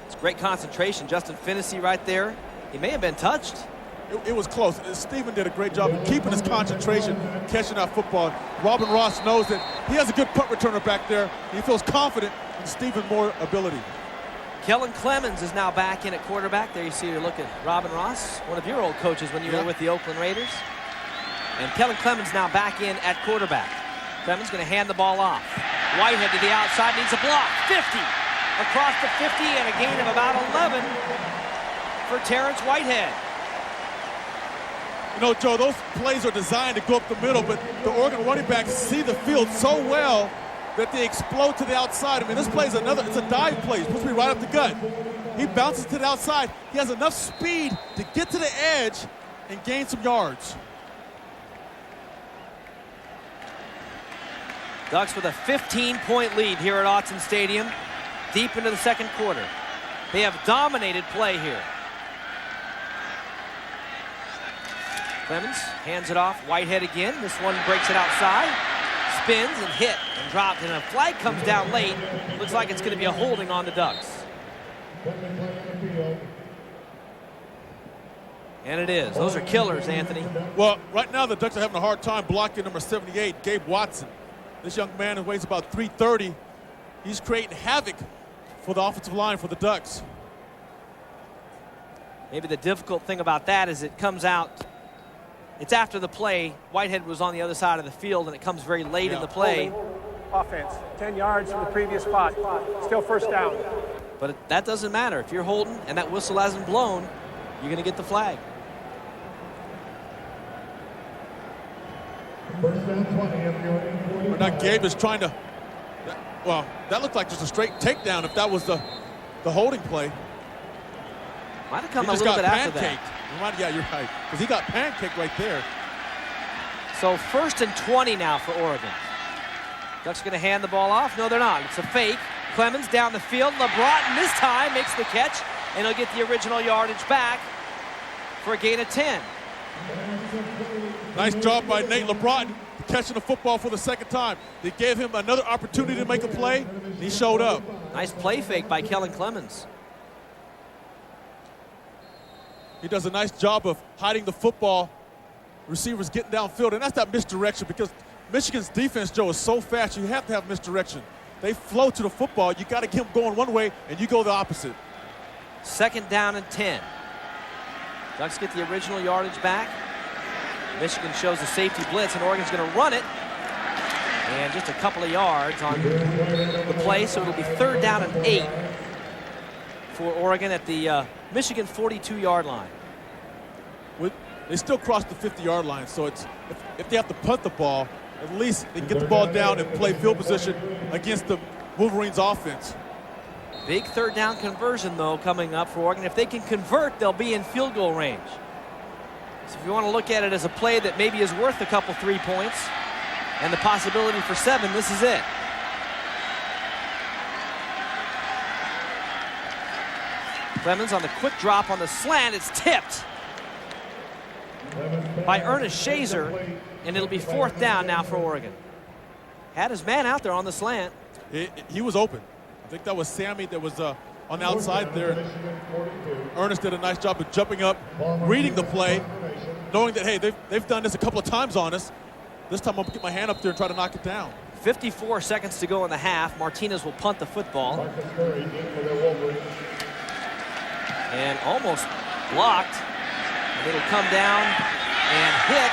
Speaker 1: It's great concentration. Justin Finney right there. He may have been touched.
Speaker 2: It was close. Stephen did a great job of keeping his concentration, catching that football. Robin Ross knows that he has a good punt returner back there. He feels confident in Stephen Moore's ability.
Speaker 1: Kellen Clemens is now back in at quarterback. There you see, you look at Robin Ross, one of your old coaches when you were with the Oakland Raiders. And Kellen Clemens now back in at quarterback. Clemens going to hand the ball off. Whitehead to the outside, needs a block. 50, across the 50, and a gain of about 11 for Terrence Whitehead.
Speaker 2: You know, Joe, those plays are designed to go up the middle, but the Oregon running backs see the field so well that they explode to the outside. I mean, this play is it's a dive play. It's supposed to be right up the gut. He bounces to the outside. He has enough speed to get to the edge and gain some yards.
Speaker 1: Ducks with a 15-point lead here at Autzen Stadium, deep into the 2nd quarter. They have dominated play here. Clemens hands it off. Whitehead again. This one breaks it outside. Spins and hit and dropped, and a flag comes down late. Looks like it's going to be a holding on the Ducks. And it is. Those are killers, Anthony.
Speaker 2: Well, right now the Ducks are having a hard time blocking number 78, Gabe Watson. This young man who weighs about 330. He's creating havoc for the offensive line for the Ducks.
Speaker 1: Maybe the difficult thing about that is it comes out, it's after the play. Whitehead was on the other side of the field, and it comes very late in the play.
Speaker 3: Offense, 10 yards from the previous spot. Still 1st down.
Speaker 1: But that doesn't matter. If you're holding and that whistle hasn't blown, you're going to get the flag.
Speaker 2: Now Gabe is trying to, well, that looked like just a straight takedown if that was the holding play.
Speaker 1: Might have come a little bit after that.
Speaker 2: Yeah, you're right, because he got pancaked right there.
Speaker 1: So 1st and 20 now for Oregon. Ducks going to hand the ball off. No, they're not. It's a fake. Clemens down the field. LeBron this time makes the catch, and he'll get the original yardage back for a gain of 10.
Speaker 2: Nice job by Nate LeBron catching the football for the 2nd time. They gave him another opportunity to make a play, and he showed up.
Speaker 1: Nice play fake by Kellen Clemens.
Speaker 2: He does a nice job of hiding the football. Receivers getting downfield, and that's that misdirection because Michigan's defense, Joe, is so fast. You have to have misdirection. They flow to the football. You got to keep them going one way, and you go the opposite.
Speaker 1: 2nd down and 10. Ducks get the original yardage back. Michigan shows a safety blitz, and Oregon's going to run it. And just a couple of yards on the play, so it'll be 3rd down and 8 for Oregon at the Michigan 42-yard line.
Speaker 2: They still cross the 50-yard line, so it's if they have to punt the ball, at least they can get the ball down and play field position against the Wolverines' offense.
Speaker 1: Big 3rd down conversion, though, coming up for Oregon. If they can convert, they'll be in field goal range. So if you want to look at it as a play that maybe is worth a couple 3 points and the possibility for 7, this is it. Clemens on the quick drop on the slant. It's tipped by Ernest Shazer, and it'll be 4th down now for Oregon. Had his man out there on the slant.
Speaker 2: He was open. I think that was Sammy that was on the outside there. Ernest did a nice job of jumping up, reading the play, knowing that, hey, they've done this a couple of times on us. This time I'm going to get my hand up there and try to knock it down.
Speaker 1: 54 seconds to go in the half. Martinez will punt the football. And almost blocked. And it'll come down and hit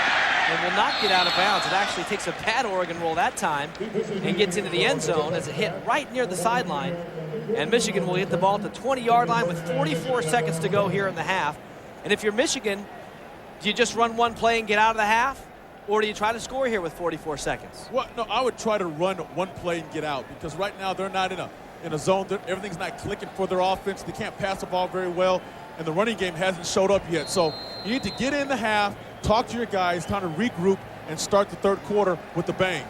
Speaker 1: and will not get out of bounds. It actually takes a bad Oregon roll that time and gets into the end zone as it hit right near the sideline. And Michigan will get the ball at the 20-yard line with 44 seconds to go here in the half. And if you're Michigan, do you just run one play and get out of the half? Or do you try to score here with 44 seconds?
Speaker 2: Well, no, I would try to run one play and get out because right now they're not in a zone. Everything's not clicking for their offense. They can't pass the ball very well, and the running game hasn't showed up yet. So you need to get in the half, talk to your guys, time to regroup, and start the 3rd quarter with a bang.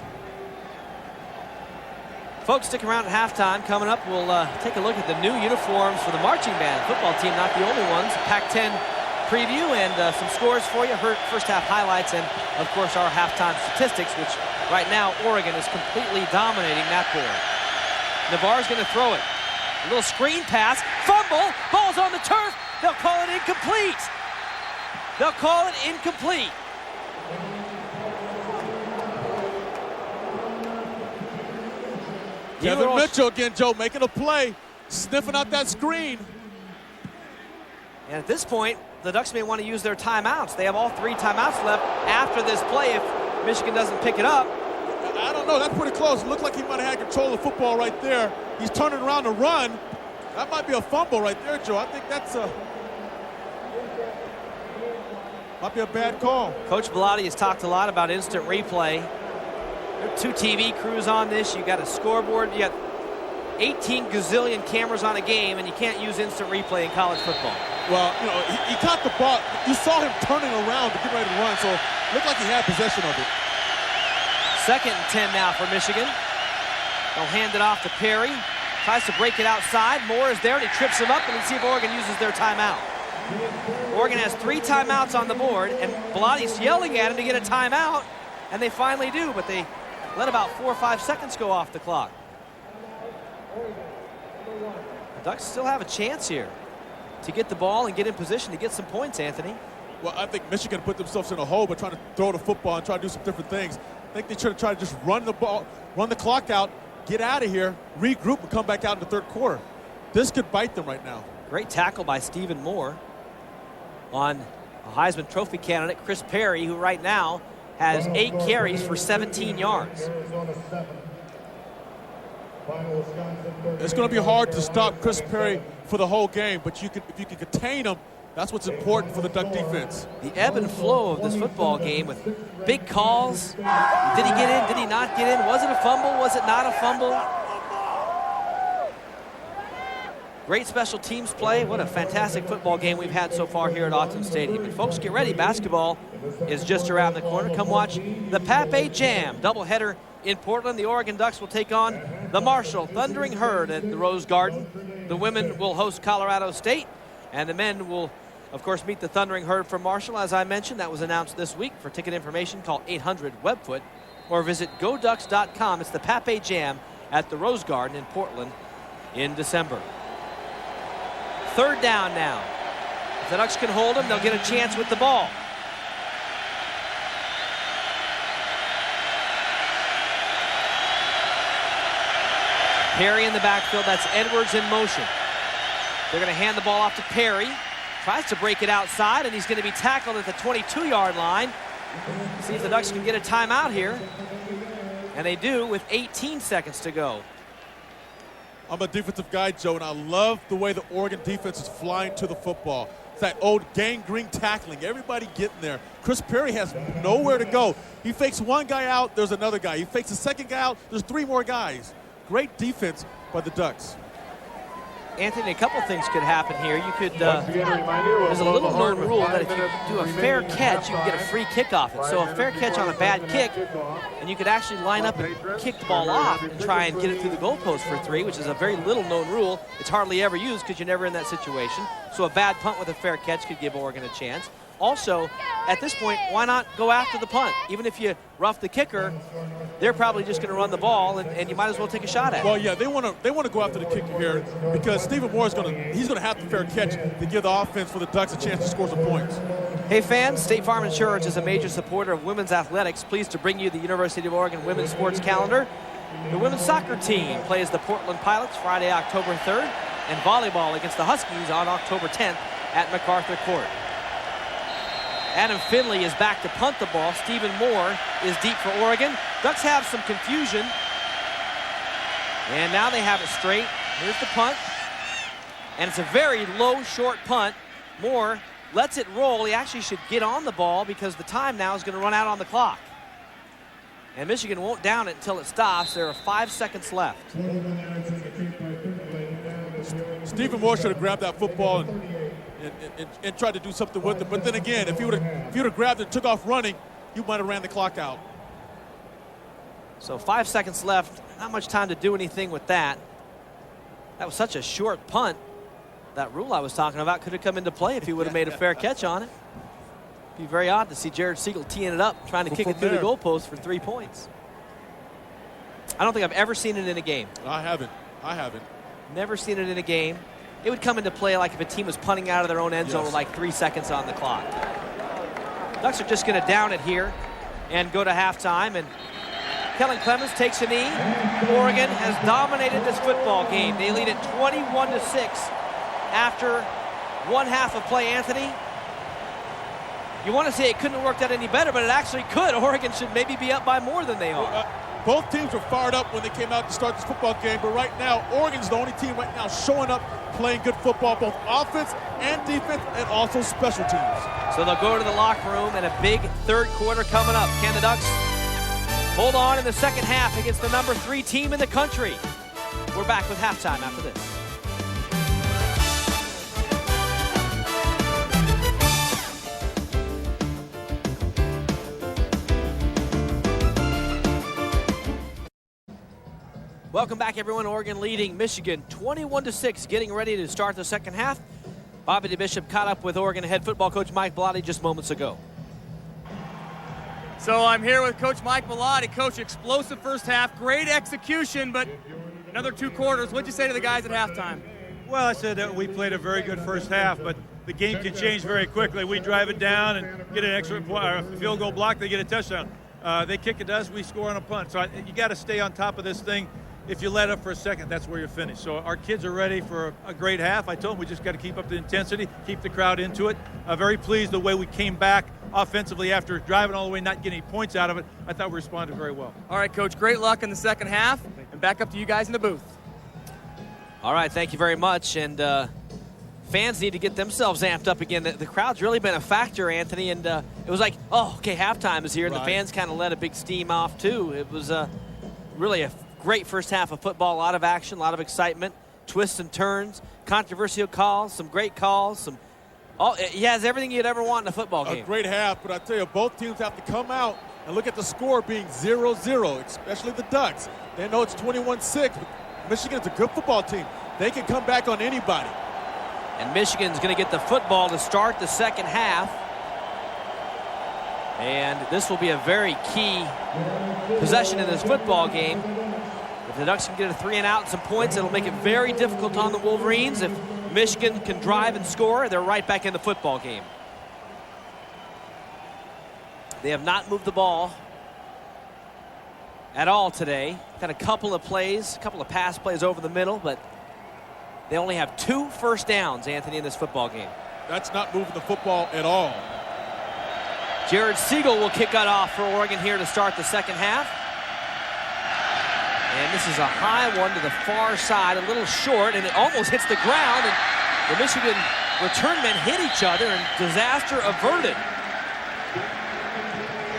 Speaker 1: Folks, stick around at halftime. Coming up, we'll take a look at the new uniforms for the marching band football team, not the only ones. Pac-10 preview and some scores for you, first half highlights, and of course our halftime statistics, which right now Oregon is completely dominating that board. Navarre's going to throw it. A little screen pass, fumble, ball's on the turf. They'll call it incomplete. They'll call it incomplete.
Speaker 2: Kevin Mitchell again, Joe, making a play, sniffing out that screen.
Speaker 1: And at this point, the Ducks may want to use their timeouts. They have all 3 timeouts left after this play if Michigan doesn't pick it up.
Speaker 2: I don't know. That's pretty close. It looked like he might have had control of the football right there. He's turning around to run. That might be a fumble right there, Joe. I think that's might be a bad call.
Speaker 1: Coach Bellotti has talked a lot about instant replay. There are 2 TV crews on this. You got a scoreboard. You got 18 gazillion cameras on a game, and you can't use instant replay in college football.
Speaker 2: Well, you know, he caught the ball. You saw him turning around to get ready to run, so it looked like he had possession of it.
Speaker 1: 2nd and 10 now for Michigan. They'll hand it off to Perry. Tries to break it outside. Moore is there, and he trips him up, and let's see if Oregon uses their timeout. Oregon has 3 timeouts on the board, and Bellotti's yelling at him to get a timeout, and they finally do, but they let about 4 or 5 seconds go off the clock. The Ducks still have a chance here to get the ball and get in position to get some points, Anthony.
Speaker 2: Well, I think Michigan put themselves in a hole by trying to throw the football and try to do some different things. I think they should have tried to just run the ball, run the clock out, get out of here, regroup, and come back out in the 3rd quarter. This could bite them right now.
Speaker 1: Great tackle by Stephen Moore on a Heisman Trophy candidate, Chris Perry, who right now has 8 carries for 17 yards.
Speaker 2: It's going to be hard to stop Chris Perry for the whole game, but if you can contain him, that's what's important for the Duck defense.
Speaker 1: The ebb and flow of this football game with big calls. Did he get in? Did he not get in? Was it a fumble? Was it not a fumble? Great special teams play. What a fantastic football game we've had so far here at Autzen Stadium. And folks, get ready. Basketball is just around the corner. Come watch the Pape Jam doubleheader in Portland. The Oregon Ducks will take on the Marshall Thundering Herd at the Rose Garden. The women will host Colorado State, and the men will, of course, meet the Thundering Herd from Marshall. As I mentioned, that was announced this week. For ticket information, call 800-WEBFOOT or visit GoDucks.com. It's the Pape Jam at the Rose Garden in Portland. in December. Third down now. If the Ducks can hold them, they'll get a chance with the ball. Perry in the backfield. That's Edwards in motion. They're going to hand the ball off to Perry. Tries to break it outside, and he's going to be tackled at the 22-yard line. See if the Ducks can get a timeout here. And they do with 18 seconds to go.
Speaker 2: I'm a defensive guy, Joe, and I love the way the Oregon defense is flying to the football. It's that old gangrene tackling. Everybody getting there. Chris Perry has nowhere to go. He fakes one guy out, there's another guy. He fakes the second guy out, there's three more guys. Great defense by the Ducks.
Speaker 1: Anthony, a couple things could happen here. You could, there's a little known rule that if you do a fair catch, you can get a free kick off it. So a fair catch on a bad kick, and you could actually line up and kick the ball off and try and get it through the goalpost for 3, which is a very little known rule. It's hardly ever used because you're never in that situation. So a bad punt with a fair catch could give Oregon a chance. Also, at this point, why not go after the punt? Even if you rough the kicker, they're probably just going to run the ball, and you might as well take a shot at it.
Speaker 2: Well, yeah, they want to go after the kicker here because Stephen Moore is going to have the fair catch to give the offense for the Ducks a chance to score some points.
Speaker 1: Hey fans, State Farm Insurance is a major supporter of women's athletics. Pleased to bring you the University of Oregon women's sports calendar. The women's soccer team plays the Portland Pilots Friday, October 3rd, and volleyball against the Huskies on October 10th at MacArthur Court. Adam Finley is back to punt the ball. Stephen Moore is deep for Oregon. Ducks have some confusion. And now they have it straight. Here's the punt. And it's a very low, short punt. Moore lets it roll. He actually should get on the ball because the time now is going to run out on the clock. And Michigan won't down it until it stops. There are 5 seconds left.
Speaker 2: Stephen Moore should have grabbed that football and tried to do something with it. But then again, if he would have grabbed it and took off running, you might have ran the clock out.
Speaker 1: So 5 seconds left. Not much time to do anything with that. That was such a short punt. That rule I was talking about could have come into play if he would have made a fair catch on it. It'd be very odd to see Jared Siegel teeing it up, trying to kick it through the goalpost for 3 points. I don't think I've ever seen it in a game.
Speaker 2: I haven't.
Speaker 1: Never seen it in a game. It would come into play like if a team was punting out of their own end zone with like 3 seconds on the clock. Ducks are just going to down it here and go to halftime. And Kellen Clemens takes a knee. Oregon has dominated this football game. They lead it 21-6 after 1 half of play. Anthony, you want to say it couldn't have worked out any better, but it actually could. Oregon should maybe be up by more than they are.
Speaker 2: Both teams were fired up when they came out to start this football game, but right now, Oregon's the only team right now showing up, playing good football, both offense and defense, and also special teams.
Speaker 1: So they'll go to the locker room, and a big third quarter coming up. Can the Ducks hold on in the second half against the number 3 team in the country? We're back with halftime after this. Welcome back, everyone. Oregon leading Michigan 21-6, getting ready to start the second half. Bobby DeBishop caught up with Oregon head football coach Mike Bellotti just moments ago.
Speaker 4: So I'm here with Coach Mike Bellotti. Coach, explosive first half, great execution, but another 2 quarters. What'd you say to the guys at halftime?
Speaker 6: Well, I said that we played a very good first half, but the game can change very quickly. We drive it down and get an extra field goal block, they get a touchdown. They kick it to us, we score on a punt. So you got to stay on top of this thing. If you let up for a second, that's where you're finished. So our kids are ready for a great half. I told them we just got to keep up the intensity, keep the crowd into it. Very pleased the way we came back offensively after driving all the way, not getting any points out of it. I thought we responded very well.
Speaker 4: All right, Coach, great luck in the second half, and back up to you guys in the booth.
Speaker 1: All right, thank you very much. And fans need to get themselves amped up again. The crowd's really been a factor, Anthony, and it was like, oh, okay, halftime is here, and the fans kind of let a big steam off, too. It was really a great first half of football, a lot of action, a lot of excitement, twists and turns, controversial calls, some great calls. He has everything you'd ever want in a football game.
Speaker 2: A great half, but I tell you, both teams have to come out and look at the score being 0-0, especially the Ducks. They know it's 21-6, but Michigan's a good football team. They can come back on anybody.
Speaker 1: And Michigan's going to get the football to start the second half. And this will be a very key possession in this football game. If the Ducks can get a 3 and out and some points, it'll make it very difficult on the Wolverines. If Michigan can drive and score, they're right back in the football game. They have not moved the ball at all today. Had a couple of plays, a couple of pass plays over the middle, but they only have 2 first downs, Anthony, in this football game.
Speaker 2: That's not moving the football at all.
Speaker 1: Jared Siegel will kick it off for Oregon here to start the second half. And this is a high one to the far side, a little short, and it almost hits the ground. And the Michigan return men hit each other, and disaster averted.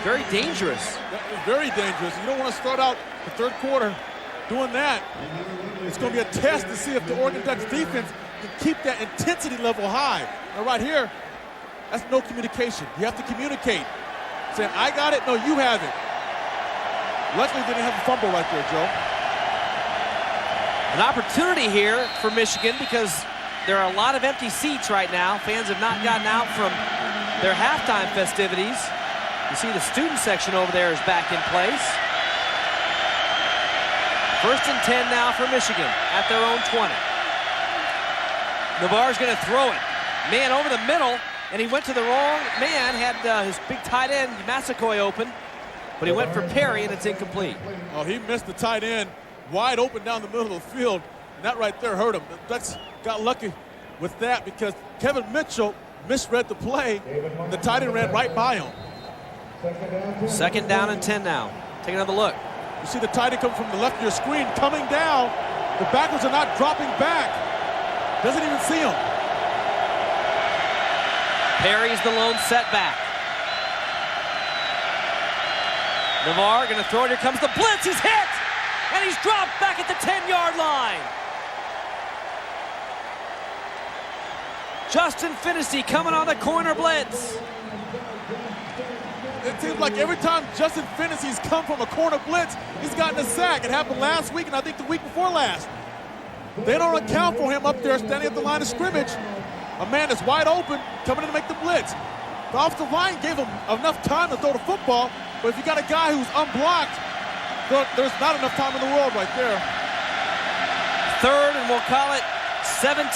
Speaker 1: Very dangerous.
Speaker 2: Very dangerous. You don't want to start out the third quarter doing that. It's going to be a test to see if the Oregon Ducks defense can keep that intensity level high. Now right here, that's no communication. You have to communicate. Saying, I got it, no, you have it. Luckily, they didn't have a fumble right there, Joe.
Speaker 1: An opportunity here for Michigan because there are a lot of empty seats right now. Fans have not gotten out from their halftime festivities. You see the student section over there is back in place. 1st and 10 now for Michigan at their own 20. Navarre's going to throw it. Man over the middle, and he went to the wrong man, had his big tight end, Massacoy, open, but he went for Perry, and it's incomplete.
Speaker 2: Oh, he missed the tight end wide open down the middle of the field, and that right there hurt him. The Ducks got lucky with that because Kevin Mitchell misread the play, and the tight end ran right by him.
Speaker 1: 2nd down and 10 now. Take another look.
Speaker 2: You see the tight end come from the left of your screen, coming down. The backwards are not dropping back. Doesn't even see him.
Speaker 1: Perry's the lone setback. Navarre going to throw it. Here comes the blitz. He's hit. And he's dropped back at the 10-yard line. Justin Finney coming on the corner blitz.
Speaker 2: It seems like every time Justin Finney's come from a corner blitz, he's gotten a sack. It happened last week and I think the week before last. They don't account for him up there standing at the line of scrimmage. A man is wide open coming in to make the blitz. The offensive line gave him enough time to throw the football, but if you got a guy who's unblocked, there's not enough time in the world right there.
Speaker 1: 3rd, and we'll call it 17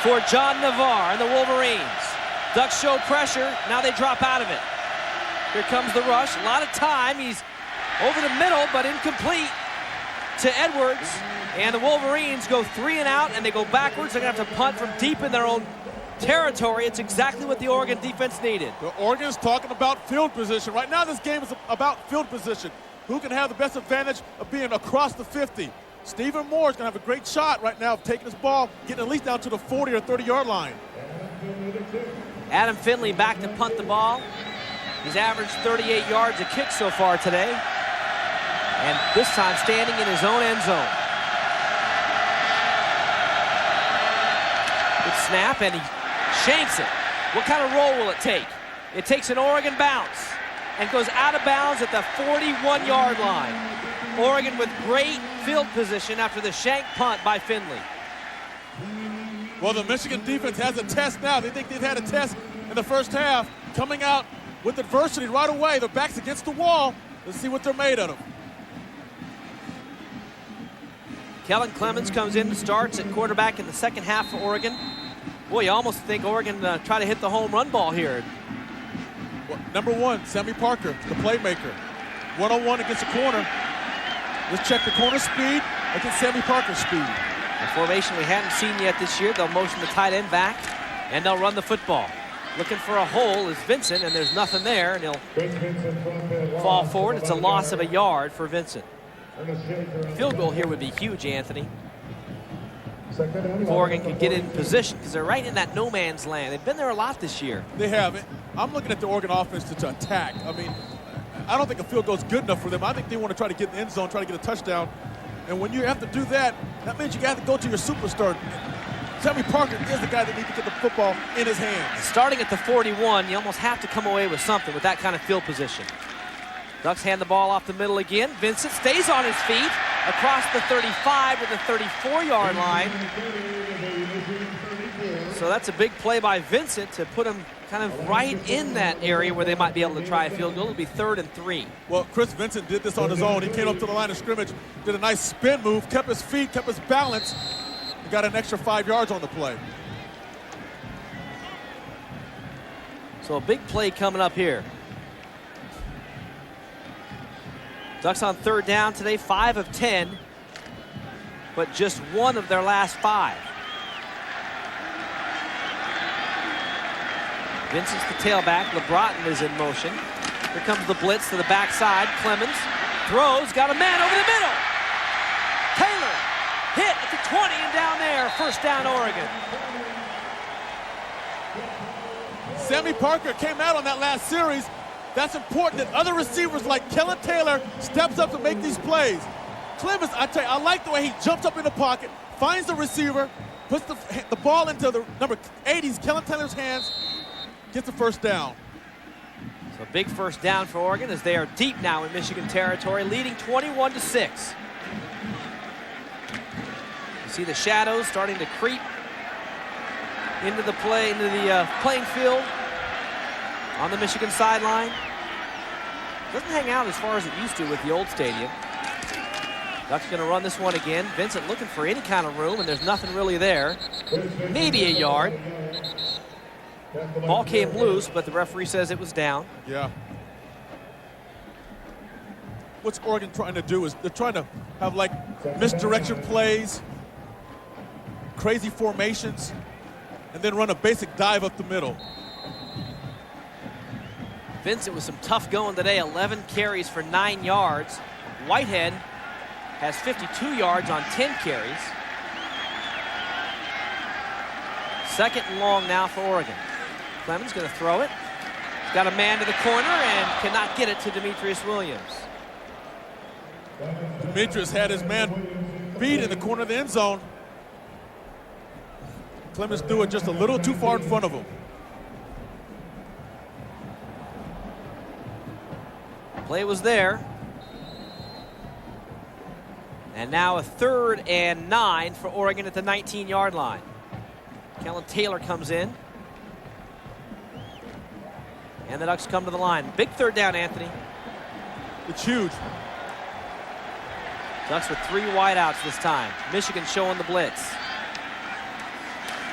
Speaker 1: for John Navarre and the Wolverines. Ducks show pressure. Now they drop out of it. Here comes the rush. A lot of time. He's over the middle, but incomplete to Edwards. And the Wolverines go 3 and out, and they go backwards. They're going to have to punt from deep in their own territory. It's exactly what the Oregon defense needed.
Speaker 2: The Oregon's talking about field position. Right now, this game is about field position. Who can have the best advantage of being across the 50? Stephen Moore is going to have a great shot right now of taking this ball, getting at least down to the 40 or 30-yard line.
Speaker 1: Adam Finley back to punt the ball. He's averaged 38 yards a kick so far today. And this time standing in his own end zone. Good snap, and he shanks it. What kind of roll will it take? It takes an Oregon bounce and goes out of bounds at the 41-yard line. Oregon with great field position after the shank punt by Finley.
Speaker 2: Well, the Michigan defense has a test now. They think they've had a test in the first half. Coming out with adversity right away. Their back's against the wall. Let's see what they're made of.
Speaker 1: Kellen Clemens comes in and starts at quarterback in the second half for Oregon. Boy, you almost think Oregon try to hit the home run ball here.
Speaker 2: Well, number 1, Sammy Parker, the playmaker. 1-on-1 against the corner. Let's check the corner speed against Sammy Parker's speed.
Speaker 1: A formation we hadn't seen yet this year. They'll motion the tight end back, and they'll run the football. Looking for a hole is Vincent, and there's nothing there, and he'll fall forward. It's a loss of a yard for Vincent. Field goal here would be huge, Anthony. If Oregon could get in position, because they're right in that no man's land. They've been there a lot this year.
Speaker 2: They have it. I'm looking at the Oregon offense to attack. I mean, I don't think a field goal is good enough for them. I think they want to try to get in the end zone, try to get a touchdown. And when you have to do that, that means you got to go to your superstar. Sammy Parker is the guy that needs to get the football in his hands.
Speaker 1: Starting at the 41, you almost have to come away with something with that kind of field position. Ducks hand the ball off the middle again. Vincent stays on his feet across the 35 to the 34-yard line. So that's a big play by Vincent to put him kind of right in that area where they might be able to try a field goal. It'll be 3rd and 3.
Speaker 2: Well, Chris Vincent did this on his own. He came up to the line of scrimmage, did a nice spin move, kept his feet, kept his balance, and got an extra 5 yards on the play.
Speaker 1: So a big play coming up here. Ducks on 3rd down today, 5 of 10, but just 1 of their last 5. Vincent's the tailback. LeBrotten is in motion. Here comes the blitz to the backside. Clemens throws, got a man over the middle. Taylor hit at the 20 and down there. 1st down, Oregon.
Speaker 2: Sammy Parker came out on that last series. That's important that other receivers like Kellen Taylor steps up to make these plays. Clemens, I tell you, I like the way he jumps up in the pocket, finds the receiver, puts the ball into the number 80's Kellen Taylor's hands, gets the 1st down.
Speaker 1: So big 1st down for Oregon as they are deep now in Michigan territory, leading 21-6. You see the shadows starting to creep into the playing field on the Michigan sideline. Doesn't hang out as far as it used to with the old stadium. Ducks going to run this one again. Vincent looking for any kind of room, and there's nothing really there. Maybe a yard. Ball came loose, but the referee says it was down.
Speaker 2: Yeah. What's Oregon trying to do is they're trying to have like misdirection plays, crazy formations, and then run a basic dive up the middle.
Speaker 1: Vincent with some tough going today, 11 carries for 9 yards. Whitehead has 52 yards on 10 carries. 2nd and long now for Oregon. Clemens going to throw it. He's got a man to the corner and cannot get it to Demetrius Williams.
Speaker 2: Demetrius had his man beat in the corner of the end zone. Clemens threw it just a little too far in front of him.
Speaker 1: Play was there. And now a 3rd and 9 for Oregon at the 19-yard line. Kellen Taylor comes in. And the Ducks come to the line. Big 3rd down, Anthony.
Speaker 2: It's huge.
Speaker 1: Ducks with 3 wideouts this time. Michigan showing the blitz.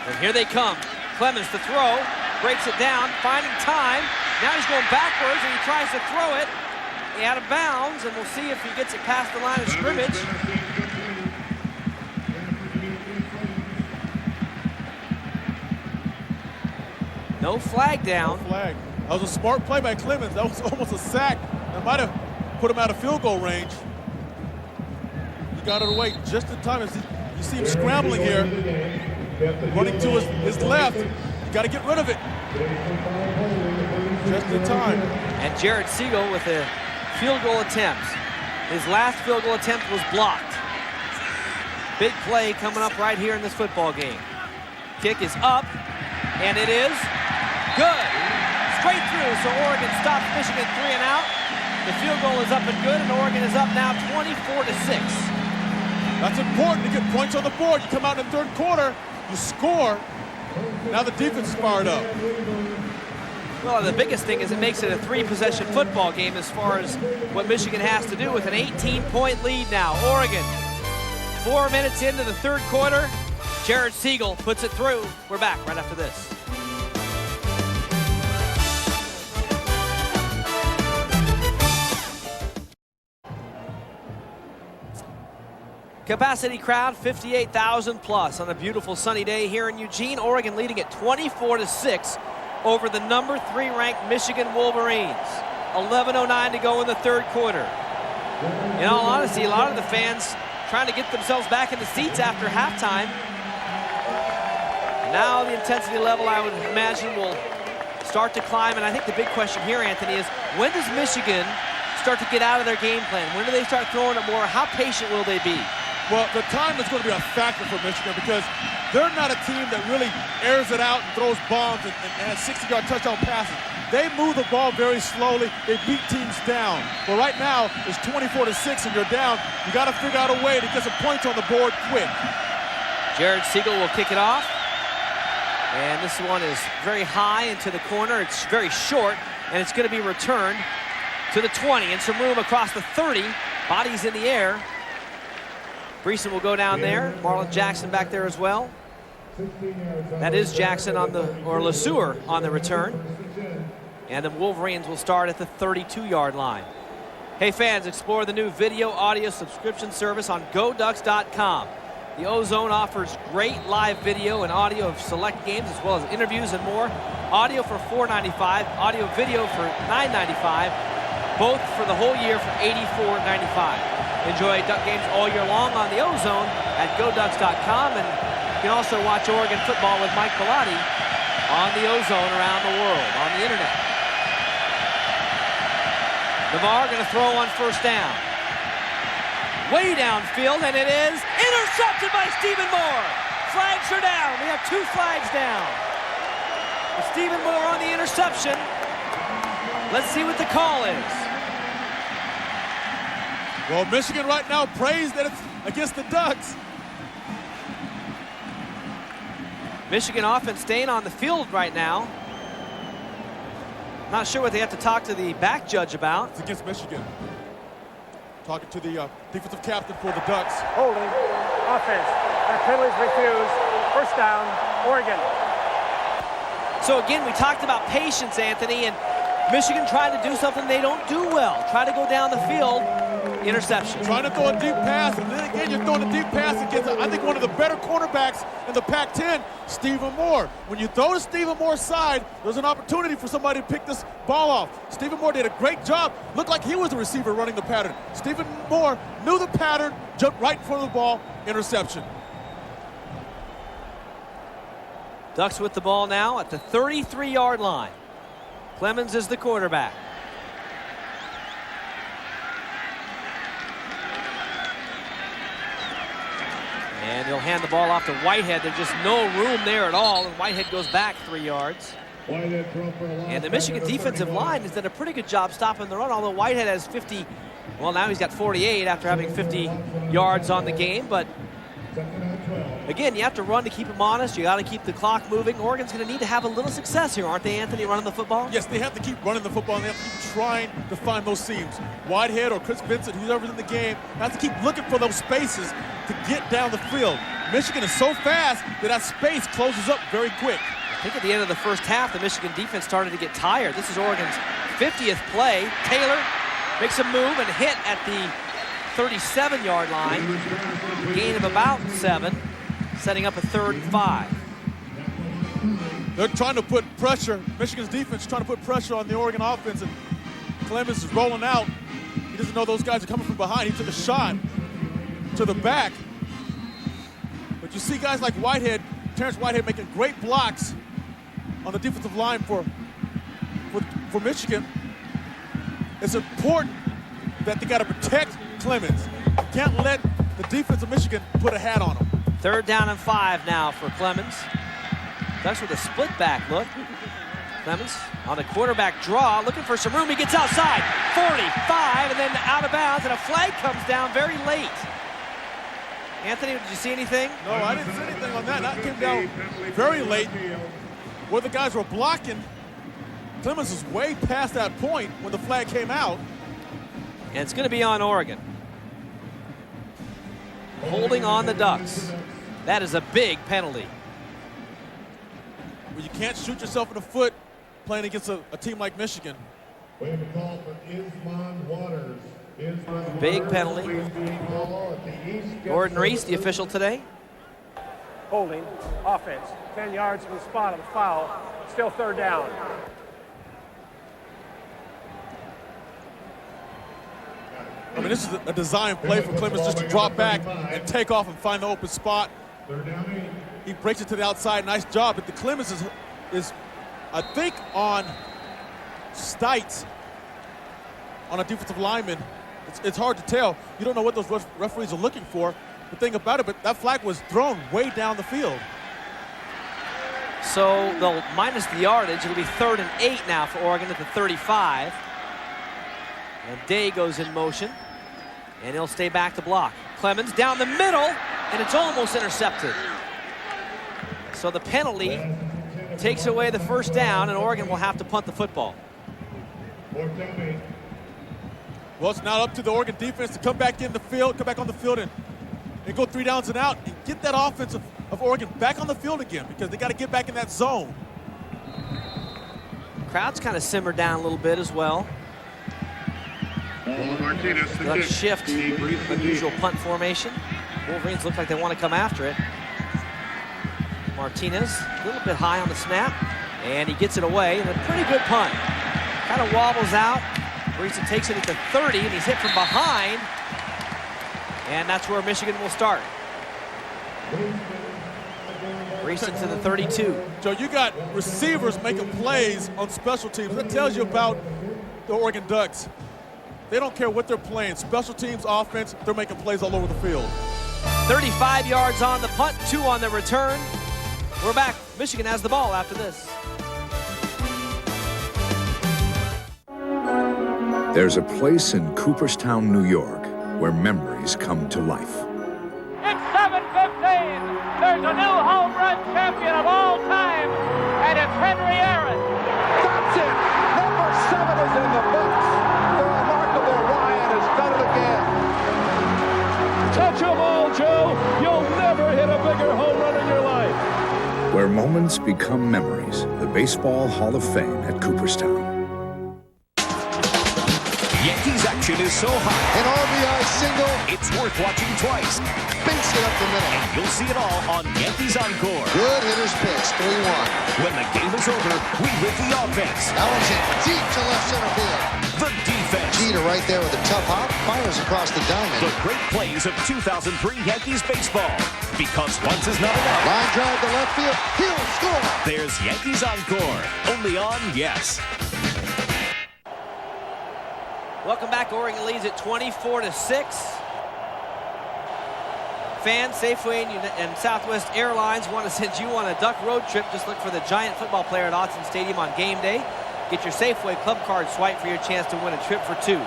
Speaker 1: And here they come. Clemens to throw. Breaks it down, finding time. Now he's going backwards and he tries to throw it. Out of bounds, and we'll see if he gets it past the line of scrimmage. No flag down.
Speaker 2: No flag. That was a smart play by Clemens. That was almost a sack. That might have put him out of field goal range. He got it away just in time. As you see him scrambling here, running to his left. You got to get rid of it. Just in time.
Speaker 1: And Jared Siegel with a field goal attempt. His last field goal attempt was blocked. Big play coming up right here in this football game. Kick is up, and it is good. Straight through, so Oregon stops Michigan 3 and out. The field goal is up and good, and Oregon is up now 24-6.
Speaker 2: That's important to get points on the board. You come out in the 3rd quarter, you score. Now the defense is fired up.
Speaker 1: Well, the biggest thing is it makes it a 3-possession football game as far as what Michigan has to do with an 18-point lead now. Oregon, 4 minutes into the 3rd quarter. Jared Siegel puts it through. We're back right after this. Capacity crowd, 58,000 plus on a beautiful sunny day here in Eugene. Oregon leading at 24-6 over the number 3 ranked Michigan Wolverines. 11:09 to go in the 3rd quarter. In all honesty, a lot of the fans trying to get themselves back in the seats after halftime. Now the intensity level, I would imagine, will start to climb. And I think the big question here, Anthony, is when does Michigan start to get out of their game plan? When do they start throwing it more? How patient will they be?
Speaker 2: Well, the time is going to be a factor for Michigan because they're not a team that really airs it out and throws bombs and has 60-yard touchdown passes. They move the ball very slowly. They beat teams down. But right now, it's 24-6 and you're down. You got to figure out a way to get some points on the board quick.
Speaker 1: Jared Siegel will kick it off. And this one is very high into the corner. It's very short, and it's going to be returned to the 20. And some room across the 30. Bodies in the air. Breeson will go down there. Marlon Jackson back there as well. That is Jackson on the, or LeSueur on the return. And the Wolverines will start at the 32-yard line. Hey fans, explore the new video audio subscription service on GoDucks.com. The Ozone offers great live video and audio of select games as well as interviews and more. Audio for $4.95, audio video for $9.95, both for the whole year for $84.95. Enjoy Duck games all year long on the Ozone at GoDucks.com, and you can also watch Oregon football with Mike Bellotti on the Ozone around the world, on the internet. Navarre going to throw on first down. Way downfield, and it is intercepted by Stephen Moore. Flags are down. We have 2 flags down. With Stephen Moore on the interception. Let's see what the call is.
Speaker 2: Well, Michigan right now prays that it's against the Ducks.
Speaker 1: Michigan offense staying on the field right now. Not sure what they have to talk to the back judge about.
Speaker 2: It's against Michigan. Talking to the defensive captain for the Ducks.
Speaker 3: Holding. Offense. That penalties refused. First down. Oregon.
Speaker 1: So again, we talked about patience, Anthony, and Michigan trying to do something they don't do well. Try to go down the field. Interception.
Speaker 2: Trying to throw a deep pass, and then again, you're throwing a deep pass against, I think, one of the better cornerbacks in the Pac-10, Stephen Moore. When you throw to Stephen Moore's side, there's an opportunity for somebody to pick this ball off. Stephen Moore did a great job. Looked like he was the receiver running the pattern. Stephen Moore knew the pattern, jumped right in front of the ball, interception.
Speaker 1: Ducks with the ball now at the 33-yard line. Clemens is the quarterback. And he'll hand the ball off to Whitehead. There's just no room there at all, and Whitehead goes back 3 yards. And the Michigan defensive line has done a pretty good job stopping the run, although Whitehead has 50, well, now he's got 48 after having 50 yards on the game. But again, you have to run to keep him honest. You got to keep the clock moving. Oregon's going to need to have a little success here, aren't they, Anthony, running the football?
Speaker 2: Yes, they have to keep running the football, and they have to keep trying to find those seams. Whitehead or Chris Vincent, whoever's in the game, has to keep looking for those spaces to get down the field. Michigan is so fast that space closes up very quick.
Speaker 1: I think at the end of the first half, the Michigan defense started to get tired. This is Oregon's 50th play. Taylor makes a move and hit at the 37-yard line. Gain of about 7, setting up a 3rd and 5.
Speaker 2: They're trying to put pressure. Michigan's defense is trying to put pressure on the Oregon offense, and Clemens is rolling out. He doesn't know those guys are coming from behind. He took a shot to the back. But you see guys like Whitehead, Terrence Whitehead, making great blocks on the defensive line for Michigan. It's important that they got to protect Clemens. Can't let the defense of Michigan put a hat on him.
Speaker 1: 3rd down and 5 now for Clemens. Ducks with a split back look. Clemens on the quarterback draw, looking for some room. He gets outside, 45, and then out of bounds, and a flag comes down very late. Anthony, did you see anything?
Speaker 2: No, I didn't see anything on that. That came down very late. Where the guys were blocking, Clemens was way past that point when the flag came out.
Speaker 1: And it's going to be on Oregon. Holding on the Ducks. That is a big penalty.
Speaker 2: Well, you can't shoot yourself in the foot playing against a team like Michigan.
Speaker 1: Big penalty. Gordon Reese, the official today.
Speaker 3: Holding. Offense. 10 yards from the spot of the foul. Still 3rd down.
Speaker 2: I mean, this is a design play for Clemens just to drop back and take off and find the open spot. He breaks it to the outside. Nice job. But the Clemens is I think, on Stites, on a defensive lineman. It's hard to tell. You don't know what those referees are looking for. The thing about it, but that flag was thrown way down the field.
Speaker 1: So they'll minus the yardage. It'll be 3rd and 8 now for Oregon at the 35. And Day goes in motion, and he'll stay back to block. Clemens down the middle, and it's almost intercepted. So the penalty takes away the first down, and Oregon will have to punt the football.
Speaker 2: Well, it's now up to the Oregon defense to come back in the field, come back on the field and go 3 downs and out and get that offense of Oregon back on the field again, because they got to get back in that zone.
Speaker 1: Crowd's kind of simmered down a little bit as well. Let's shift unusual punt formation. Wolverines look like they want to come after it. Martinez a little bit high on the snap, and he gets it away, and a pretty good punt. Kind of wobbles out. Breeson takes it at the 30, and he's hit from behind, and that's where Michigan will start. Breeson to the 32.
Speaker 2: Joe, you got receivers making plays on special teams. That tells you about the Oregon Ducks. They don't care what they're playing. Special teams, offense, they're making plays all over the field.
Speaker 1: 35 yards on the punt, 2 on the return. We're back. Michigan has the ball after this.
Speaker 7: There's a place in Cooperstown, New York, where memories come to life.
Speaker 8: It's 7:15. There's a new home run champion of all time, and it's Henry Aaron.
Speaker 5: That's it. Number 7 is in the books. The remarkable Ryan has done it again. Touch them all, Joe. You'll never hit a bigger home run in your life.
Speaker 7: Where moments become memories, the Baseball Hall of Fame at Cooperstown.
Speaker 19: Yankees action is so hot.
Speaker 5: An RBI single.
Speaker 19: It's worth watching twice.
Speaker 5: Binks it up the middle.
Speaker 19: And you'll see it all on Yankees Encore.
Speaker 5: Good hitter's pitch, 3-1.
Speaker 19: When the game is over, we live the offense.
Speaker 5: Alexander deep to left center field.
Speaker 19: The defense.
Speaker 5: Jeter right there with a tough hop, fires across the diamond.
Speaker 19: The great plays of 2003 Yankees baseball. Because once is not enough.
Speaker 5: Line drive to left field. He'll score.
Speaker 19: There's Yankees Encore. Only on Yes.
Speaker 1: Welcome back. Oregon leads at 24-6. Fans, Safeway and Southwest Airlines want to send you on a Duck road trip. Just look for the giant football player at Autzen Stadium on game day. Get your Safeway club card swipe for your chance to win a trip for 2.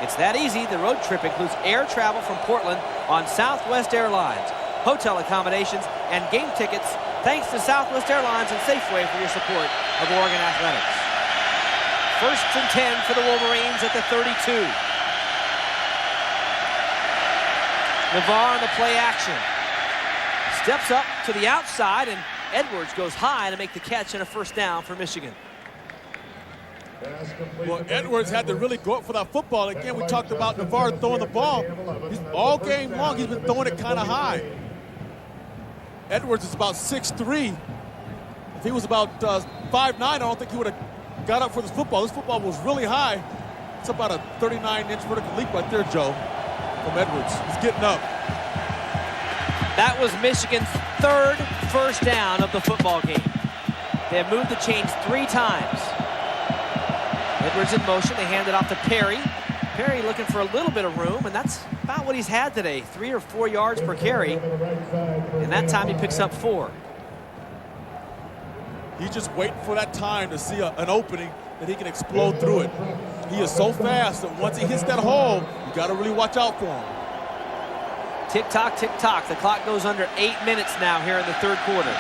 Speaker 1: It's that easy. The road trip includes air travel from Portland on Southwest Airlines, hotel accommodations, and game tickets. Thanks to Southwest Airlines and Safeway for your support of Oregon athletics. 1st and 10 for the Wolverines at the 32. Navarre on the play action. Steps up to the outside, and Edwards goes high to make the catch and a first down for Michigan.
Speaker 2: Well, Edwards had to really go up for that football. Again, we talked about Navarre throwing the ball. All game long, he's been throwing it kind of high. Edwards is about 6'3". If he was about 5'9", I don't think he would have got up for this football. This football was really high. It's about a 39-inch vertical leap right there, Joe, from Edwards. He's getting up.
Speaker 1: That was Michigan's 3rd first down of the football game. They have moved the chains 3 times. Edwards in motion. They hand it off to Perry. Perry looking for a little bit of room, and that's about what he's had today. 3 or 4 yards per carry. And that time he picks up 4.
Speaker 2: He's just waiting for that time to see an opening that he can explode through it. He is so fast that once he hits that hole, you got to really watch out for him.
Speaker 1: Tick-tock, tick-tock. The clock goes under 8 minutes now here in the 3rd quarter.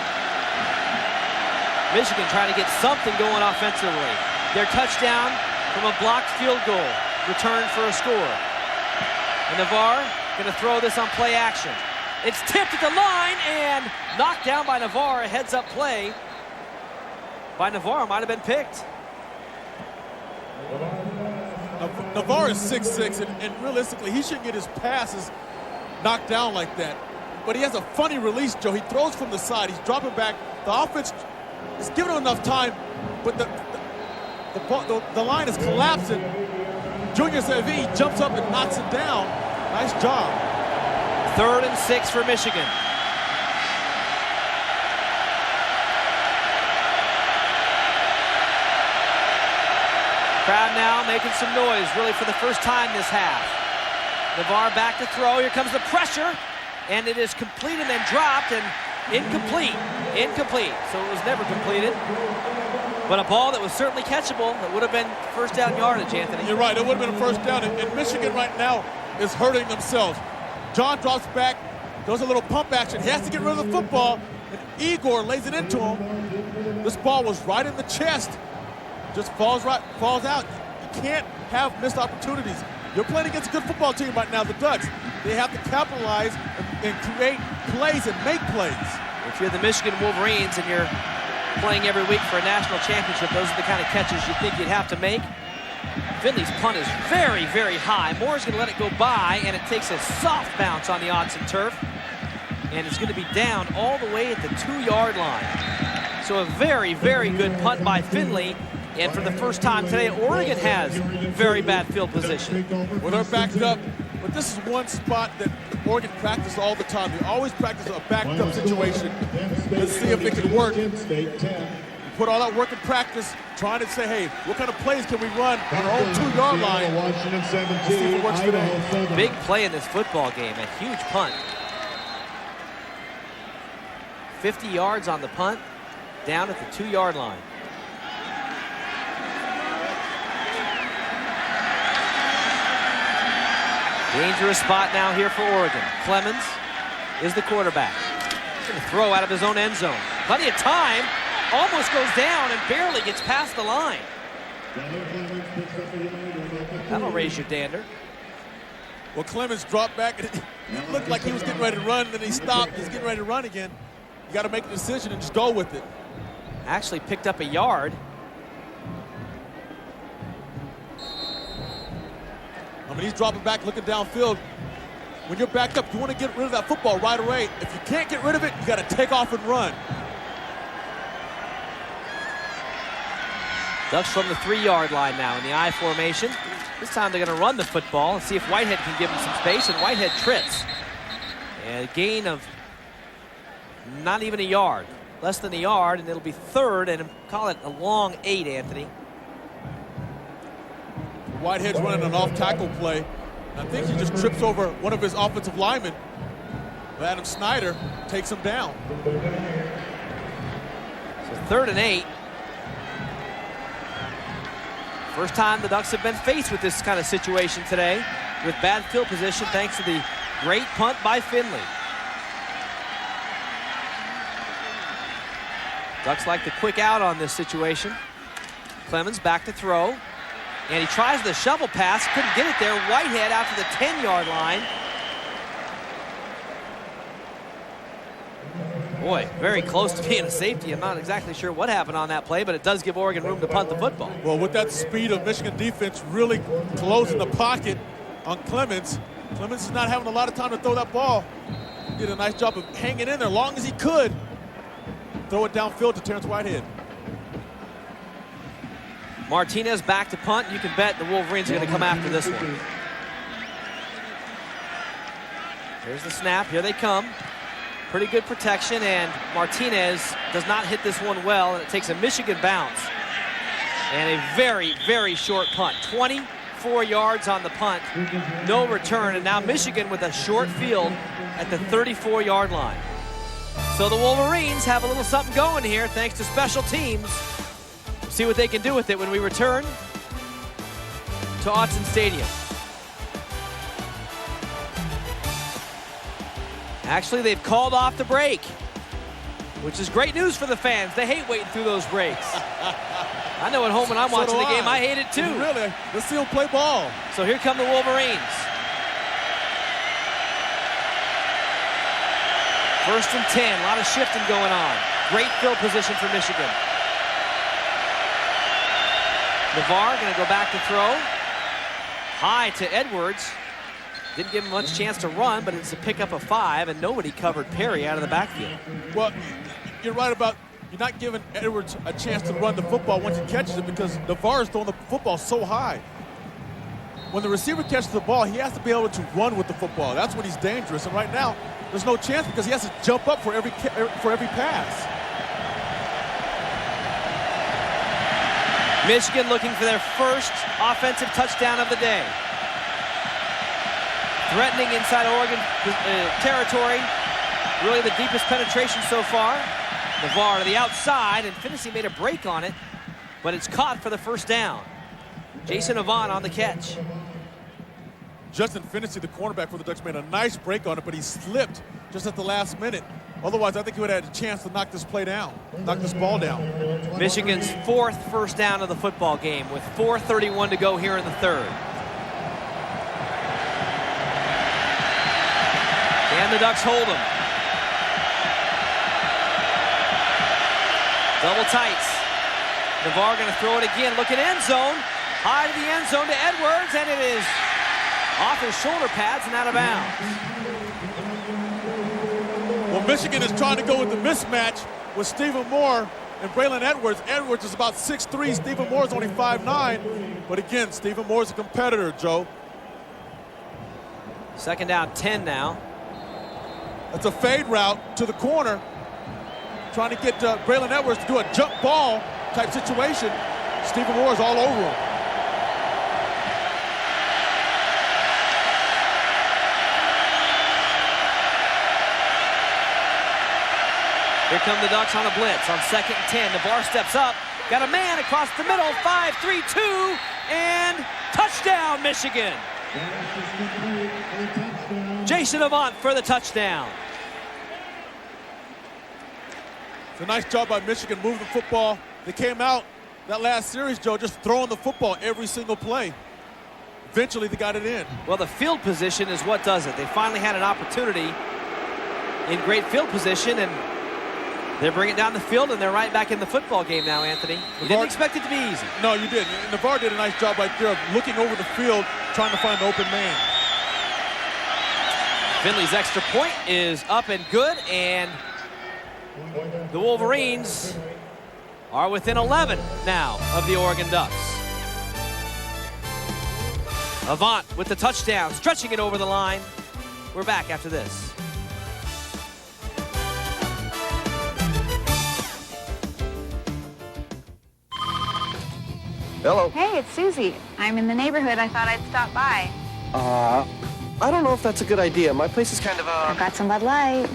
Speaker 1: Michigan trying to get something going offensively. Their touchdown from a blocked field goal, returned for a score. And Navarre going to throw this on play action. It's tipped at the line and knocked down by Navarre. A heads-up play by Navarre might have been picked.
Speaker 2: Navarre is 6'6", and realistically, he shouldn't get his passes knocked down like that. But he has a funny release, Joe. He throws from the side. He's dropping back. The offense is giving him enough time, but the line is collapsing. Junior Sevi jumps up and knocks it down. Nice job.
Speaker 1: 3rd and 6 for Michigan. Crowd now making some noise, really for the first time this half. Navarre back to throw. Here comes the pressure, and it is complete and then dropped, and incomplete. Incomplete. So it was never completed. But a ball that was certainly catchable. That would have been first down yardage, Anthony.
Speaker 2: You're right. It would have been a first down. And Michigan right now is hurting themselves. John drops back, does a little pump action. He has to get rid of the football, and Igor lays it into him. This ball was right in the chest. Just falls out. You can't have missed opportunities. You're playing against a good football team right now, the Ducks. They have to capitalize and create plays and make plays.
Speaker 1: If you're the Michigan Wolverines and you're playing every week for a national championship, those are the kind of catches you think you'd have to make. Finley's punt is very, very high. Moore's going to let it go by, and it takes a soft bounce on the Autzen turf. And it's going to be down all the way at the 2-yard line. So a very, very good punt by Finley. And for the first time today, Oregon has very bad field position.
Speaker 2: Well, they're backed up, but this is one spot that Oregon practices all the time. They always practice a backed up situation. Let's see if it can work. Put all that work in practice, trying to say, hey, what kind of plays can we run on our own 2-yard line? Let's see if it works today.
Speaker 1: Big play in this football game, a huge punt. 50 yards on the punt, down at the 2-yard line. Dangerous spot now here for Oregon. Clemens is the quarterback. He's going to throw out of his own end zone. Plenty of time. Almost goes down and barely gets past the line. That'll raise your dander.
Speaker 2: Well, Clemens dropped back. It looked like he was getting ready to run, and then he stopped. He's getting ready to run again. You got to make a decision and just go with it.
Speaker 1: Actually picked up a yard.
Speaker 2: I mean, he's dropping back, looking downfield. When you're backed up, you want to get rid of that football right away. If you can't get rid of it, you got to take off and run.
Speaker 1: Ducks from the 3-yard line now in the I formation. This time they're going to run the football and see if Whitehead can give him some space, and Whitehead trips. And a gain of not even a yard, less than a yard, and it'll be third, and call it a long 8, Anthony.
Speaker 2: Whitehead's running an off-tackle play. I think he just trips over one of his offensive linemen. Adam Snyder takes him down.
Speaker 1: So 3rd and 8. First time the Ducks have been faced with this kind of situation today with bad field position thanks to the great punt by Finley. Ducks like the quick out on this situation. Clemens back to throw. And he tries the shovel pass, couldn't get it there. Whitehead out to the 10-yard line. Boy, very close to being a safety. I'm not exactly sure what happened on that play, but it does give Oregon room to punt the football.
Speaker 2: Well, with that speed of Michigan defense really closing the pocket on Clemens, Clemens is not having a lot of time to throw that ball. He did a nice job of hanging in there long as he could. Throw it downfield to Terrence Whitehead.
Speaker 1: Martinez back to punt. You can bet the Wolverines are going to come after this one. Here's the snap. Here they come. Pretty good protection, and Martinez does not hit this one well, and it takes a Michigan bounce. And a very, very short punt. 24 yards on the punt. No return, and now Michigan with a short field at the 34-yard line. So the Wolverines have a little something going here thanks to special teams. See what they can do with it when we return to Autzen Stadium. Actually, they've called off the break, which is great news for the fans. They hate waiting through those breaks. I know at home when I'm watching the game, I hate it too.
Speaker 2: Really? Let's see them play ball.
Speaker 1: So here come the Wolverines. 1st and 10, a lot of shifting going on. Great field position for Michigan. Navarre going to go back to throw. High to Edwards. Didn't give him much chance to run, but it's a pickup of 5, and nobody covered Perry out of the backfield.
Speaker 2: Well, you're right about you're not giving Edwards a chance to run the football once he catches it because Navarre's throwing the football so high. When the receiver catches the ball, he has to be able to run with the football. That's when he's dangerous, and right now, there's no chance because he has to jump up for every pass.
Speaker 1: Michigan looking for their first offensive touchdown of the day. Threatening inside Oregon territory. Really the deepest penetration so far. Navarre to the outside, and Finney made a break on it, but it's caught for the first down. Jason Avant on the catch.
Speaker 2: Justin Finney, the cornerback for the Ducks, made a nice break on it, but he slipped just at the last minute. Otherwise, I think he would have had a chance to knock this ball down.
Speaker 1: Michigan's 4th first down of the football game with 4:31 to go here in the 3rd. And the Ducks hold him. Double tights. Navarre going to throw it again. Looking end zone. High to the end zone to Edwards, and it is off his shoulder pads and out of bounds.
Speaker 2: Well, Michigan is trying to go with the mismatch with Stephen Moore and Braylon Edwards. Edwards is about 6'3". Stephen Moore is only 5'9". But again, Stephen Moore is a competitor, Joe.
Speaker 1: 2nd down, 10 now.
Speaker 2: That's a fade route to the corner. Trying to get Braylon Edwards to do a jump ball type situation. Stephen Moore is all over him.
Speaker 1: Here come the Ducks on a blitz on 2nd and 10. Navarre steps up, got a man across the middle, 5-3-2, and touchdown, Michigan. Jason Avant for the touchdown.
Speaker 2: It's a nice job by Michigan moving the football. They came out that last series, Joe, just throwing the football every single play. Eventually, they got it in.
Speaker 1: Well, the field position is what does it. They finally had an opportunity in great field position, and they're bringing it down the field, and they're right back in the football game now, Anthony. You didn't expect it to be easy.
Speaker 2: No, you didn't. And Navarre did a nice job right there of looking over the field, trying to find an open man.
Speaker 1: Finley's extra point is up and good, and the Wolverines are within 11 now of the Oregon Ducks. Avant with the touchdown, stretching it over the line. We're back after this.
Speaker 9: Hello.
Speaker 10: Hey, it's Susie. I'm in the neighborhood. I thought I'd stop by.
Speaker 9: I don't know if that's a good idea. My place is kind of,
Speaker 10: I've got some Bud Light.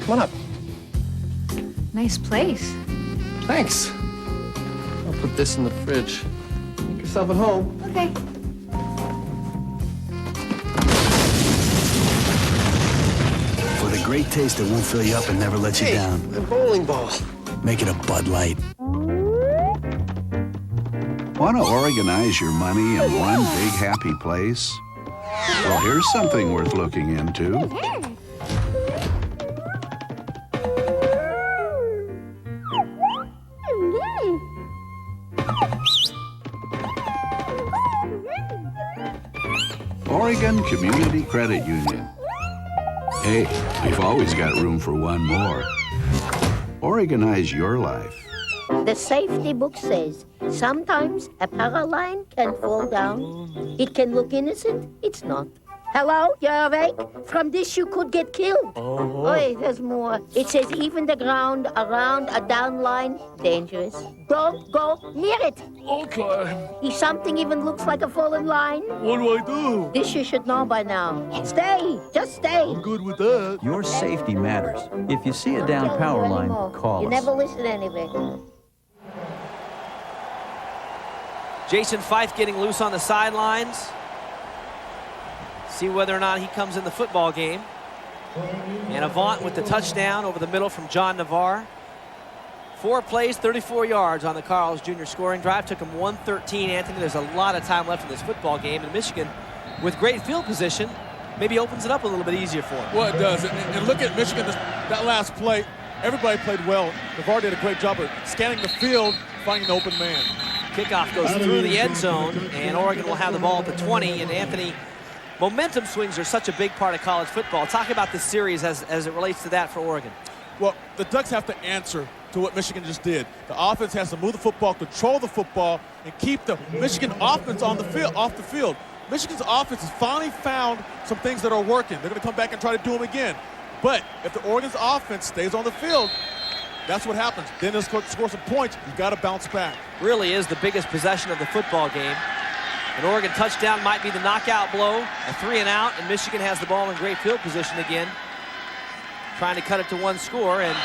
Speaker 9: Come on up.
Speaker 10: Nice place.
Speaker 9: Thanks. I'll put this in the fridge. Make yourself at home.
Speaker 10: Okay.
Speaker 13: For the great taste that won't fill you up and never let you down.
Speaker 9: A bowling ball.
Speaker 13: Make it a Bud Light.
Speaker 7: Want to organize your money in one big happy place? Well, here's something worth looking into. Oregon Community Credit Union. Hey, we've always got room for one more. Organize your life.
Speaker 23: The safety book says, sometimes a power line can fall down. It can look innocent, it's not. Hello, you're awake? From this you could get killed. Oi, there's more. It says even the ground around a down line, dangerous. Don't go near it.
Speaker 18: Okay.
Speaker 23: If something even looks like a fallen line,
Speaker 18: What do I do?
Speaker 23: this you should know by now. Stay, just stay.
Speaker 18: I'm good with that.
Speaker 24: Your safety matters. If you see a down power line, call
Speaker 23: You
Speaker 24: us.
Speaker 23: never listen anyway.
Speaker 1: Jason Fife getting loose on the sidelines. See whether or not he comes in the football game. And Avant with the touchdown over the middle from John Navarre. 4 plays, 34 yards on the Carl's Jr. scoring drive. Took him 113, Anthony. There's a lot of time left in this football game. And Michigan, with great field position, maybe opens it up a little bit easier for him.
Speaker 2: Well, it does. And look at Michigan, that last play. Everybody played well. Navarre did a great job of scanning the field, finding the open man.
Speaker 1: Kickoff goes through the end zone, and Oregon will have the ball at the 20. And Anthony, momentum swings are such a big part of college football. Talk about this series as it relates to that for Oregon.
Speaker 2: Well, the Ducks have to answer to what Michigan just did. The offense has to move the football, control the football, and keep the Michigan offense on the field, off the field. Michigan's offense has finally found some things that are working. They're going to come back and try to do them again. But if the Oregon's offense stays on the field, that's what happens. Then they'll score some points. You've got to bounce back.
Speaker 1: Really is the biggest possession of the football game. An Oregon touchdown might be the knockout blow. A 3 and out, and Michigan has the ball in great field position again. Trying to cut it to 1 score, and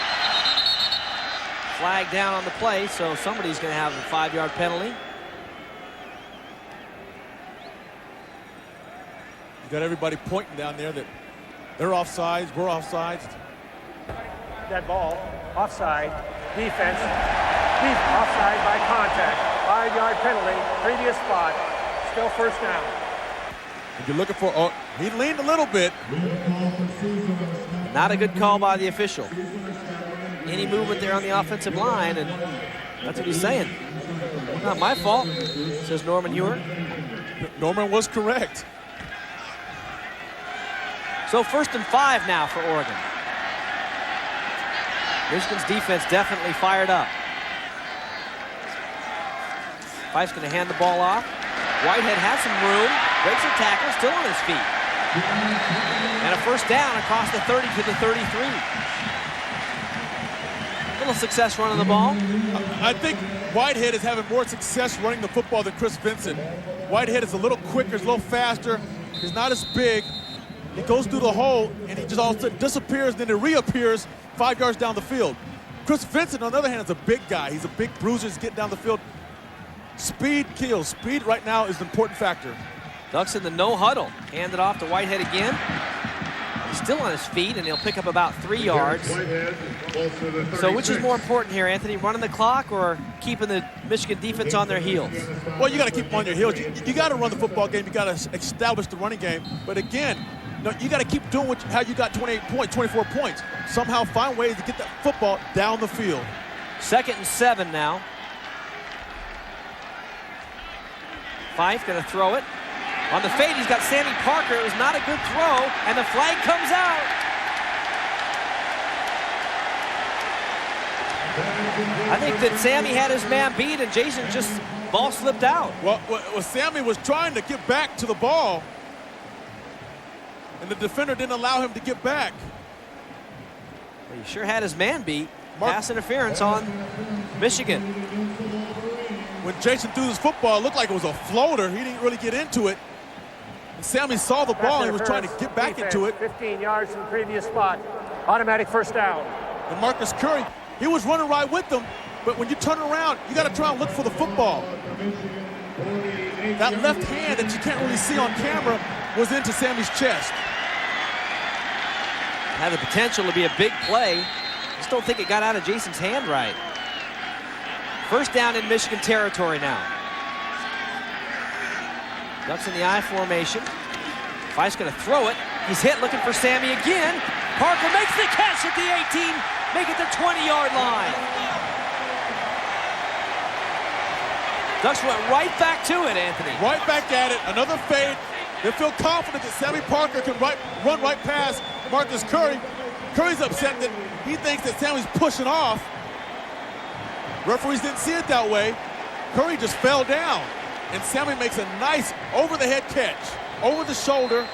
Speaker 1: flag down on the play, so somebody's going to have a 5-yard penalty.
Speaker 2: You got everybody pointing down there that They're offsides. We're offsides.
Speaker 3: That ball, offside, defense, offside by contact, 5-yard penalty, previous spot, still first down.
Speaker 2: If you're looking for, oh, he leaned a little bit.
Speaker 1: Not a good call by the official. Any movement there on the offensive line, and that's what he's saying. Not my fault, says Norman Ewer.
Speaker 2: Norman was correct.
Speaker 1: So 1st and 5 now for Oregon. Michigan's defense definitely fired up. Fife's going to hand the ball off. Whitehead has some room, breaks a tackle, still on his feet. And a first down across the 30 to the 33. Little success running the ball.
Speaker 2: I think Whitehead is having more success running the football than Chris Vincent. Whitehead is a little quicker, he's a little faster, he's not as big. He goes through the hole, and he just all of a sudden disappears, and then it reappears 5 yards down the field. Chris Vincent, on the other hand, is a big guy. He's a big bruiser. He's getting down the field. Speed kills. Speed right now is an important factor.
Speaker 1: Ducks in the no huddle. Hand it off to Whitehead again. He's still on his feet, and he'll pick up about 3 yards. So which is more important here, Anthony, running the clock or keeping the Michigan defense on their heels?
Speaker 2: Well, you got to keep them on your heels. You got to run the football game. You got to establish the running game. But again, you got to keep doing how you got 28 points, 24 points. Somehow find ways to get that football down the field.
Speaker 1: 2nd and 7 now. Fife going to throw it. On the fade, he's got Sammy Parker. It was not a good throw, and the flag comes out. I think that Sammy had his man beat, and Jason just ball slipped out.
Speaker 2: Well, Sammy was trying to get back to the ball, and the defender didn't allow him to get back.
Speaker 1: Well, he sure had his man beat. Pass interference on Michigan.
Speaker 2: When Jason threw his football, it looked like it was a floater. He didn't really get into it. And Sammy saw the ball, and he was trying to get back into it.
Speaker 3: 15 yards from the previous spot. Automatic first down.
Speaker 2: And Marcus Curry, he was running right with them, but when you turn around, you got to try and look for the football. That left hand that you can't really see on camera was into Sammy's chest.
Speaker 1: Had the potential to be a big play. Just don't think it got out of Jason's hand right. First down in Michigan territory now. Ducks in the I formation. Fife's going to throw it. He's hit, looking for Sammy again. Parker makes the catch at the 18, make it the 20-yard line. Ducks went right back to it, Anthony.
Speaker 2: Right back at it, another fade. They feel confident that Sammy Parker can run right past Marcus Curry. Curry's upset that he thinks that Sammy's pushing off. Referees didn't see it that way. Curry just fell down, and Sammy makes a nice over-the-head catch, over the shoulder,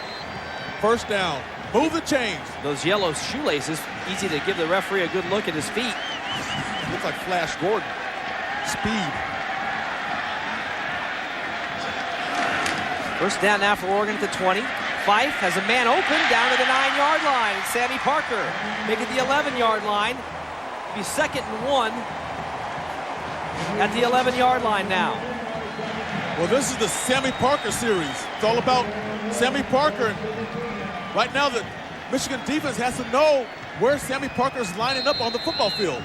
Speaker 2: first down. Move the chains.
Speaker 1: Those yellow shoelaces, easy to give the referee a good look at his feet.
Speaker 2: Looks like Flash Gordon. Speed.
Speaker 1: First down now for Oregon at the 20. Fife has a man open down to the 9-yard line. And Sammy Parker making the 11-yard line. It'll be 2nd and 1 at the 11-yard line now.
Speaker 2: Well, this is the Sammy Parker series. It's all about Sammy Parker. Right now, the Michigan defense has to know where Sammy Parker is lining up on the football field.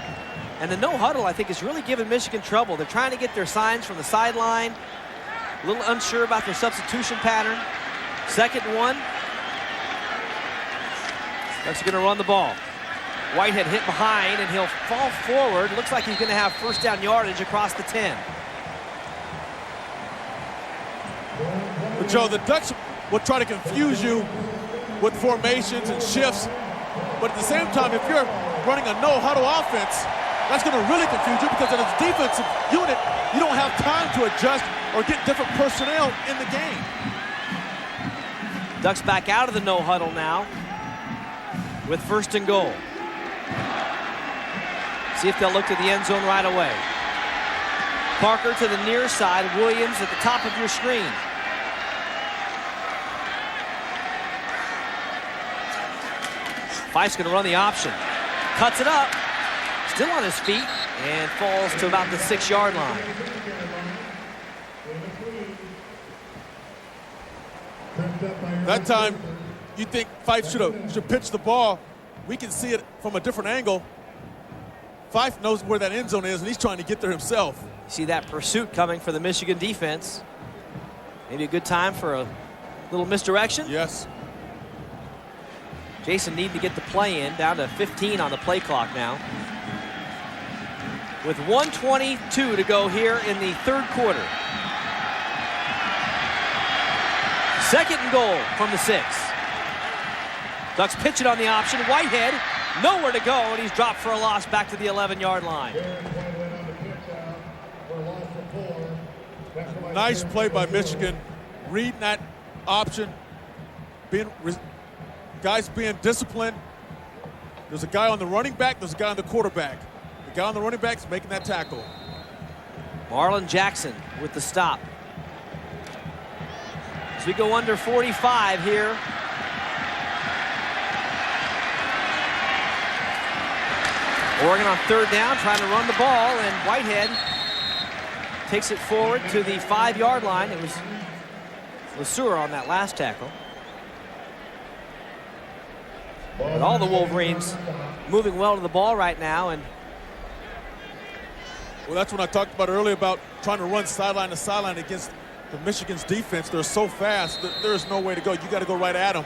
Speaker 1: And the no huddle, I think, is really giving Michigan trouble. They're trying to get their signs from the sideline. A little unsure about their substitution pattern. 2nd and 1. Ducks are going to run the ball. Whitehead hit behind, and he'll fall forward. Looks like he's going to have first down yardage across the 10.
Speaker 2: But Joe, the Ducks will try to confuse you with formations and shifts. But at the same time, if you're running a no-huddle offense, that's going to really confuse you because in a defensive unit, you don't have time to adjust or get different personnel in the game.
Speaker 1: Ducks back out of the no huddle now with 1st and goal. See if they'll look to the end zone right away. Parker to the near side, Williams at the top of your screen. Fife's going to run the option. Cuts it up, still on his feet, and falls to about the 6-yard line.
Speaker 2: That time, you think Fife should pitch the ball. We can see it from a different angle. Fife knows where that end zone is, and he's trying to get there himself.
Speaker 1: You see that pursuit coming for the Michigan defense. Maybe a good time for a little misdirection.
Speaker 2: Yes.
Speaker 1: Jason needing to get the play in, down to 15 on the play clock now. With 1:22 to go here in the third quarter. Second and goal from the 6. Ducks pitch it on the option. Whitehead, nowhere to go, and he's dropped for a loss back to the 11-yard line.
Speaker 2: Nice play by Michigan, reading that option, guys being disciplined. There's a guy on the running back, there's a guy on the quarterback. The guy on the running back is making that tackle.
Speaker 1: Marlon Jackson with the stop. As we go under 45 here. Oregon on third down, trying to run the ball, and Whitehead takes it forward to the 5-yard line. It was LeSueur on that last tackle. But all the Wolverines moving well to the ball right now. And
Speaker 2: well, that's what I talked about earlier about trying to run sideline to sideline against the Michigan's defense. They're so fast that there's no way to go. You got to go right at them.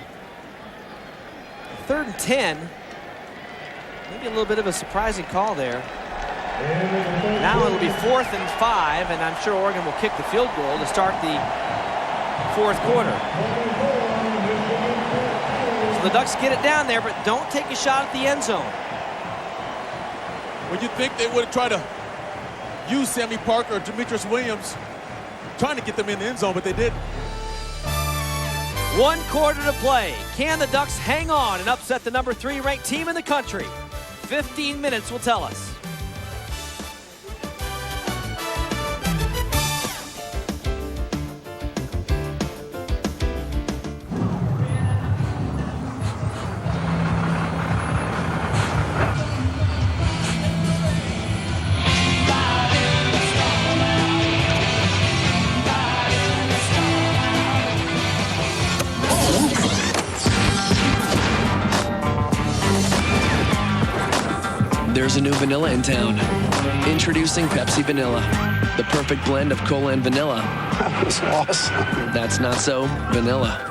Speaker 1: 3rd and 10. Maybe a little bit of a surprising call there. Now it'll be 4th and 5, and I'm sure Oregon will kick the field goal to start the fourth quarter. So the Ducks get it down there, but don't take a shot at the end zone.
Speaker 2: Well, you think they would have tried to use Sammy Parker or Demetrius Williams, trying to get them in the end zone, but they didn't.
Speaker 1: 1 quarter to play. Can the Ducks hang on and upset the number 3 ranked team in the country? 15 minutes will tell us.
Speaker 9: There's a new vanilla in town. Introducing Pepsi Vanilla. The perfect blend of cola and vanilla.
Speaker 13: That was awesome.
Speaker 9: That's not so vanilla.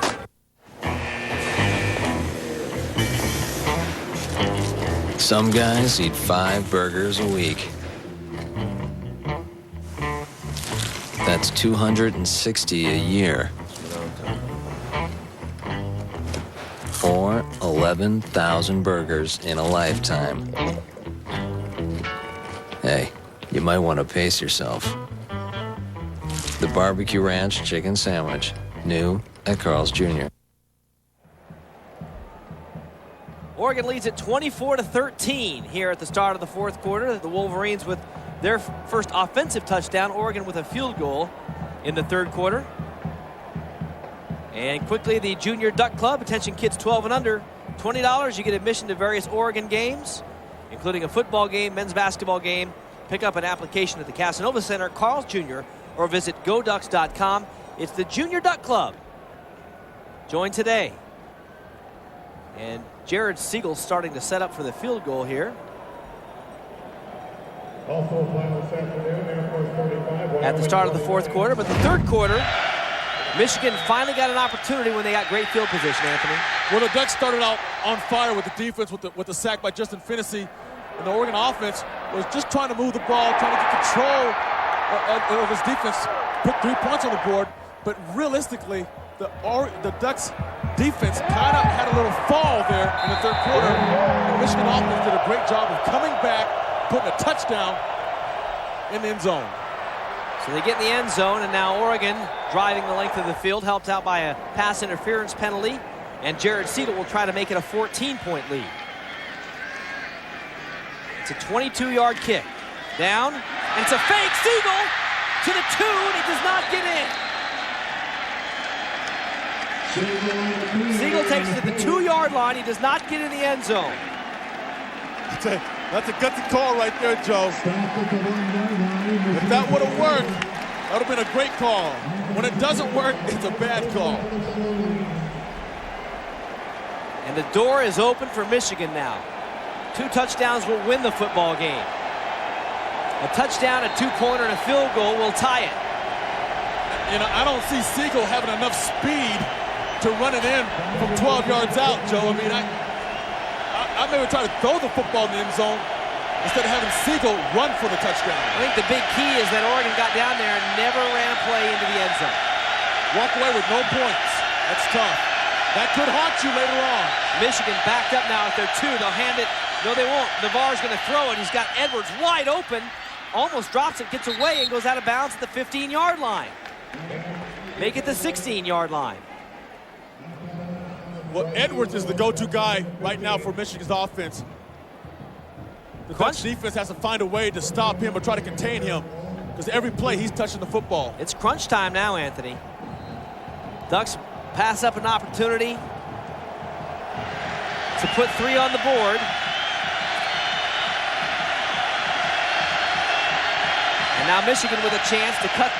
Speaker 9: Some guys eat 5 burgers a week. That's 260 a year. Or 11,000 burgers in a lifetime. Hey, you might want to pace yourself. The Barbecue Ranch Chicken Sandwich, new at Carl's Jr.
Speaker 1: Oregon leads at 24-13 here at the start of the fourth quarter. The Wolverines with their first offensive touchdown. Oregon with a field goal in the third quarter. And quickly, the Junior Duck Club, attention kids 12 and under, $20. You get admission to various Oregon games, including a football game, men's basketball game. Pick up an application at the Casanova Center, Carl's Jr., or visit GoDucks.com. It's the Junior Duck Club. Join today. And Jared Siegel starting to set up for the field goal here. At the start of the fourth quarter, but the third quarter, Michigan finally got an opportunity when they got great field position, Anthony.
Speaker 2: Well, the Ducks started out on fire with the defense, with the sack by Justin Finney. And the Oregon offense was just trying to move the ball, trying to get control of his defense, put 3 points on the board. But realistically, the Ducks defense kind of had a little fall there in the third quarter. The Michigan offense did a great job of coming back, putting a touchdown in the end zone.
Speaker 1: So they get in the end zone, and now Oregon driving the length of the field, helped out by a pass interference penalty. And Jared Siegel will try to make it a 14-point lead. It's a 22-yard kick. Down, and it's a fake. Siegel to the 2, and he does not get in. Siegel takes it to the 2-yard line. He does not get in the end zone.
Speaker 2: That's a gutsy call right there, Joe. If that would have worked, that would have been a great call. When it doesn't work, it's a bad call.
Speaker 1: And the door is open for Michigan now. 2 touchdowns will win the football game. A touchdown, a 2-pointer, and a field goal will tie it.
Speaker 2: You know, I don't see Siegel having enough speed to run it in from 12 yards out, Joe. I mean, I maybe try to throw the football in the end zone instead of having Siegel run for the touchdown.
Speaker 1: I think the big key is that Oregon got down there and never ran a play into the end zone.
Speaker 2: Walk away with no points. That's tough. That could haunt you later on.
Speaker 1: Michigan backed up now at their 2. They'll hand it. No, they won't. Navarre's going to throw it. He's got Edwards wide open. Almost drops it, gets away, and goes out of bounds at the 15-yard line. Make it the 16-yard line.
Speaker 2: Well, Edwards is the go-to guy right now for Michigan's offense. The Dutch defense has to find a way to stop him or try to contain him because every play he's touching the football.
Speaker 1: It's crunch time now, Anthony. Ducks pass up an opportunity to put 3 on the board. And now Michigan with a chance to cut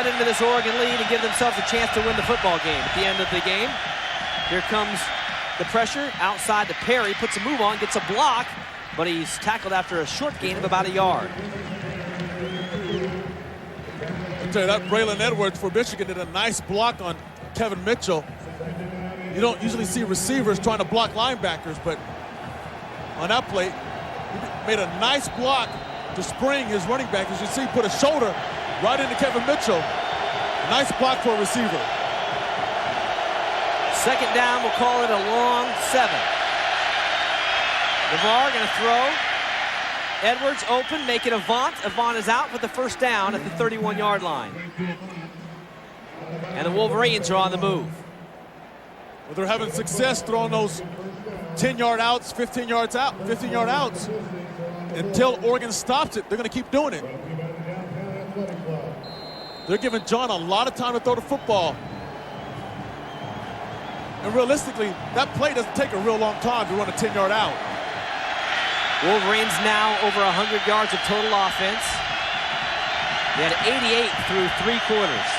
Speaker 1: into this Oregon lead and give themselves a chance to win the football game. At the end of the game, here comes the pressure outside to Perry, puts a move on, gets a block, but he's tackled after a short gain of about a yard.
Speaker 2: I'll tell you that Braylon Edwards for Michigan did a nice block on Kevin Mitchell. You don't usually see receivers trying to block linebackers, but on that play, he made a nice block to spring his running back. As you see, put a shoulder right into Kevin Mitchell. Nice block for a receiver.
Speaker 1: Second down, we'll call it a long 7. Navarre going to throw. Edwards open, make it Avant. Avant is out with the first down at the 31-yard line. And the Wolverines are on the move.
Speaker 2: Well, they're having success throwing those 10-yard outs, 15-yard outs. Until Oregon stops it, they're going to keep doing it. They're giving John a lot of time to throw the football. And realistically, that play doesn't take a real long time to run a 10-yard out.
Speaker 1: Wolverines now over 100 yards of total offense. They had 88 through 3 quarters.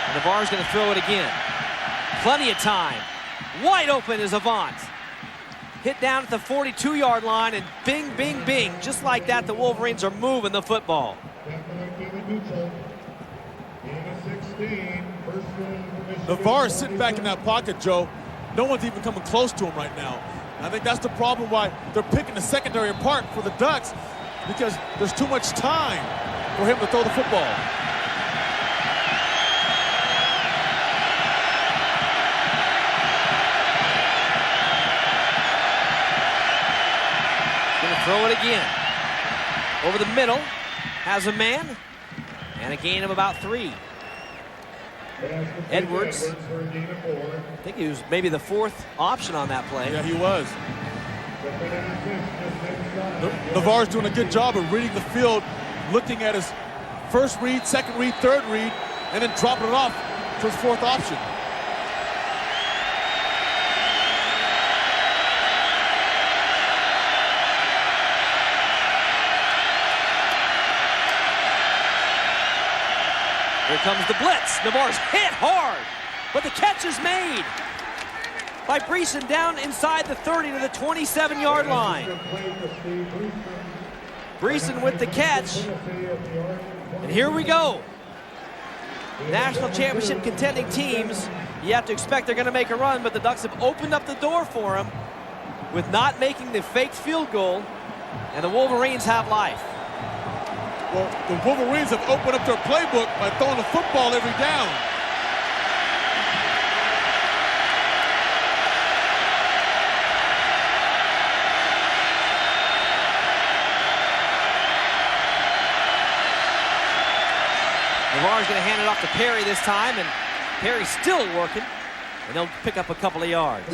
Speaker 1: And Navarre's going to throw it again. Plenty of time. Wide open is Avant. Hit down at the 42-yard line, and bing, bing, bing. Just like that, the Wolverines are moving the football.
Speaker 2: Navarre is sitting back in that pocket, Joe. No one's even coming close to him right now. And I think that's the problem why they're picking the secondary apart for the Ducks, because there's too much time for him to throw the football.
Speaker 1: Throw it again. Over the middle, has a man, and a gain of about 3. Edwards, I think he was maybe the 4th option on that play.
Speaker 2: Yeah, he was. Navarre's doing a good job of reading the field, looking at his first read, second read, third read, and then dropping it off to his 4th option.
Speaker 1: Here comes the blitz. Navarre's hit hard, but the catch is made by Breeson down inside the 30 to the 27-yard line. Breeson with the catch. And here we go. National championship contending teams, you have to expect they're going to make a run, but the Ducks have opened up the door for them with not making the faked field goal, and the Wolverines have life.
Speaker 2: Well, the Wolverines have opened up their playbook by throwing the football every down.
Speaker 1: Navarre's going to hand it off to Perry this time, and Perry's still working, and they'll pick up a couple of yards.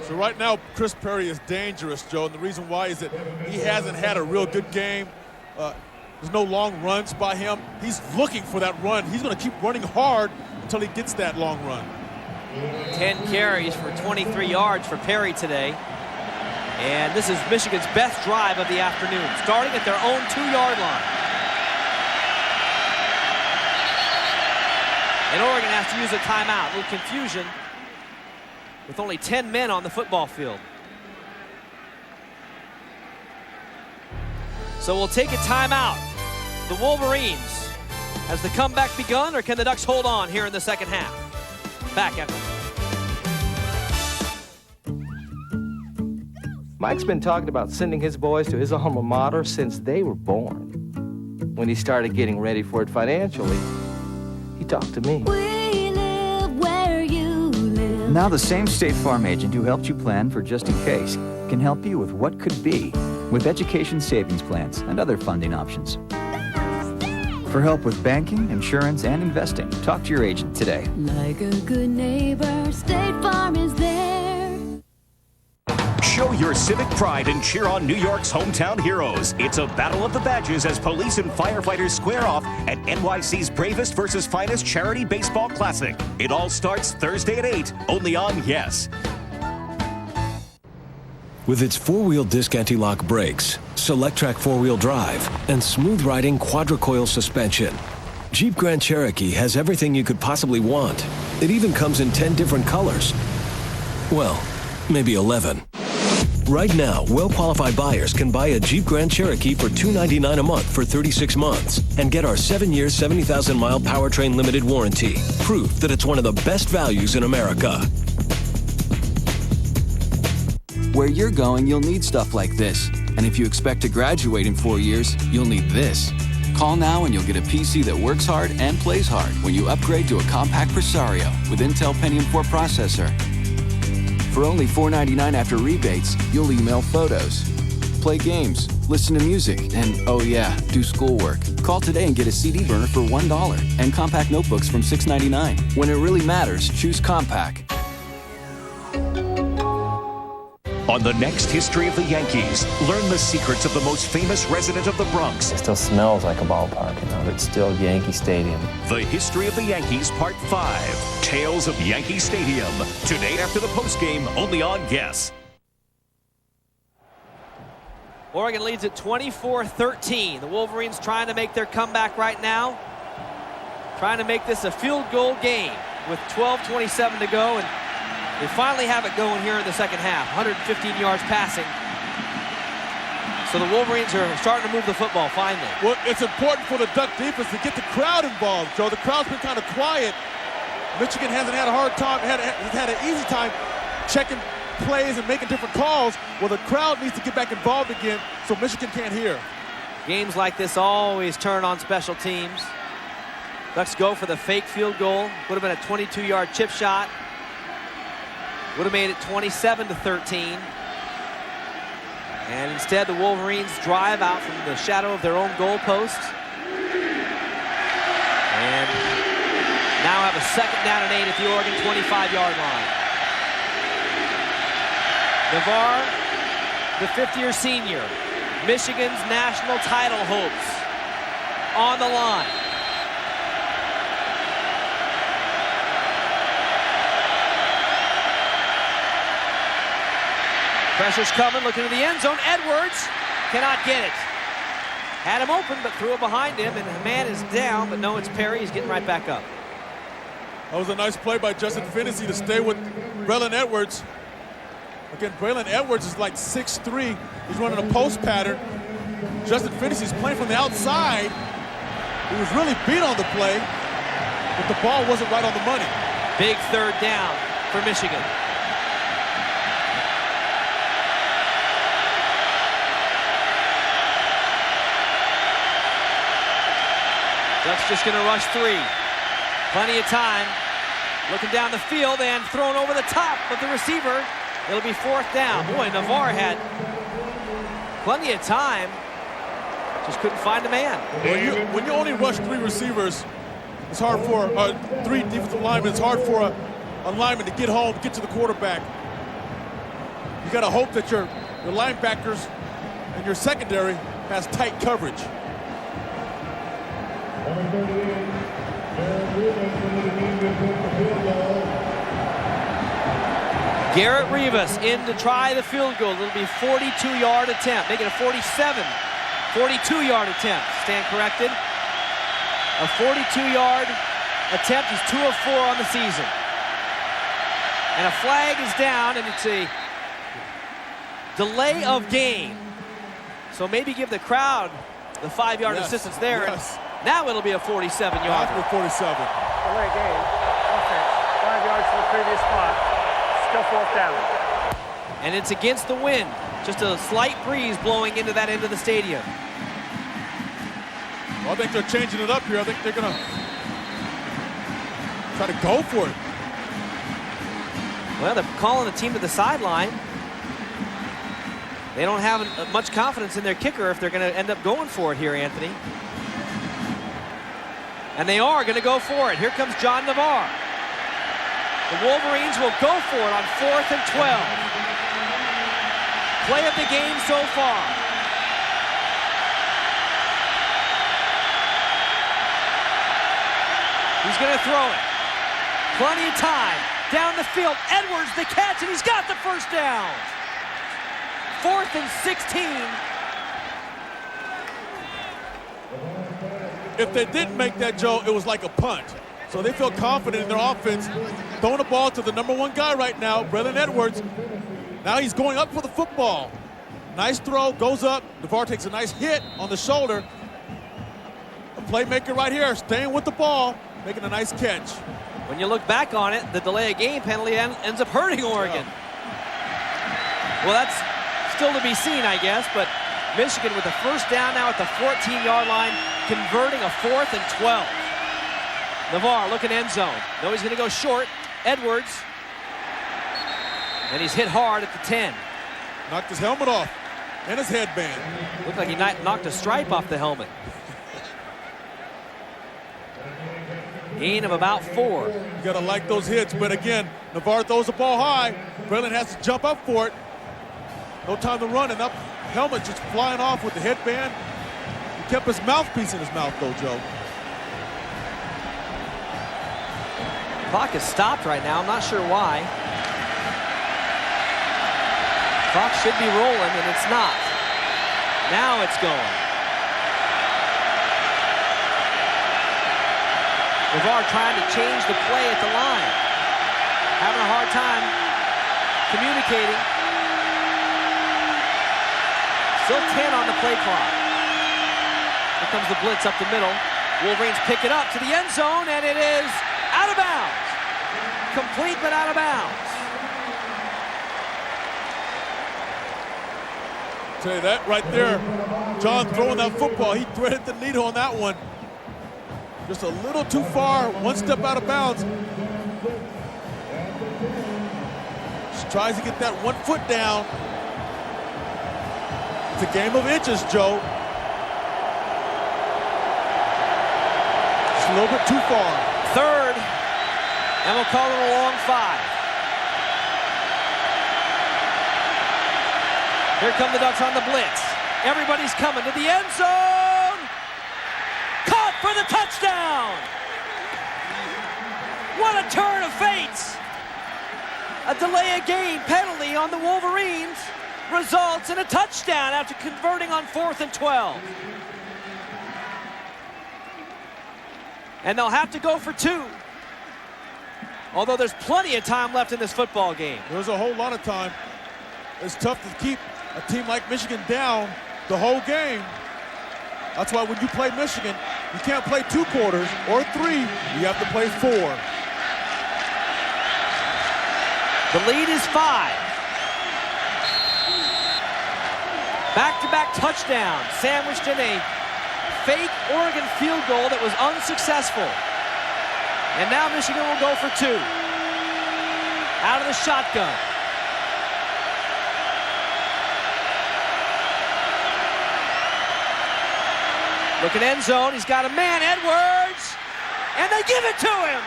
Speaker 2: So right now, Chris Perry is dangerous, Joe, and the reason why is that he hasn't had a real good game. There's no long runs by him. He's looking for that run. He's going to keep running hard until he gets that long run.
Speaker 1: 10 carries for 23 yards for Perry today. And this is Michigan's best drive of the afternoon, starting at their own 2-yard line. And Oregon has to use a timeout. A little confusion with only 10 men on the football field. So we'll take a timeout. The Wolverines, has the comeback begun, or can the Ducks hold on here in the second half? Back after.
Speaker 11: Mike's been talking about sending his boys to his alma mater since they were born. When he started getting ready for it financially, he talked to me.
Speaker 12: We live where you live.
Speaker 24: Now the same State Farm agent who helped you plan for just in case can help you with what could be, with education savings plans and other funding options. For help with banking, insurance, and investing, talk to your agent today.
Speaker 12: Like a good neighbor, State Farm is there.
Speaker 19: Show your civic pride and cheer on New York's hometown heroes. It's a battle of the badges as police and firefighters square off at NYC's Bravest versus Finest Charity Baseball Classic. It all starts Thursday at 8, only on Yes.
Speaker 14: With its four-wheel disc anti-lock brakes, Select-Track four-wheel drive, and smooth-riding quadricoil suspension, Jeep Grand Cherokee has everything you could possibly want. It even comes in 10 different colors. Well, maybe 11. Right now, well-qualified buyers can buy a Jeep Grand Cherokee for $299 a month for 36 months and get our 7-year, 70,000-mile powertrain limited warranty. Proof that it's one of the best values in America.
Speaker 15: Where you're going, you'll need stuff like this. And if you expect to graduate in 4 years, you'll need this. Call now and you'll get a PC that works hard and plays hard when you upgrade to a compact Presario with Intel Pentium 4 processor. For only $499 after rebates, you'll email photos, play games, listen to music, and, oh yeah, do schoolwork. Call today and get a CD burner for $1 and compact notebooks from $6.99. When it really matters, choose compact.
Speaker 19: On the next History of the Yankees, learn the secrets of the most famous resident of the Bronx.
Speaker 21: It still smells like a ballpark, you know, it's still Yankee Stadium.
Speaker 19: The History of the Yankees, Part 5, Tales of Yankee Stadium. Today after the postgame, only on Yes.
Speaker 1: Oregon leads at 24-13. The Wolverines trying to make their comeback right now. Trying to make this a field goal game with 12:27 to go, and they finally have it going here in the second half. 115 yards passing. So the Wolverines are starting to move the football finally.
Speaker 2: Well, it's important for the Duck defense to get the crowd involved, Joe. The crowd's been kind of quiet. Michigan hasn't had a hard time, has had an easy time checking plays and making different calls. Well, the crowd needs to get back involved again so Michigan can't hear.
Speaker 1: Games like this always turn on special teams. Ducks go for the fake field goal. Would have been a 22-yard chip shot. Would have made it 27-13. And instead, the Wolverines drive out from the shadow of their own goalpost. And now have a 2nd down and 8 at the Oregon 25-yard line. Navarre, the 5th-year senior, Michigan's national title hopes on the line. Pressure's coming, looking to the end zone. Edwards cannot get it. Had him open, but threw it behind him, and the man is down, but no, it's Perry. He's getting right back up.
Speaker 2: That was a nice play by Justin Finney to stay with Braylon Edwards. Again, Braylon Edwards is like 6'3". He's running a post pattern. Justin Finney is playing from the outside. He was really beat on the play, but the ball wasn't right on the money.
Speaker 1: Big 3rd down for Michigan. Ducks just going to rush 3. Plenty of time. Looking down the field and thrown over the top of the receiver. It'll be 4th down. Boy, Navarre had plenty of time. Just couldn't find a man.
Speaker 2: When you only rush 3 receivers, it's hard for 3 defensive linemen. It's hard for a lineman to get home, get to the quarterback. You got to hope that your linebackers and your secondary has tight coverage.
Speaker 1: Garrett Rivas in to try the field goal. It'll be a 42-yard attempt. Make it a 42-yard attempt. Stand corrected. A 42-yard attempt. He's 2 of 4 on the season. And a flag is down, and it's a delay of game. So maybe give the crowd the 5-yard assistance there.
Speaker 2: Yes.
Speaker 1: And now it'll be a 47-yard.
Speaker 2: After 47.
Speaker 3: Delay game. Offense. 5 yards from the previous spot. Still 4th down.
Speaker 1: And it's against the wind. Just a slight breeze blowing into that end of the stadium.
Speaker 2: Well, I think they're changing it up here. I think they're going to try to go for it.
Speaker 1: Well, they're calling the team to the sideline. They don't have much confidence in their kicker if they're going to end up going for it here, Anthony. And they are going to go for it. Here comes John Navarre. The Wolverines will go for it on 4th and 12. Play of the game so far. He's going to throw it. Plenty of time. Down the field. Edwards the catch, and he's got the first down. 4th and 16.
Speaker 2: If they didn't make that, Joe, it was like a punt. So they feel confident in their offense. Throwing the ball to the #1 guy right now, Braylon Edwards. Now he's going up for the football. Nice throw, goes up. Navarre takes a nice hit on the shoulder. A playmaker right here, staying with the ball, making a nice catch.
Speaker 1: When you look back on it, the delay of game penalty ends up hurting Oregon. Well, that's still to be seen, I guess, but Michigan with the first down now at the 14-yard line, converting a 4th and 12. Navarre looking end zone. No, he's going to go short. Edwards. And he's hit hard at the 10.
Speaker 2: Knocked his helmet off and his headband.
Speaker 1: Looked like he knocked a stripe off the helmet. Gain of about 4.
Speaker 2: You got to like those hits, but again, Navarre throws the ball high. Braylon has to jump up for it. No time to run, and up helmet just flying off with the headband. He kept his mouthpiece in his mouth, though, Joe.
Speaker 1: Clock is stopped right now. I'm not sure why. Clock should be rolling, and it's not. Now it's going. Navarre trying to change the play at the line. Having a hard time communicating. Still 10 on the play clock. Here comes the blitz up the middle. Wolverines pick it up to the end zone, and it is out of bounds. Complete, but out of bounds.
Speaker 2: Tell you that right there, John throwing that football, he threaded the needle on that one. Just a little too far, one step out of bounds. Just tries to get that 1 foot down. It's a game of inches, Joe. Just a little bit too far.
Speaker 1: 3rd, and we'll call it a long 5. Here come the Ducks on the blitz. Everybody's coming to the end zone. Caught for the touchdown. What a turn of fate. A delay of game penalty on the Wolverines results in a touchdown after converting on 4th and 12. And they'll have to go for 2. Although there's plenty of time left in this football game.
Speaker 2: There's a whole lot of time. It's tough to keep a team like Michigan down the whole game. That's why when you play Michigan, you can't play 2 quarters or 3. You have to play 4.
Speaker 1: The lead is 5. Back-to-back touchdowns sandwiched in a fake Oregon field goal that was unsuccessful. And now Michigan will go for 2. Out of the shotgun. Looking end zone, he's got a man, Edwards, and they give it to him.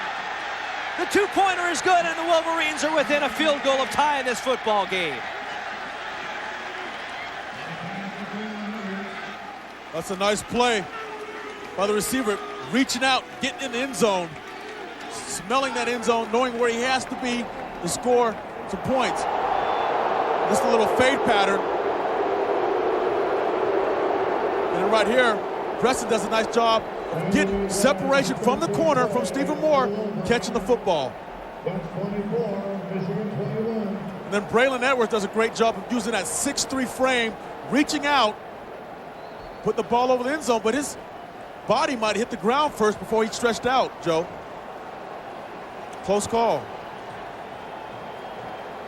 Speaker 1: The 2-pointer is good, and the Wolverines are within a field goal of tying this football game.
Speaker 2: That's a nice play by the receiver, reaching out, getting in the end zone, smelling that end zone, knowing where he has to be to score some points. Just a little fade pattern. And right here, Preston does a nice job of getting separation from the corner from Stephen Moore, catching the football. And then Braylon Edwards does a great job of using that 6'3" frame, reaching out, put the ball over the end zone, but his body might hit the ground first before he stretched out, Joe. Close call.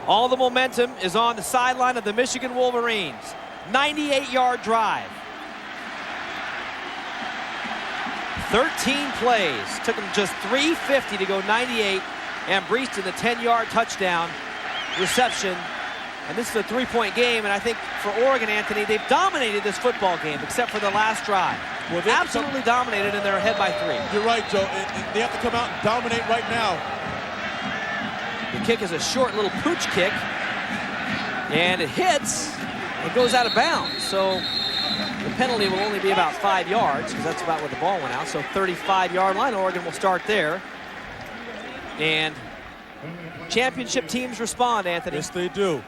Speaker 1: All the momentum is on the sideline of the Michigan Wolverines. 98-yard drive. 13 plays. Took them just 3:50 to go 98 and breached in the 10-yard touchdown reception. And this is a 3-point game, and I think for Oregon, Anthony, they've dominated this football game except for the last drive. Well, they absolutely dominated, and they're ahead by 3.
Speaker 2: You're right, Joe. They have to come out and dominate right now.
Speaker 1: The kick is a short little pooch kick, and it hits. It goes out of bounds, so the penalty will only be about 5 yards, because that's about where the ball went out. So 35-yard line. Oregon will start there. And championship teams respond, Anthony.
Speaker 2: Yes, they do.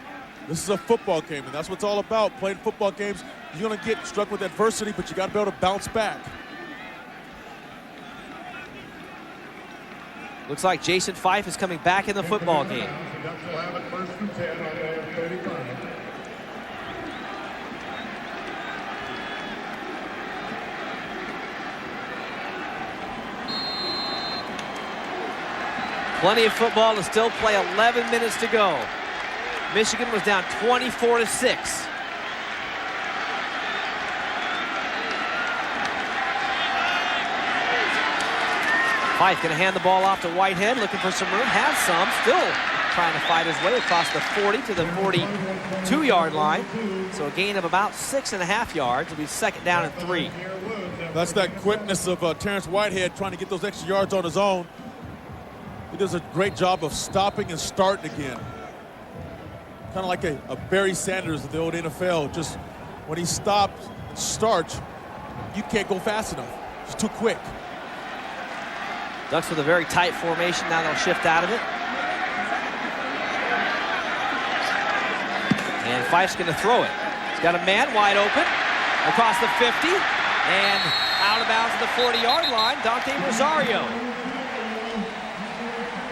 Speaker 2: This is a football game, and that's what it's all about. Playing football games, you're going to get struck with adversity, but you got to be able to bounce back.
Speaker 1: Looks like Jason Fife is coming back in the football game. Plenty of football to still play. 11 minutes to go. Michigan was down 24-6. Fife going to hand the ball off to Whitehead, looking for some room. Has some, still trying to fight his way across the 40 to the 42-yard line. So a gain of about 6.5 yards. It'll be second down and 3.
Speaker 2: That's that quickness of Terrence Whitehead trying to get those extra yards on his own. He does a great job of stopping and starting again. Kind of like a Barry Sanders of the old NFL. Just when he stops and starts, you can't go fast enough. It's too quick.
Speaker 1: Ducks with a very tight formation. Now they'll shift out of it. And Fife's going to throw it. He's got a man wide open across the 50 and out of bounds at the 40-yard line. Dante Rosario.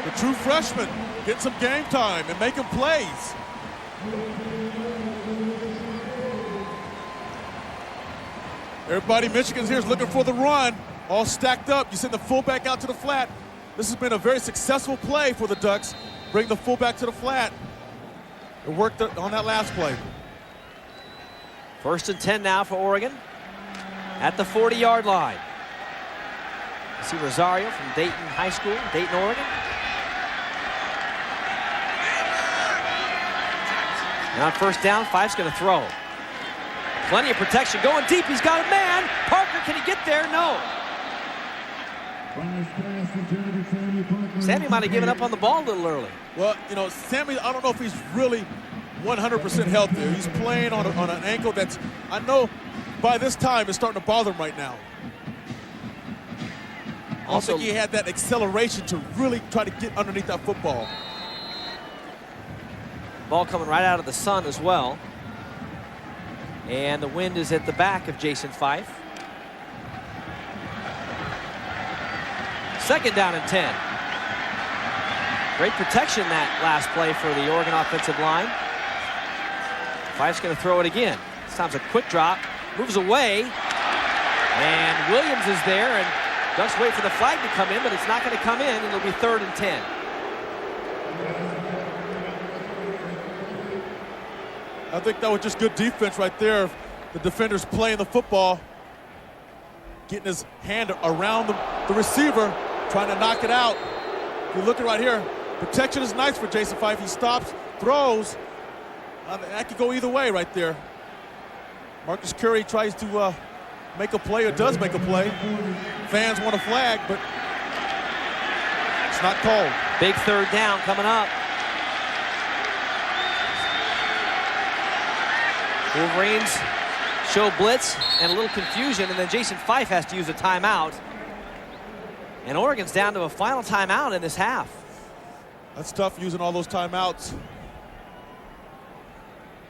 Speaker 2: The true freshman getting some game time and making plays. Everybody, Michigan's here is looking for the run. All stacked up. You send the fullback out to the flat. This has been a very successful play for the Ducks. Bring the fullback to the flat. It worked on that last play.
Speaker 1: 1st and 10 now for Oregon at the 40-yard line. You see Rosario from Dayton High School, Dayton, Oregon. Now on 1st down, Fife's going to throw. Plenty of protection going deep. He's got a man. Parker, can he get there? No. Sammy might have given up on the ball a little early.
Speaker 2: Well, you know, Sammy, I don't know if he's really 100% healthy. He's playing on an ankle that's, I know by this time, it's starting to bother him right now. I don't think he had that acceleration to really try to get underneath that football.
Speaker 1: Ball coming right out of the sun as well. And the wind is at the back of Jason Fife. 2nd down and 10. Great protection that last play for the Oregon offensive line. Fife's going to throw it again. This time's a quick drop. Moves away. And Williams is there. And Ducks wait for the flag to come in, but it's not going to come in. And it'll be 3rd and 10.
Speaker 2: I think that was just good defense right there. The defender's playing the football, getting his hand around the receiver, trying to knock it out. If you look at right here, protection is nice for Jason Fife. He stops, throws. That could go either way right there. Marcus Curry tries to make a play, or does make a play. Fans want a flag, but it's not called.
Speaker 1: Big 3rd down coming up. Wolverines show blitz and a little confusion, and then Jason Fife has to use a timeout. And Oregon's down to a final timeout in this half.
Speaker 2: That's tough, using all those timeouts.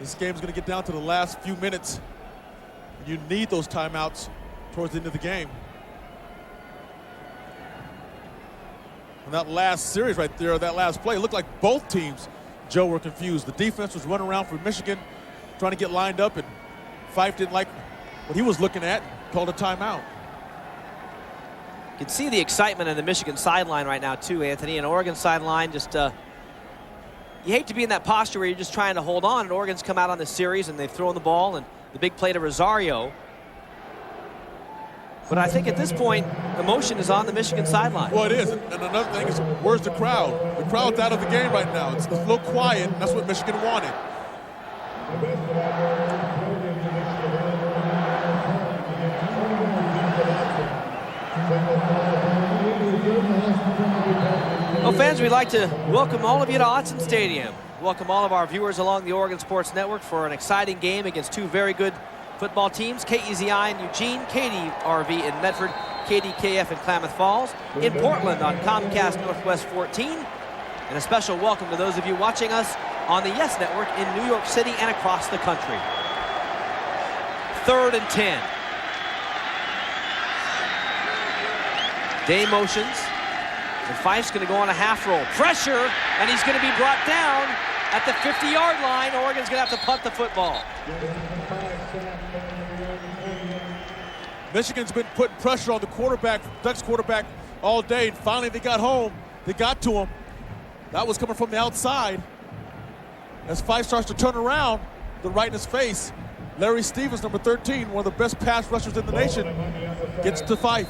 Speaker 2: This game's going to get down to the last few minutes. You need those timeouts towards the end of the game. And that last series right there, that last play, looked like both teams Joe were confused. The defense was running around for Michigan, trying to get lined up, and Fife didn't like what he was looking at and called a timeout.
Speaker 1: You can see the excitement on the Michigan sideline right now, too, Anthony. And Oregon sideline just, you hate to be in that posture where you're just trying to hold on. And Oregon's come out on this series, and they've thrown the ball, and the big play to Rosario. But I think at this point, emotion is on the Michigan sideline.
Speaker 2: Well, it is. And another thing is, where's the crowd? The crowd's out of the game right now. It's a little quiet, and that's what Michigan wanted.
Speaker 1: Well, fans, we'd like to welcome all of you to Autzen Stadium. Welcome all of our viewers along the Oregon Sports Network for an exciting game against two very good football teams, KEZI in Eugene, KDRV in Medford, KDKF in Klamath Falls, in Portland on Comcast Northwest 14. And a special welcome to those of you watching us on the Yes Network in New York City and across the country. 3rd and 10. Day motions. And Fife's going to go on a half roll. Pressure, and he's going to be brought down at the 50-yard line. Oregon's going to have to punt the football.
Speaker 2: Michigan's been putting pressure on the quarterback, Ducks quarterback, all day. And finally, they got home. They got to him. That was coming from the outside. As Fife starts to turn around, the right in his face, Larry Stevens, number 13, one of the best pass rushers in the nation, gets to Fife.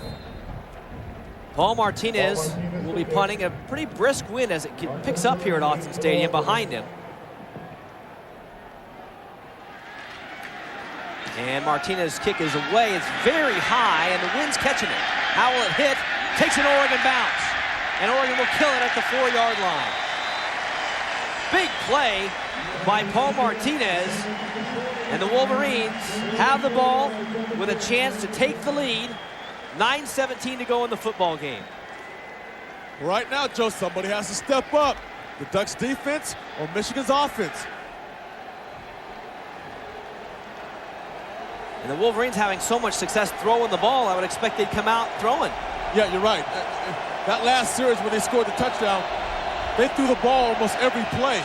Speaker 1: Paul Martinez will be punting. A pretty brisk wind as it picks up here at Autzen Stadium behind him. And Martinez's kick is away. It's very high, and the wind's catching it. How will it hit? Takes an Oregon bounce. And Oregon will kill it at the 4-yard line. Big play by Paul Martinez. And the Wolverines have the ball with a chance to take the lead. 9:17 to go in the football game.
Speaker 2: Right now, Joe, somebody has to step up. The Ducks defense or Michigan's offense.
Speaker 1: And the Wolverines having so much success throwing the ball, I would expect they'd come out throwing.
Speaker 2: Yeah, you're right. That last series when they scored the touchdown, they threw the ball almost every play.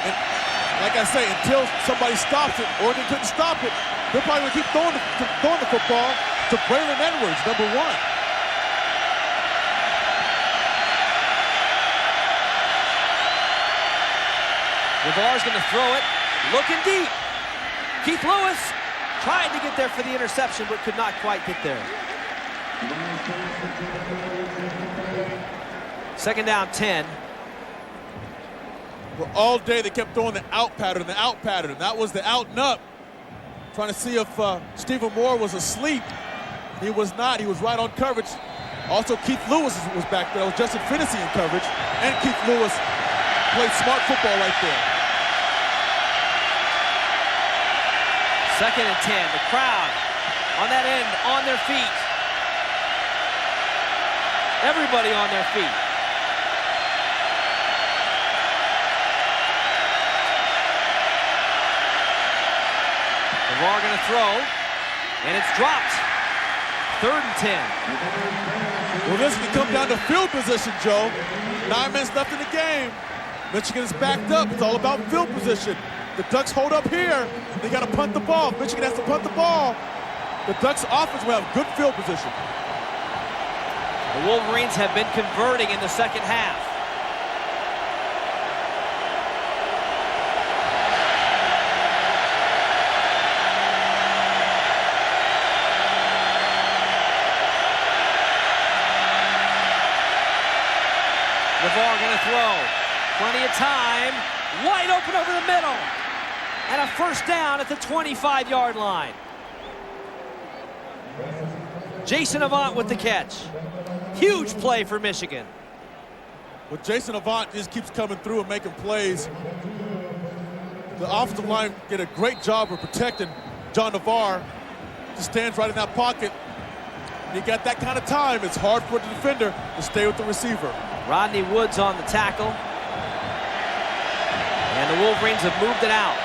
Speaker 2: And like I say, until somebody stops it, Oregon couldn't stop it, they're probably going to keep throwing the football to Braylon Edwards, number 1.
Speaker 1: Navarre's going to throw it, looking deep. Keith Lewis tried to get there for the interception, but could not quite get there. 2nd down, 10.
Speaker 2: Well, all day they kept throwing the out pattern. That was the out and up. Trying to see if Stephen Moore was asleep. He was not. He was right on coverage. Also, Keith Lewis was back there. It was Justin Finnessy in coverage. And Keith Lewis played smart football right there.
Speaker 1: 2nd and 10. The crowd on that end on their feet. Everybody on their feet. Navarre going to throw, and it's dropped. 3rd and 10.
Speaker 2: Well, this can come down to field position, Joe. 9 minutes left in the game. Michigan is backed up. It's all about field position. The Ducks hold up here. They got to punt the ball. Michigan has to punt the ball. The Ducks offense will have good field position.
Speaker 1: The Wolverines have been converting in the second half. Navarre going to throw. Plenty of time. Wide open over the middle. And a 1st down at the 25-yard line. Jason Avant with the catch. Huge play for Michigan.
Speaker 2: But Jason Avant just keeps coming through and making plays. The offensive line did a great job of protecting John Navarre. Just stands right in that pocket. When you got that kind of time, it's hard for the defender to stay with the receiver.
Speaker 1: Rodney Woods on the tackle. And the Wolverines have moved it out.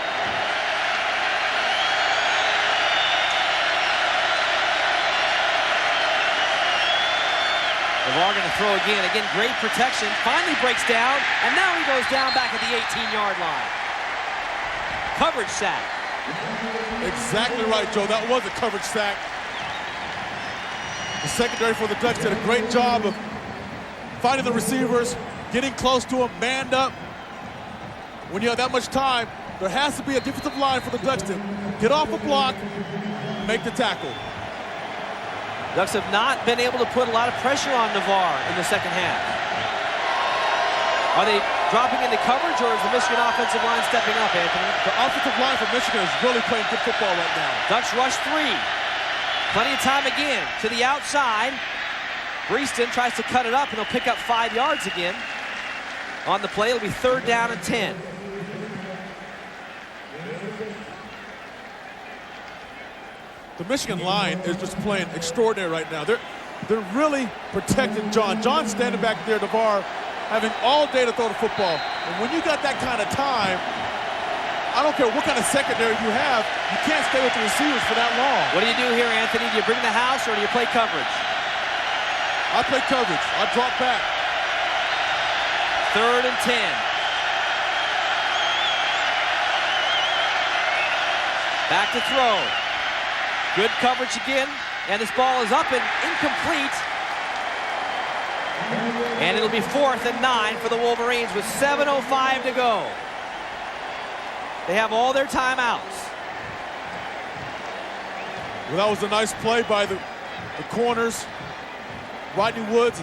Speaker 1: LeVar going to throw again. Again, great protection. Finally breaks down, and now he goes down back at the 18-yard line. Coverage sack.
Speaker 2: Exactly right, Joe. That was a coverage sack. The secondary for the Ducks did a great job of finding the receivers, getting close to them, manned up. When you have that much time, there has to be a defensive line for the Ducks to get off a block, make the tackle.
Speaker 1: Ducks have not been able to put a lot of pressure on Navarre in the second half. Are they dropping into coverage, or is the Michigan offensive line stepping up, Anthony?
Speaker 2: The offensive line for Michigan is really playing good football right now.
Speaker 1: Ducks rush 3. Plenty of time again to the outside. Breeston tries to cut it up, and he'll pick up 5 yards again. On the play, it'll be 3rd down and 10.
Speaker 2: The Michigan line is just playing extraordinary right now. They're really protecting John. John's standing back there, Navarre, having all day to throw the football. And when you got that kind of time, I don't care what kind of secondary you have, you can't stay with the receivers for that long.
Speaker 1: What do you do here, Anthony? Do you bring the house, or do you play coverage?
Speaker 2: I play coverage. I drop back.
Speaker 1: 3rd and 10. Back to throw. Good coverage again, and this ball is up and incomplete. And it'll be 4th and 9 for the Wolverines with 7:05 to go. They have all their timeouts.
Speaker 2: Well, that was a nice play by the corners. Rodney Woods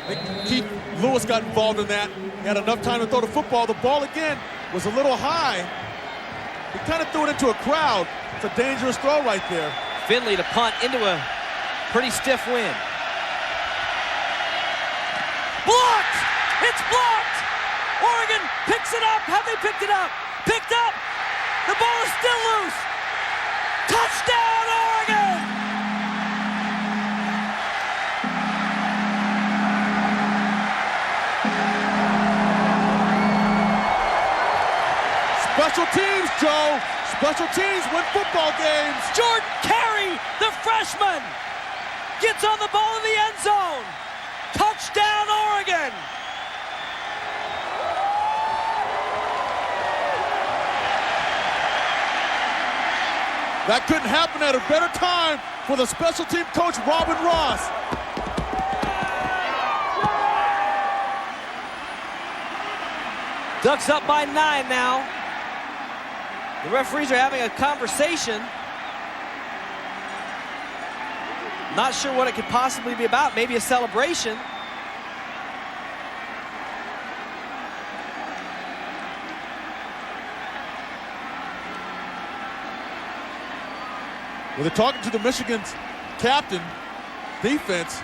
Speaker 2: and Keith Lewis got involved in that. He had enough time to throw the football. The ball, again, was a little high. He kind of threw it into a crowd. It's a dangerous throw right there.
Speaker 1: Finley to punt into a pretty stiff wind. Blocked! It's blocked! Oregon picks it up. Have they picked it up? Picked up! The ball is still loose! Touchdown, Oregon!
Speaker 2: Special teams, Joe. Special teams win football games.
Speaker 1: Jordan Carey, the freshman, gets on the ball in the end zone. Touchdown, Oregon.
Speaker 2: That couldn't happen at a better time for the special team coach, Robin Ross.
Speaker 1: Ducks up by 9 now. The referees are having a conversation. Not sure what it could possibly be about. Maybe a celebration.
Speaker 2: Well, they're talking to the Michigan's captain, defense.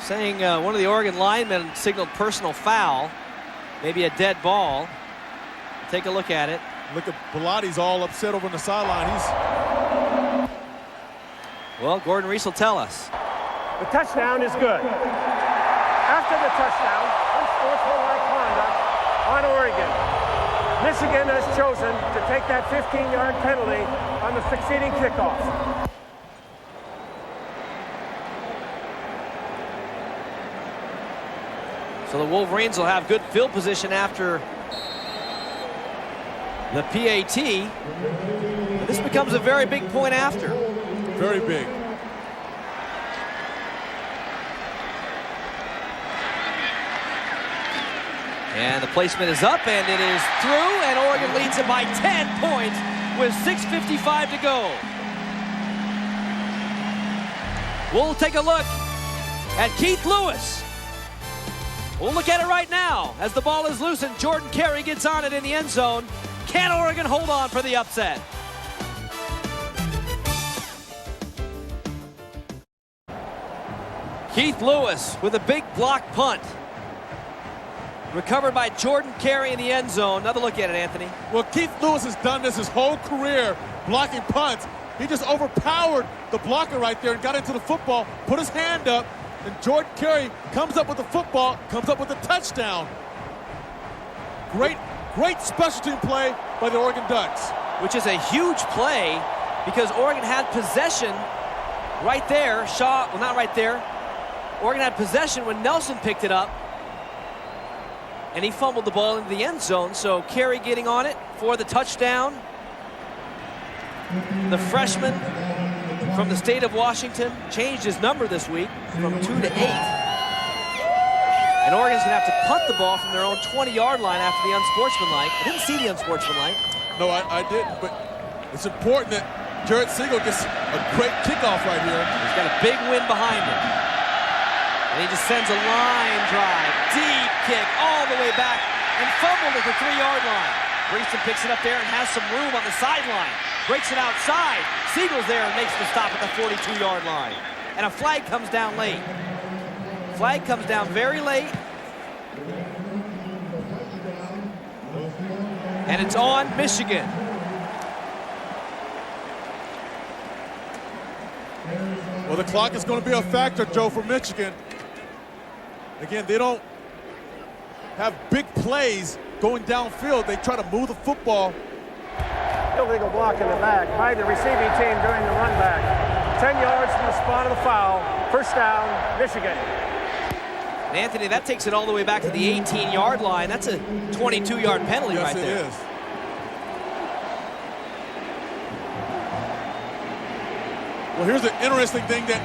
Speaker 1: Saying one of the Oregon linemen signaled personal foul, maybe a dead ball. Take a look at it.
Speaker 2: Look at Bellatti's all upset over on the sideline.
Speaker 1: Well, Gordon Reese will tell us.
Speaker 3: The touchdown is good. After the touchdown, unsportsmanlike conduct on Oregon. Michigan has chosen to take that 15-yard penalty on the succeeding kickoff.
Speaker 1: So the Wolverines will have good field position after the PAT. And this becomes a very big point after.
Speaker 2: Very big.
Speaker 1: And the placement is up, and it is through, and Oregon leads it by 10 points with 6:55 to go. We'll take a look at Keith Lewis. We'll look at it right now as the ball is loose and Jordan Carey gets on it in the end zone. Can Oregon hold on for the upset? Keith Lewis with a big block punt. Recovered by Jordan Carey in the end zone. Another look at it, Anthony.
Speaker 2: Well, Keith Lewis has done this his whole career, blocking punts. He just overpowered the blocker right there and got into the football, put his hand up, and Jordan Carey comes up with the football, comes up with a touchdown. Great special team play by the Oregon Ducks.
Speaker 1: Which is a huge play because Oregon had possession right there. Well, not right there. Oregon had possession when Nelson picked it up, and he fumbled the ball into the end zone. So Carey getting on it for the touchdown. The freshman from the state of Washington changed his number this week from 2 to 8. And Oregon's gonna have to punt the ball from their own 20-yard line after the unsportsmanlike. I didn't see the unsportsmanlike.
Speaker 2: No, I didn't, but it's important that Jared Siegel gets a great kickoff right here.
Speaker 1: He's got a big wind behind him. And he just sends a line drive, deep kick all the way back and fumbled at the 3-yard line. Breeston picks it up there and has some room on the sideline. Breaks it outside. Siegel's there and makes the stop at the 42-yard line. And a flag comes down late. Flag comes down very late. And it's on Michigan.
Speaker 2: Well, the clock is going to be a factor, Joe, for Michigan. Again, they don't have big plays going downfield. They try to move the football.
Speaker 3: Illegal block in the back by the receiving team during the run back. 10 yards from the spot of the foul. First down, Michigan.
Speaker 1: And Anthony, that takes it all the way back to the 18-yard line. That's a 22-yard penalty right there.
Speaker 2: Yes, it is. Well, here's the interesting thing that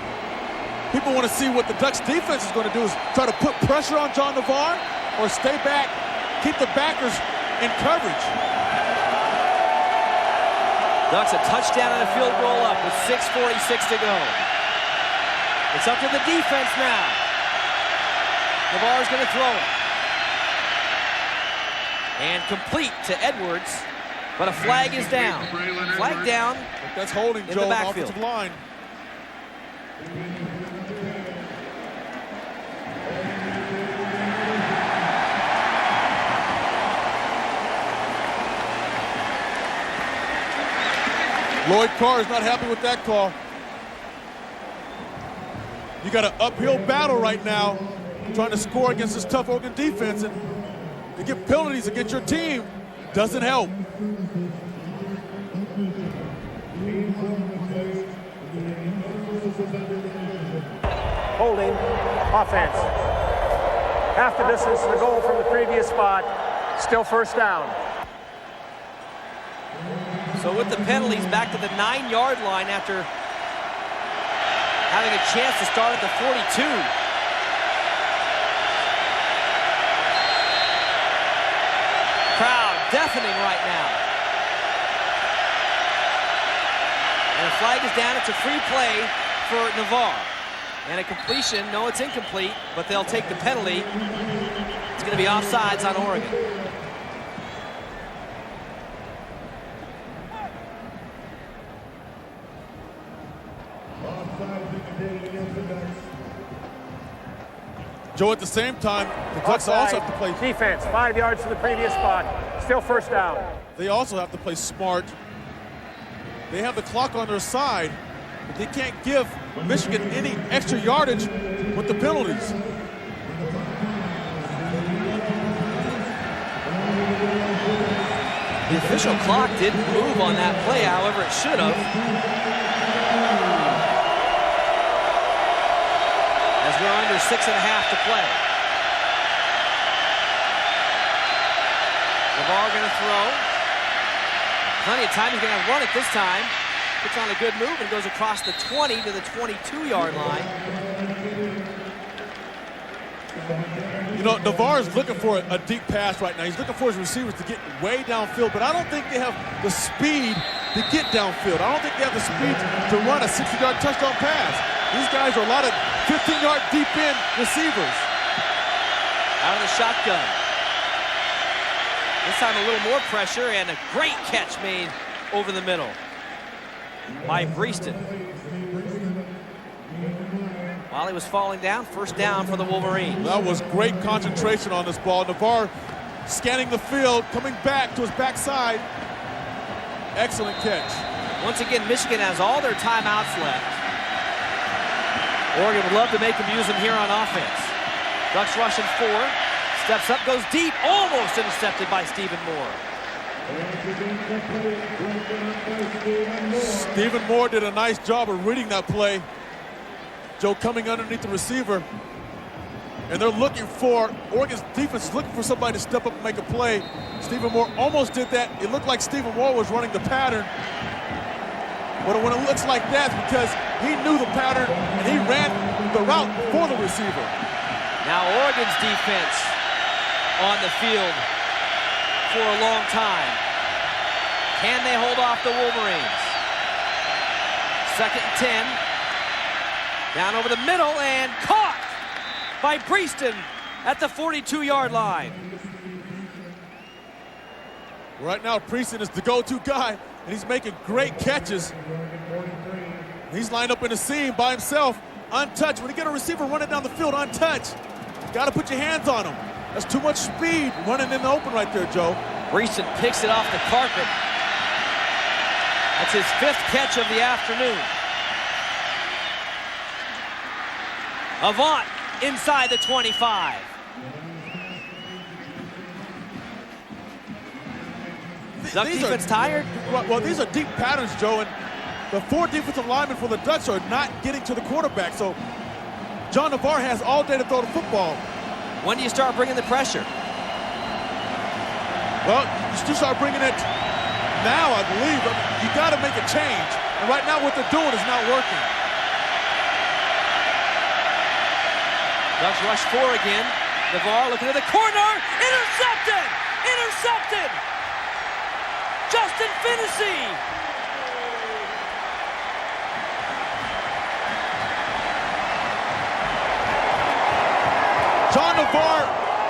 Speaker 2: people want to see what the Ducks defense is going to do is try to put pressure on John Navarre or stay back, keep the backers in coverage.
Speaker 1: Ducks a touchdown and a field goal up with 6:46 to go. It's up to the defense now. Navarre's going to throw it. And complete to Edwards, but a flag is down. Flag down.
Speaker 2: That's holding,
Speaker 1: in
Speaker 2: Joe,
Speaker 1: the
Speaker 2: on
Speaker 1: backfield.
Speaker 2: offensive line. Lloyd Carr is not happy with that call. You got an uphill battle right now, trying to score against this tough Oregon defense, and to get penalties against your team doesn't help.
Speaker 3: Holding offense. Half the distance to the goal from the previous spot. Still first down.
Speaker 1: So with the penalties, back to the 9-yard line after having a chance to start at the 42. Crowd deafening right now. And the flag is down. It's a free play for Navarre. And a completion. No, it's incomplete, but they'll take the penalty. It's going to be offsides on Oregon.
Speaker 2: Joe, at the same time, the Ducks also have to play
Speaker 3: defense. 5 yards to the previous spot. Still first down.
Speaker 2: They also have to play smart. They have the clock on their side, but they can't give Michigan any extra yardage with the penalties.
Speaker 1: The official clock didn't move on that play, however it should have. As we're under 6.5 to play. Navarre going to throw. Plenty of time. He's going to run it this time. Puts on a good move and goes across the 20 to the 22-yard line.
Speaker 2: You know, Navarre is looking for a deep pass right now. He's looking for his receivers to get way downfield, but I don't think they have the speed to get downfield. I don't think they have the speed to run a 60-yard touchdown pass. These guys are a lot of 15-yard deep end receivers.
Speaker 1: Out of the shotgun. This time a little more pressure and a great catch made over the middle by Breeston. While he was falling down, first down for the Wolverines.
Speaker 2: That was great concentration on this ball. Navarre scanning the field, coming back to his backside. Excellent catch.
Speaker 1: Once again, Michigan has all their timeouts left. Oregon would love to make them use them here on offense. Ducks rushing 4. Steps up, goes deep, almost intercepted by Stephen Moore.
Speaker 2: Stephen Moore did a nice job of reading that play. Joe coming underneath the receiver. And they're looking for, Oregon's defense is looking for somebody to step up and make a play. Stephen Moore almost did that. It looked like Stephen Moore was running the pattern. But when it looks like that, it's because he knew the pattern and he ran the route for the receiver.
Speaker 1: Now Oregon's defense on the field for a long time. Can they hold off the Wolverines? 2nd and 10. Down over the middle and caught by Breeston at the 42-yard line.
Speaker 2: Right now, Breeston is the go-to guy, and he's making great catches. He's lined up in the seam by himself, untouched. When you get a receiver running down the field untouched, you got to put your hands on him. That's too much speed running in the open right there, Joe.
Speaker 1: Breeston picks it off the carpet. That's his 5th catch of the afternoon. Avant inside the 25. Duck defense tired?
Speaker 2: Well, these are deep patterns, Joe, and the 4 defensive linemen for the Ducks are not getting to the quarterback, so John Navarre has all day to throw the football.
Speaker 1: When do you start bringing the pressure?
Speaker 2: Well, you start bringing it now, I believe. You got to make a change, and right now what they're doing is not working.
Speaker 1: Ducks rush 4 again. Navarre looking at the corner. Intercepted! Intercepted! Justin Finney!
Speaker 2: John Navarre,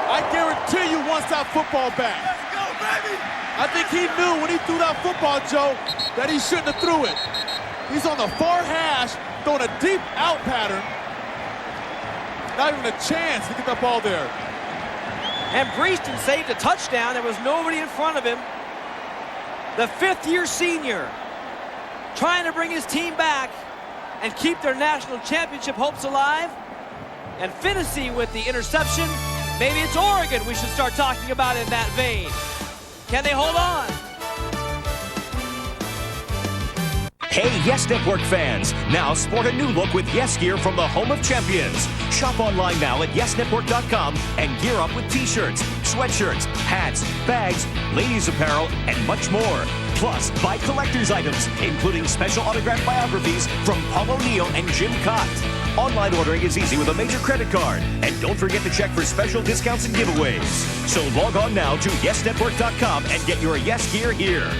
Speaker 2: I guarantee you, wants that football back.
Speaker 5: Let's go, baby!
Speaker 2: I think he knew when he threw that football, Joe, that he shouldn't have threw it. He's on the far hash, throwing a deep out pattern. Not even a chance to get that ball there.
Speaker 1: And Breeston saved a touchdown. There was nobody in front of him. The 5th-year senior trying to bring his team back and keep their national championship hopes alive. And Finney with the interception. Maybe it's Oregon we should start talking about in that vein. Can they hold on?
Speaker 19: Hey, Yes Network fans, now sport a new look with Yes Gear from the home of champions. Shop online now at YesNetwork.com and gear up with t-shirts, sweatshirts, hats, bags, ladies apparel, and much more. Plus, buy collector's items, including special autographed biographies from Paul O'Neill and Jim Cott. Online ordering is easy with a major credit card. And don't forget to check for special discounts and giveaways. So log on now to YesNetwork.com and get your Yes Gear here.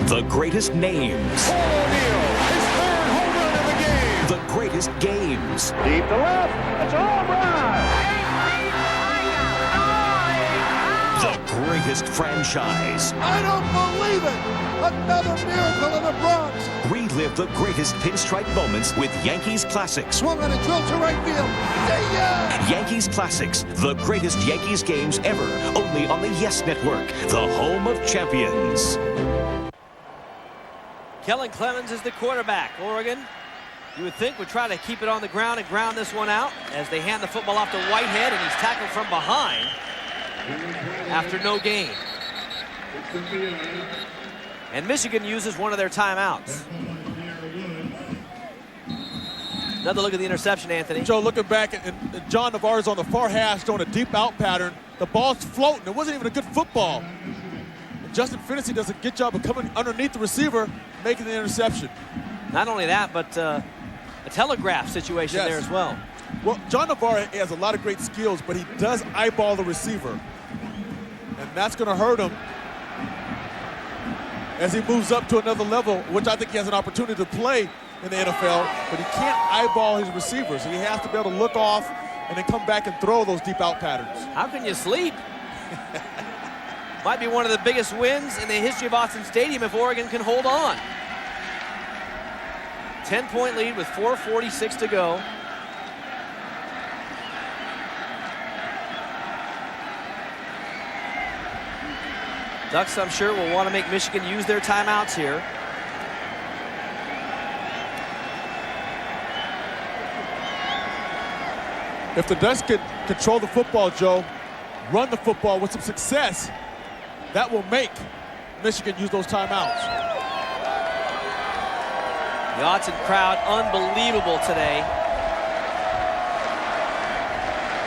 Speaker 19: The greatest names.
Speaker 5: Paul O'Neill, his 3rd home run of the game.
Speaker 19: The greatest games.
Speaker 5: Deep to left, it's a home run.
Speaker 19: The greatest franchise.
Speaker 5: I don't believe it. Another miracle in the Bronx.
Speaker 19: Relive the greatest pinstripe moments with Yankees Classics.
Speaker 5: Swung on a drill to right field. See ya!
Speaker 19: Yankees Classics, the greatest Yankees games ever. Only on the Yes Network, the home of champions.
Speaker 1: Kellen Clemens is the quarterback. Oregon, you would think, would try to keep it on the ground and ground this one out as they hand the football off to Whitehead, and he's tackled from behind after no gain. And Michigan uses one of their timeouts. Another look at the interception, Anthony.
Speaker 2: Joe, looking back, and John Navarre's on the far hash, throwing a deep out pattern. The ball's floating. It wasn't even a good football. Justin Finney does a good job of coming underneath the receiver, making the interception.
Speaker 1: Not only that, but a telegraph situation there as well.
Speaker 2: Well, John Navarre has a lot of great skills, but he does eyeball the receiver. And that's going to hurt him as he moves up to another level, which I think he has an opportunity to play in the NFL, but he can't eyeball his receivers. He has to be able to look off and then come back and throw those deep out patterns.
Speaker 1: How can you sleep? Might be one of the biggest wins in the history of Autzen Stadium if Oregon can hold on. 10-point lead with 4:46 to go. Ducks, I'm sure, will want to make Michigan use their timeouts here.
Speaker 2: If the Ducks can control the football, Joe, run the football with some success, that will make Michigan use those timeouts.
Speaker 1: The Autzen crowd, unbelievable today.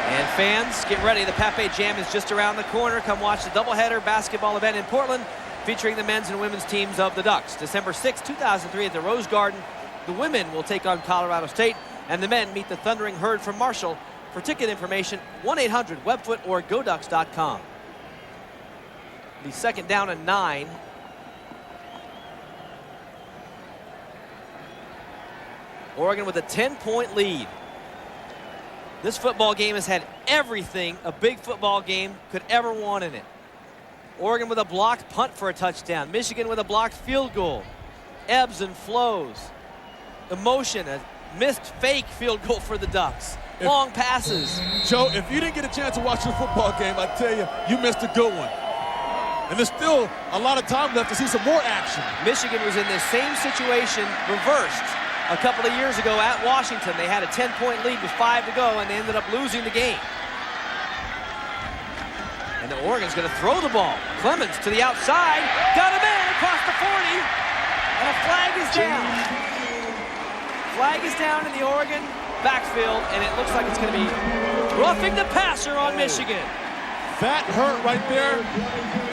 Speaker 1: And fans, get ready. The Pape Jam is just around the corner. Come watch the doubleheader basketball event in Portland featuring the men's and women's teams of the Ducks. December 6, 2003 at the Rose Garden. The women will take on Colorado State, and the men meet the Thundering Herd from Marshall. For ticket information, 1-800-WEBFOOT or GoDucks.com. The second down and 9. Oregon with a 10-point lead. This football game has had everything a big football game could ever want in it. Oregon with a blocked punt for a touchdown. Michigan with a blocked field goal. Ebbs and flows. Emotion, a missed fake field goal for the Ducks. Long passes.
Speaker 2: Joe, if you didn't get a chance to watch the football game, I tell you, you missed a good one. And there's still a lot of time left to see some more action.
Speaker 1: Michigan was in this same situation, reversed, a couple of years ago at Washington. They had a 10-point lead with 5 to go, and they ended up losing the game. And the Oregon's going to throw the ball. Clemens to the outside, got a man across the 40, and a flag is down. Flag is down in the Oregon backfield, and it looks like it's going to be roughing the passer on Michigan.
Speaker 2: That hurt right there.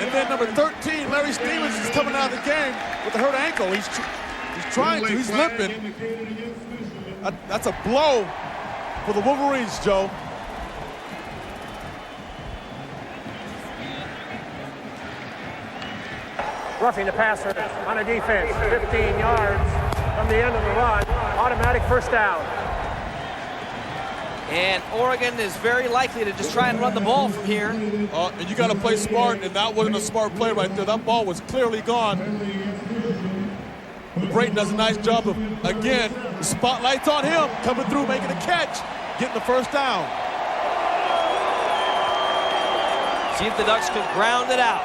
Speaker 2: And then number 13, Larry Stevens, is coming out of the game with a hurt ankle. He's trying to, he's limping. That's a blow for the Wolverines, Joe.
Speaker 3: Roughing the passer on a defense, 15 yards from the end of the run. Automatic first down.
Speaker 1: And Oregon is very likely to just try and run the ball from here.
Speaker 2: And you got to play smart, and that wasn't a smart play right there. That ball was clearly gone. Brayton does a nice job of, again, the spotlight's on him, coming through, making a catch, getting the first down.
Speaker 1: See if the Ducks can ground it out.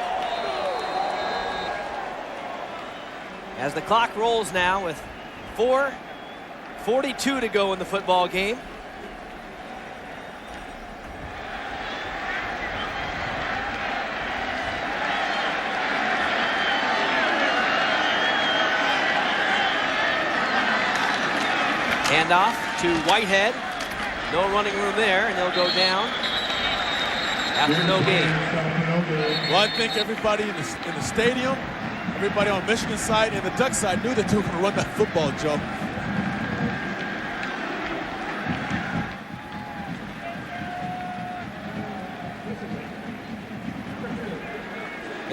Speaker 1: As the clock rolls now with 4:42 to go in the football game. Handoff to Whitehead. No running room there, and they'll go down after no gain.
Speaker 2: Well, I think everybody in the stadium, everybody on Michigan side and the Duck side knew that they were going to run that football, Joe.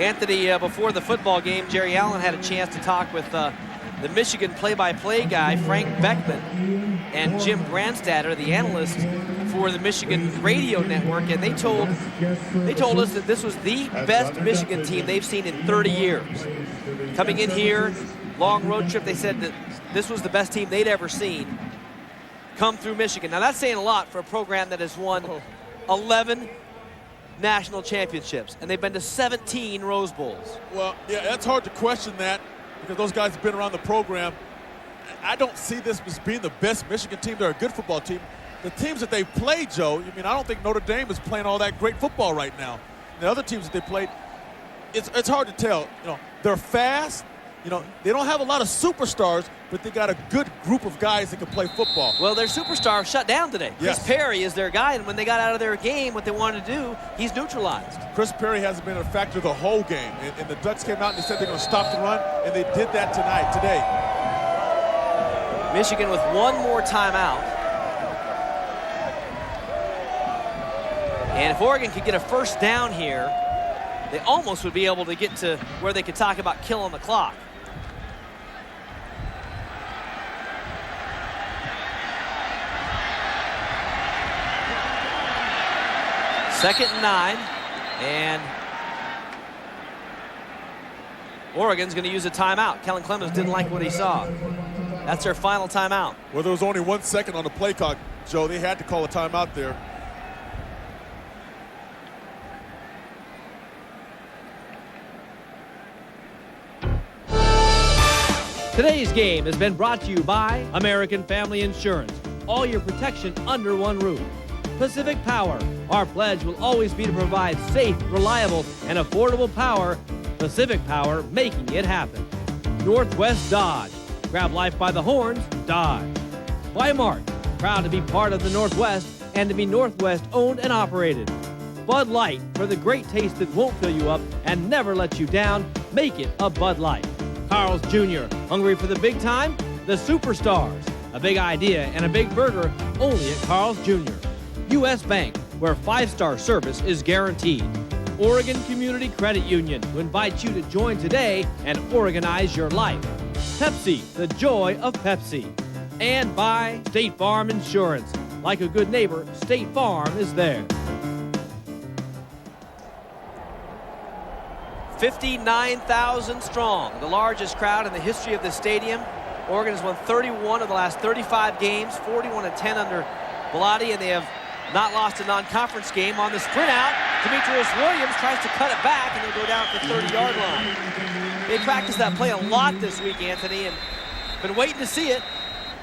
Speaker 1: Anthony, before the football game, Jerry Allen had a chance to talk with the Michigan play-by-play guy, Frank Beckman, and Jim Brandstatter, the analyst for the Michigan radio network, and they told us that this was the best Michigan team they've seen in 30 years. Coming in here, long road trip, they said that this was the best team they'd ever seen come through Michigan. Now that's saying a lot for a program that has won 11 national championships, and they've been to 17 Rose Bowls.
Speaker 2: Well, yeah, that's hard to question that, because those guys have been around the program. I don't see this as being the best Michigan team. They're a good football team. The teams that they've played, Joe, I mean, I don't think Notre Dame is playing all that great football right now. The other teams that they played, it's hard to tell. You know, they're fast. You know, they don't have a lot of superstars, but they got a good group of guys that can play football.
Speaker 1: Well, their superstar shut down today.
Speaker 2: Yes.
Speaker 1: Chris Perry is their guy, and when they got out of their game, what they wanted to do, he's neutralized.
Speaker 2: Chris Perry hasn't been a factor the whole game, and the Ducks came out and they said they're going to stop the run, and they did that today.
Speaker 1: Michigan with one more timeout. And if Oregon could get a first down here, they almost would be able to get to where they could talk about killing the clock. Second and 9, and Oregon's going to use a timeout. Kellen Clemens didn't like what he saw. That's their final timeout.
Speaker 2: Well, there was only 1 second on the play clock, Joe. They had to call a timeout there.
Speaker 1: Today's game has been brought to you by American Family Insurance. All your protection under one roof. Pacific Power. Our pledge will always be to provide safe, reliable, and affordable power. Pacific Power, making it happen. Northwest Dodge. Grab life by the horns, dodge. Weimar, proud to be part of the Northwest and to be Northwest owned and operated. Bud Light, for the great taste that won't fill you up and never let you down, make it a Bud Light. Carl's Jr., hungry for the big time? The Superstars, a big idea and a big burger only at Carl's Jr. U.S. Bank, where 5-star service is guaranteed. Oregon Community Credit Union, who invites you to join today and organize your life. Pepsi, the joy of Pepsi. And by State Farm Insurance. Like a good neighbor, State Farm is there. 59,000 strong, the largest crowd in the history of the stadium. Oregon has won 31 of the last 35 games, 41-10 under Bellotti, and they have not lost a non-conference game. On the sprint out, Demetrius Williams tries to cut it back, and they'll go down at the 30-yard line. They practiced that play a lot this week, Anthony, and been waiting to see it.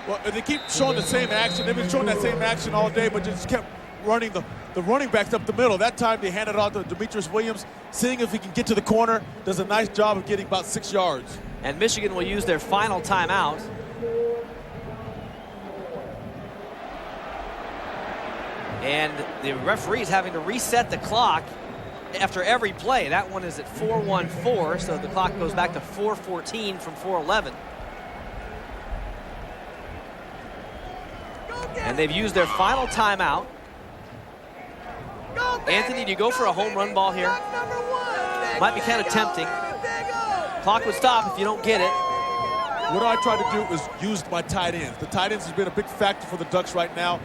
Speaker 2: Well, they keep showing the same action. They've been showing that same action all day, but just kept running the running backs up the middle. That time they handed it off to Demetrius Williams, seeing if he can get to the corner. Does a nice job of getting about 6 yards.
Speaker 1: And Michigan will use their final timeout. And the referee's having to reset the clock after every play. That one is at 4:14, so the clock goes back to 4:14 from 4:11. And they've used their final timeout. Anthony, do you go for a home run ball here? Might be kind of tempting. Clock would stop if you don't get it.
Speaker 2: What I try to do is use my tight ends. The tight ends has been a big factor for the Ducks right now.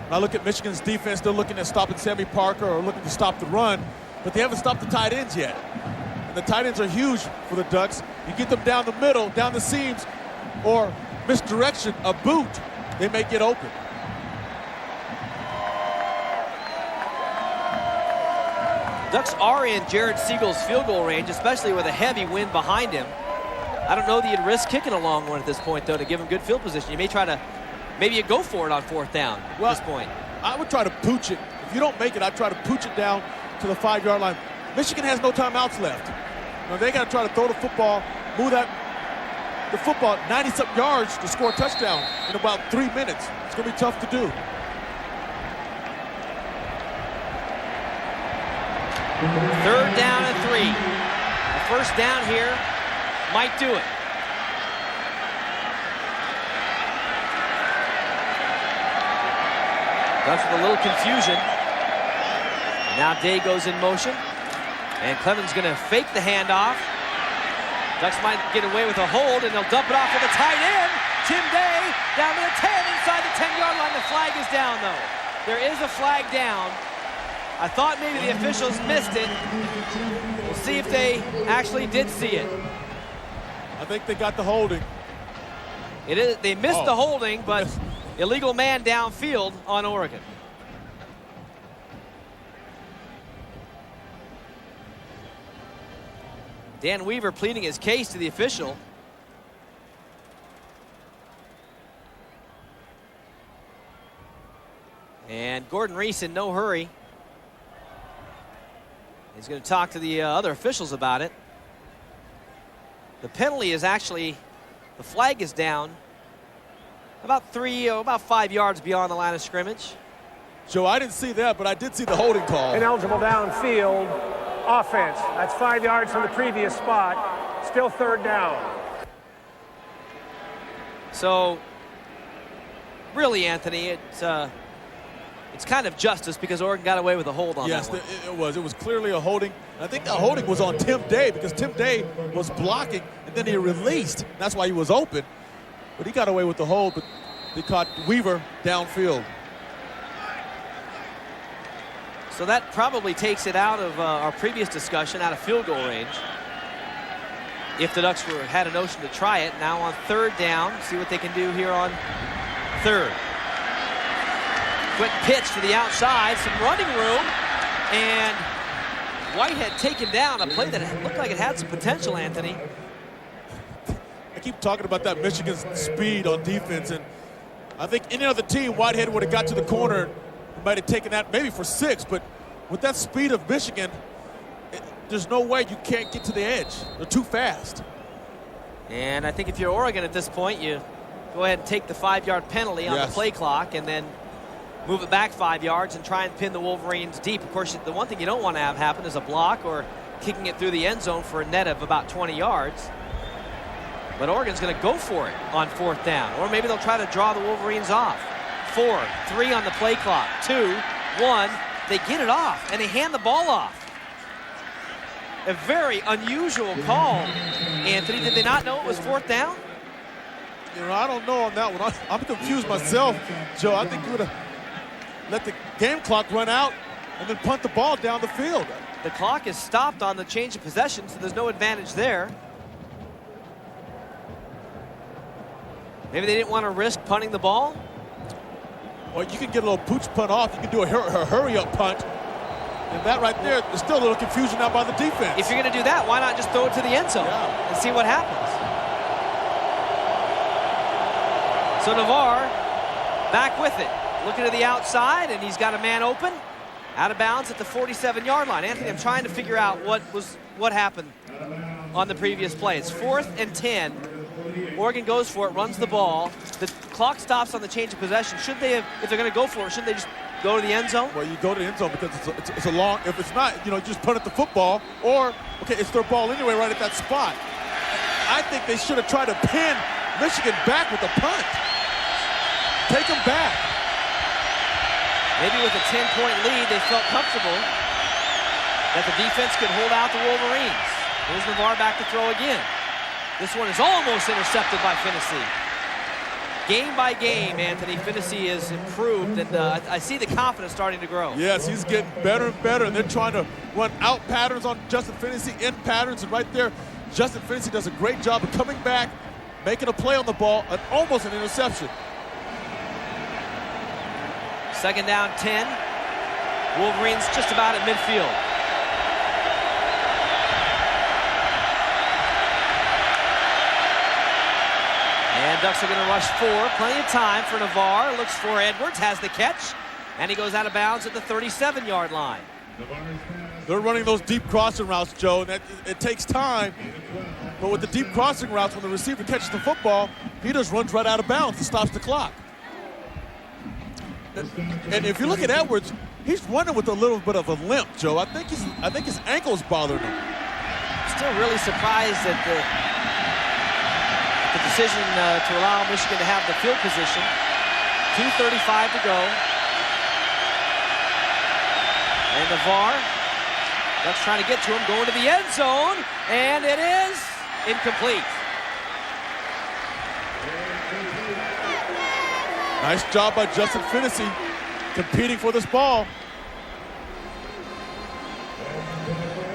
Speaker 2: When I look at Michigan's defense, they're looking at stopping Sammy Parker or looking to stop the run, but they haven't stopped the tight ends yet. And the tight ends are huge for the Ducks. You get them down the middle, down the seams, or misdirection, a boot, they may get open.
Speaker 1: Ducks are in Jared Siegel's field goal range, especially with a heavy wind behind him. I don't know that you'd risk kicking a long one at this point, though, to give him good field position. You may try to, maybe you go for it on 4th down at this point.
Speaker 2: I would try to pooch it. If you don't make it, I'd try to pooch it down to the 5-yard line. Michigan has no timeouts left. Now they got to try to throw the football, move the football 90-something yards to score a touchdown in about 3 minutes. It's going to be tough to do.
Speaker 1: Third down and 3. A first down here might do it. Ducks with a little confusion. Now Day goes in motion. And Clemens going to fake the handoff. Ducks might get away with a hold, and they'll dump it off to the tight end. Tim Day down to the 10, inside the 10-yard line. The flag is down, though. There is a flag down. I thought maybe the officials missed it. We'll see if they actually did see it.
Speaker 2: I think they got the holding.
Speaker 1: It is. They missed the holding, but illegal man downfield on Oregon. Dan Weaver pleading his case to the official. And Gordon Reese in no hurry. He's going to talk to the other officials about it. The penalty is actually, the flag is down about 5 yards beyond the line of scrimmage.
Speaker 2: Joe, I didn't see that, but I did see the holding call.
Speaker 3: Ineligible downfield offense. That's 5 yards from the previous spot. Still 3rd down.
Speaker 1: So, really, Anthony, it's kind of justice because Oregon got away with a hold on that one.
Speaker 2: Yes, it was. It was clearly a holding. I think the holding was on Tim Day because Tim Day was blocking, and then he released. That's why he was open. But he got away with the hold, but they caught Weaver downfield.
Speaker 1: So that probably takes it out of our previous discussion, out of field goal range. If the Ducks had a notion to try it. Now on 3rd down, see what they can do here on 3rd. Quick pitch to the outside, some running room, and Whitehead taken down. A play that looked like it had some potential, Anthony.
Speaker 2: I keep talking about that Michigan speed on defense, and I think any other team, Whitehead would have got to the corner, might have taken that maybe for 6, but with that speed of Michigan, there's no way you can't get to the edge. They're too fast.
Speaker 1: And I think if you're Oregon at this point, you go ahead and take the 5-yard penalty on the play clock and then move it back 5 yards and try and pin the Wolverines deep. Of course, the one thing you don't want to have happen is a block or kicking it through the end zone for a net of about 20 yards. But Oregon's going to go for it on 4th down. Or maybe they'll try to draw the Wolverines off. 4, 3 on the play clock. 2, 1. They get it off, and they hand the ball off. A very unusual call. Anthony, did they not know it was 4th down?
Speaker 2: You know, I don't know on that one. I'm confused myself, Joe. I think you would have let the game clock run out and then punt the ball down the field.
Speaker 1: The clock is stopped on the change of possession, so there's no advantage there. Maybe they didn't want to risk punting the ball.
Speaker 2: Well, you can get a little pooch punt off. You can do a hurry-up punt. And that right there, there's still a little confusion now by the defense.
Speaker 1: If you're going to do that, why not just throw it to the end zone and see what happens? So Navarre back with it. Looking to the outside, and he's got a man open. Out of bounds at the 47-yard line. Anthony, I'm trying to figure out what happened on the previous play. It's 4th and 10. Oregon goes for it, runs the ball. The clock stops on the change of possession. Should they have, if they're going to go for it, shouldn't they just go to the end zone?
Speaker 2: Well, you go to the end zone because it's a long, if it's not, you know, just punt at the football, or, okay, it's their ball anyway right at that spot. I think they should have tried to pin Michigan back with a punt. Take them back.
Speaker 1: Maybe with a 10-point lead, they felt comfortable that the defense could hold out the Wolverines. Here's Navarre back to throw again. This one is almost intercepted by Finney. Game by game, Anthony, Finney is improved, and I see the confidence starting to grow.
Speaker 2: Yes, he's getting better and better, and they're trying to run out patterns on Justin Finney, in patterns, and right there, Justin Finney does a great job of coming back, making a play on the ball, and almost an interception.
Speaker 1: 2nd down, 10. Wolverines just about at midfield. And Ducks are going to rush 4. Plenty of time for Navarre. Looks for Edwards, has the catch, and he goes out of bounds at the 37-yard line.
Speaker 2: They're running those deep crossing routes, Joe, and it takes time. But with the deep crossing routes, when the receiver catches the football, he just runs right out of bounds and stops the clock. And if you look at Edwards, he's running with a little bit of a limp, Joe. I think his ankle's bothering him.
Speaker 1: Still really surprised at the decision to allow Michigan to have the field position. 2:35 to go. And Navarre, Ducks trying to get to him, going to the end zone, and it is incomplete.
Speaker 2: Nice job by Justin Finney competing for this ball.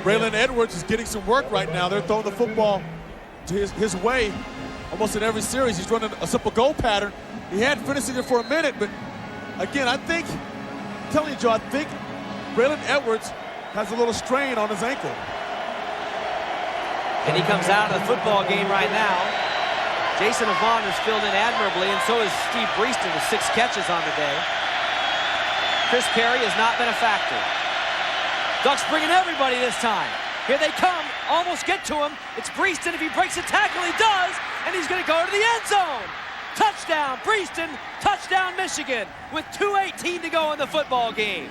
Speaker 2: Braylon Edwards is getting some work right now. They're throwing the football to his way almost in every series. He's running a simple goal pattern. He had Finney there for a minute, but again, I'm telling you, Joe, I think Braylon Edwards has a little strain on his ankle.
Speaker 1: And he comes out of the football game right now. Jason Avant has filled in admirably, and so has Steve Breeston with 6 catches on the day. Chris Perry has not been a factor. Ducks bringing everybody this time. Here they come, almost get to him. It's Breeston. If he breaks a tackle, he does, and he's going to go to the end zone. Touchdown, Breeston. Touchdown, Michigan, with 2:18 to go in the football game.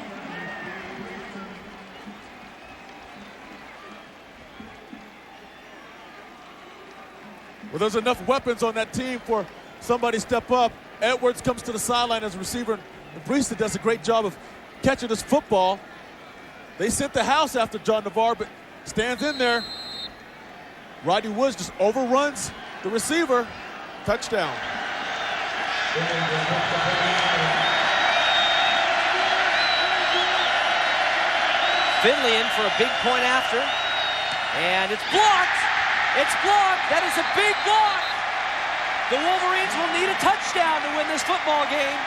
Speaker 2: Well, there's enough weapons on that team for somebody to step up. Edwards comes to the sideline as a receiver. And Breeston does a great job of catching this football. They sent the house after John Navarre, but stands in there. Rodney Woods just overruns the receiver. Touchdown.
Speaker 1: Finley in for a big point after. And it's blocked. It's blocked. That is a big block. The Wolverines will need a touchdown to win this football game.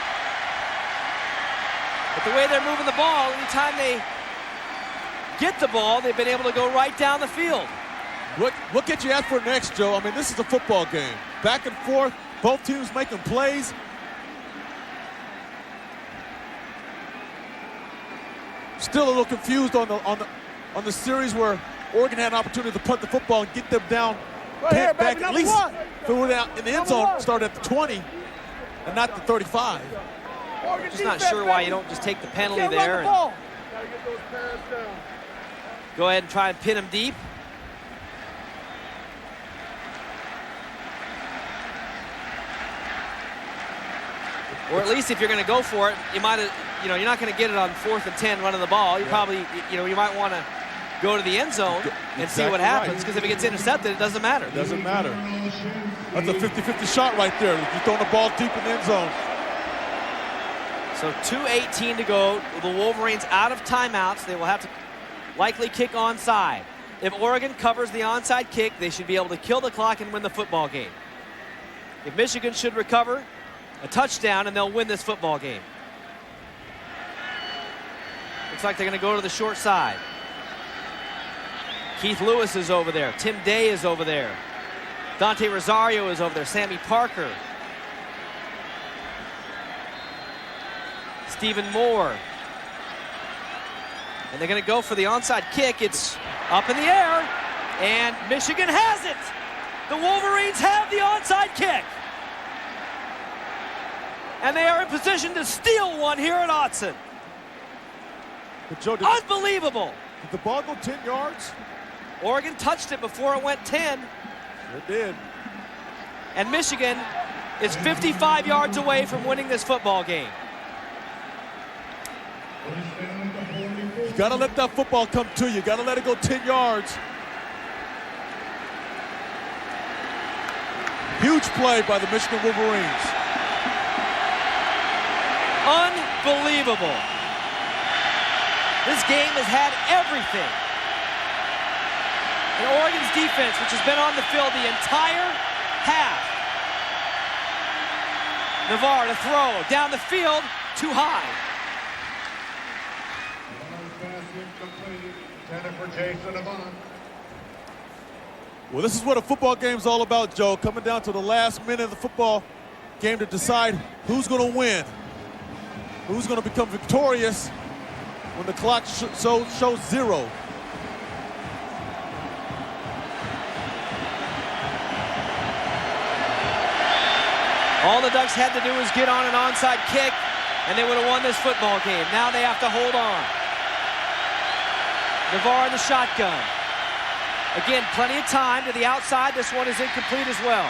Speaker 1: But the way they're moving the ball, anytime they get the ball, they've been able to go right down the field.
Speaker 2: What get you at for next, Joe? I mean, this is a football game. Back and forth, both teams making plays. Still a little confused on the series where Oregon had an opportunity to punt the football and get them down Get back at least if it were out in the end zone, start at the 20 and not the 35.
Speaker 1: Just not sure why you don't just take the penalty there and go ahead and try and pin him deep. Or at least if you're going to go for it, you might have, you're not going to get it on 4th and 10 running the ball. You probably, you might want to go to the end zone and see what happens, because if it gets intercepted, it doesn't matter.
Speaker 2: It doesn't matter. That's a 50-50 shot right there. You're throwing the ball deep in the end zone.
Speaker 1: So 2:18 to go. The Wolverines out of timeouts. They will have to likely kick onside. If Oregon covers the onside kick, they should be able to kill the clock and win the football game. If Michigan should recover a touchdown, and they'll win this football game. Looks like they're going to go to the short side. Keith Lewis is over there. Tim Day is over there. Dante Rosario is over there. Sammy Parker. Stephen Moore. And they're going to go for the onside kick. It's up in the air, and Michigan has it. The Wolverines have the onside kick. And they are in position to steal one here at Autzen.
Speaker 2: But Joe,
Speaker 1: unbelievable.
Speaker 2: Did the ball go 10 yards?
Speaker 1: Oregon touched it before it went 10.
Speaker 2: It did.
Speaker 1: And Michigan is 55 yards away from winning this football game.
Speaker 2: You got to let that football come to you. You got to let it go 10 yards. Huge play by the Michigan Wolverines.
Speaker 1: Unbelievable. This game has had everything. And Oregon's defense, which has been on the field the entire half. Navarre to throw. Down the field, too high.
Speaker 2: Well, this is what a football game's all about, Joe. Coming down to the last minute of the football game to decide who's going to win. Who's going to become victorious when the clock shows 0.
Speaker 1: All the Ducks had to do was get on an onside kick, and they would have won this football game. Now they have to hold on. Navarre in the shotgun. Again, plenty of time to the outside. This one is incomplete as well.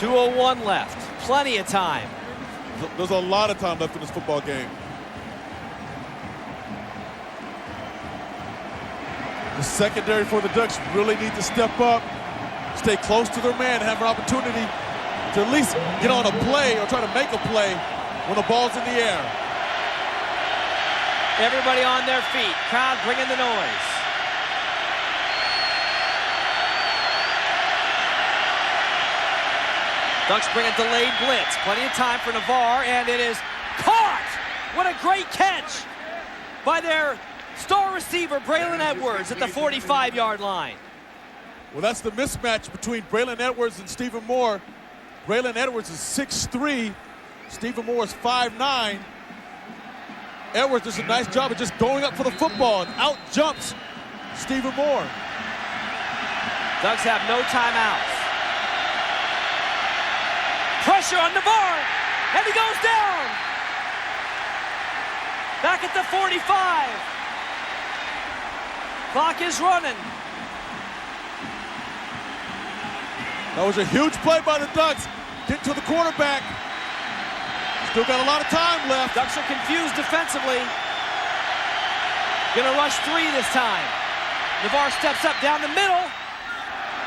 Speaker 1: 2:01 left. Plenty of time.
Speaker 2: There's a lot of time left in this football game. The secondary for the Ducks really need to step up, stay close to their man, have an opportunity to at least get on a play or try to make a play when the ball's in the air.
Speaker 1: Everybody on their feet. Crowd bringing the noise. Ducks bring a delayed blitz. Plenty of time for Navarre, and it is caught! What a great catch by their star receiver, Braylon Edwards, at the 45-yard line.
Speaker 2: Well, that's the mismatch between Braylon Edwards and Stephen Moore. Braylon Edwards is 6'3". Stephen Moore is 5'9". Edwards does a nice job of just going up for the football and out jumps Stephen Moore.
Speaker 1: Ducks have no timeouts. Pressure on Navarre, and he goes down. Back at the 45. Clock is running.
Speaker 2: That was a huge play by the Ducks. Get to the quarterback. Still got a lot of time left.
Speaker 1: Ducks are confused defensively. Gonna rush 3 this time. Navarre steps up down the middle.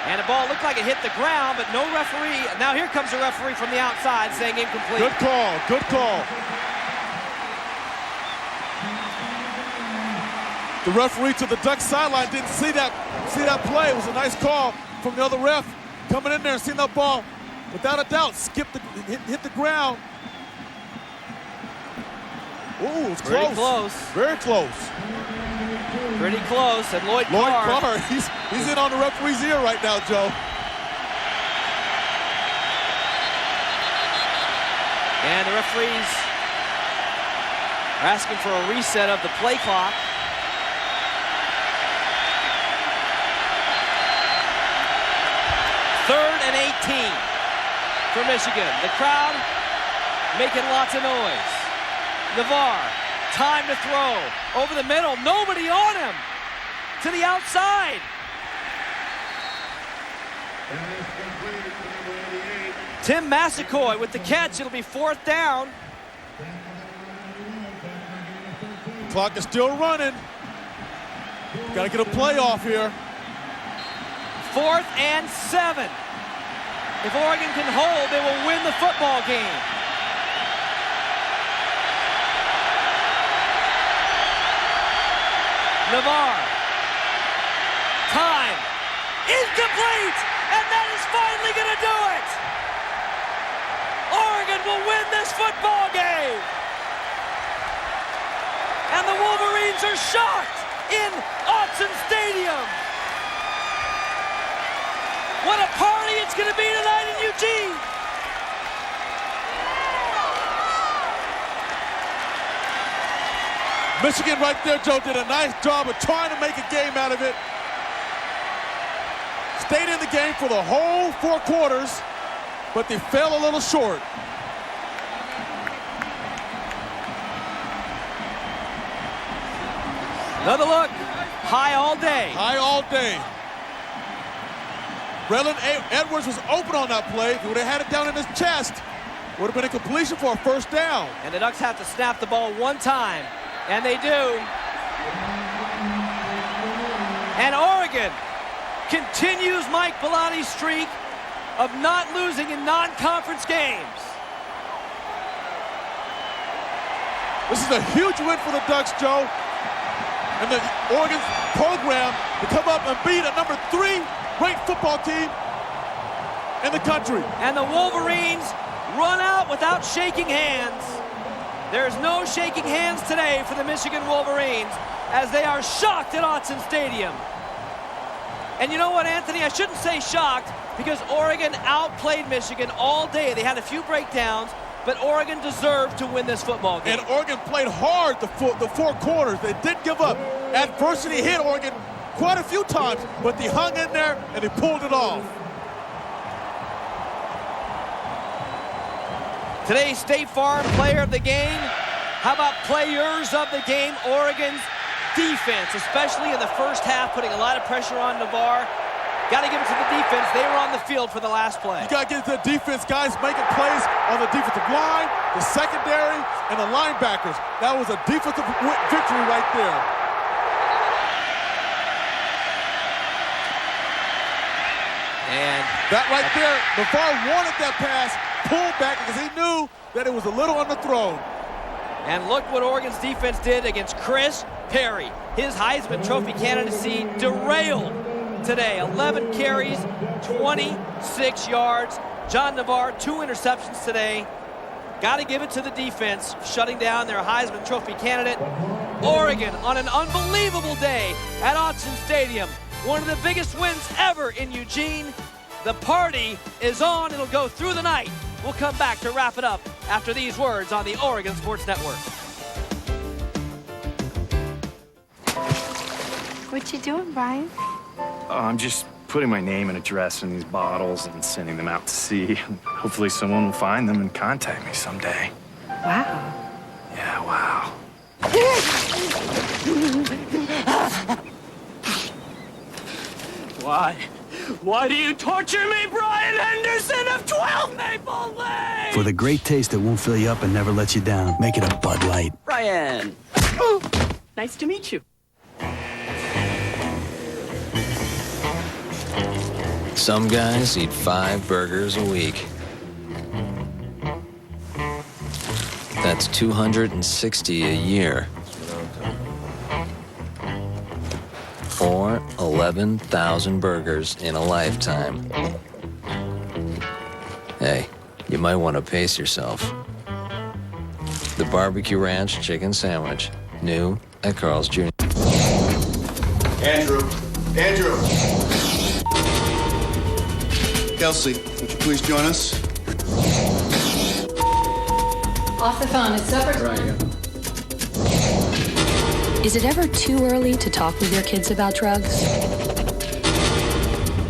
Speaker 1: And the ball looked like it hit the ground, but no referee. Now here comes the referee from the outside saying incomplete.
Speaker 2: Good call, good call. The referee to the Ducks sideline didn't see that play. It was a nice call from the other ref coming in there and seeing that ball, without a doubt, hit the ground. Ooh, it's close.
Speaker 1: Pretty close.
Speaker 2: Very close.
Speaker 1: Pretty close, and Lloyd Carr,
Speaker 2: he's in on the referee's ear right now, Joe.
Speaker 1: And the referees are asking for a reset of the play clock. for Michigan. The crowd making lots of noise. Navarre, time to throw. Over the middle, nobody on him. To the outside. Tim Massacoy with the catch. It'll be 4th down.
Speaker 2: Clock is still running. Got to get a play off here.
Speaker 1: 4th and 7. If Oregon can hold, they will win the football game. Navarre. Time. Incomplete! And that is finally going to do it! Oregon will win this football game! And the Wolverines are shocked in Autzen Stadium! What a party it's going to be tonight in Eugene!
Speaker 2: Michigan right there, Joe, did a nice job of trying to make a game out of it. Stayed in the game for the whole 4 quarters, but they fell a little short.
Speaker 1: Another look. High all day.
Speaker 2: High all day. Braylon Edwards was open on that play. If he would have had it down in his chest, would have been a completion for a 1st down.
Speaker 1: And the Ducks have to snap the ball one time, and they do. And Oregon continues Mike Bellotti's streak of not losing in non-conference games.
Speaker 2: This is a huge win for the Ducks, Joe. And the Oregon program to come up and beat a number 3 ranked football team in the country.
Speaker 1: And the Wolverines run out without shaking hands. There's no shaking hands today for the Michigan Wolverines as they are shocked at Autzen Stadium. And you know what, Anthony? I shouldn't say shocked because Oregon outplayed Michigan all day. They had a few breakdowns, but Oregon deserved to win this football game.
Speaker 2: And Oregon played hard the 4 quarters. They didn't give up. Adversity hit Oregon quite a few times, but they hung in there and they pulled it off.
Speaker 1: Today's State Farm Player of the Game. How about players of the game? Oregon's defense, especially in the first half, putting a lot of pressure on Navarre. Got to give it to the defense. They were on the field for the last play.
Speaker 2: You got to get to the defense, guys making plays on the defensive line, the secondary, and the linebackers. That was a defensive victory right there.
Speaker 1: And
Speaker 2: that right there, Navarre wanted that pass, pulled back because he knew that it was a little underthrown.
Speaker 1: And look what Oregon's defense did against Chris Perry. His Heisman Trophy candidacy derailed today. 11 carries, 26 yards. John Navarre, 2 interceptions today. Got to give it to the defense, shutting down their Heisman Trophy candidate. Oregon on an unbelievable day at Autzen Stadium. One of the biggest wins ever in Eugene. The party is on. It'll go through the night. We'll come back to wrap it up after these words on the Oregon Sports Network.
Speaker 10: What you doing, Brian?
Speaker 16: I'm just putting my name and address in these bottles and sending them out to sea. Hopefully someone will find them and contact me someday.
Speaker 10: Wow.
Speaker 16: Yeah, wow.
Speaker 18: Why? Why do you torture me, Brian Henderson of 12 Maple Lane?
Speaker 13: For the great taste that won't fill you up and never lets you down, make it a Bud Light.
Speaker 17: Brian. Nice to meet you.
Speaker 9: Some guys eat 5 burgers a week. That's 260 a year. Or 11,000 burgers in a lifetime. Hey, you might want to pace yourself. The Barbecue Ranch Chicken Sandwich, new at Carl's Jr.
Speaker 20: Andrew. Kelsey, would you please join us?
Speaker 22: Off the phone, it's supper time. Is it ever too early to talk with your kids about drugs?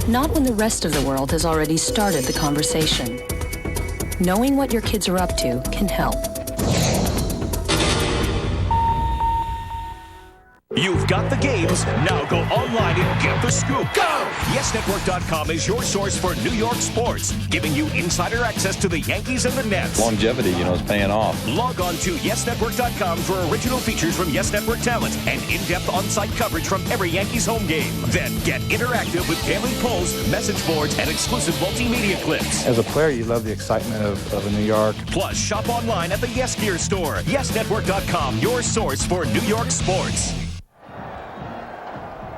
Speaker 4: Not when the rest of the world has already started the conversation. Knowing what your kids are up to can help.
Speaker 19: You've got the games. Now go online and get the scoop. Go! YesNetwork.com is your source for New York sports, giving you insider access to the Yankees and the Nets.
Speaker 21: Longevity, is paying off.
Speaker 19: Log on to YesNetwork.com for original features from Yes Network talent and in-depth on-site coverage from every Yankees home game. Then get interactive with daily polls, message boards, and exclusive multimedia clips.
Speaker 6: As a player, you love the excitement of New York.
Speaker 19: Plus, shop online at the Yes Gear store. YesNetwork.com, your source for New York sports.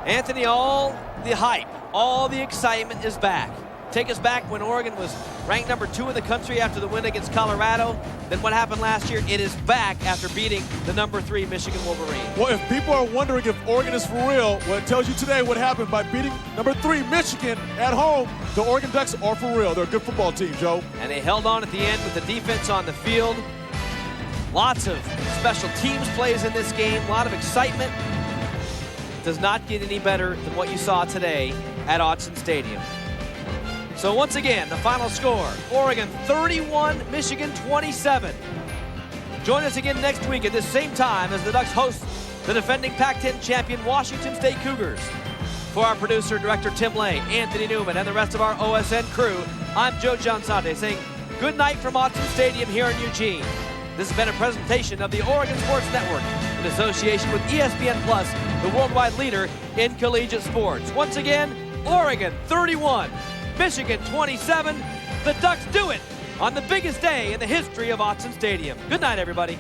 Speaker 1: Anthony, all the hype, all the excitement is back. Take us back when Oregon was ranked number 2 in the country after the win against Colorado. Then what happened last year? It is back after beating the number 3 Michigan Wolverines.
Speaker 2: Well, if people are wondering if Oregon is for real, well, it tells you today what happened by beating number 3 Michigan at home. The Oregon Ducks are for real. They're a good football team, Joe.
Speaker 1: And they held on at the end with the defense on the field. Lots of special teams plays in this game, a lot of excitement. Does not get any better than what you saw today at Autzen Stadium. So once again, the final score, Oregon 31, Michigan 27. Join us again next week at this same time as the Ducks host the defending Pac-10 champion Washington State Cougars. For our producer, director Tim Lay, Anthony Newman, and the rest of our OSN crew, I'm Joe Giansante saying good night from Autzen Stadium here in Eugene. This has been a presentation of the Oregon Sports Network in association with ESPN Plus, the worldwide leader in collegiate sports. Once again, Oregon 31, Michigan 27. The Ducks do it on the biggest day in the history of Autzen Stadium. Good night, everybody.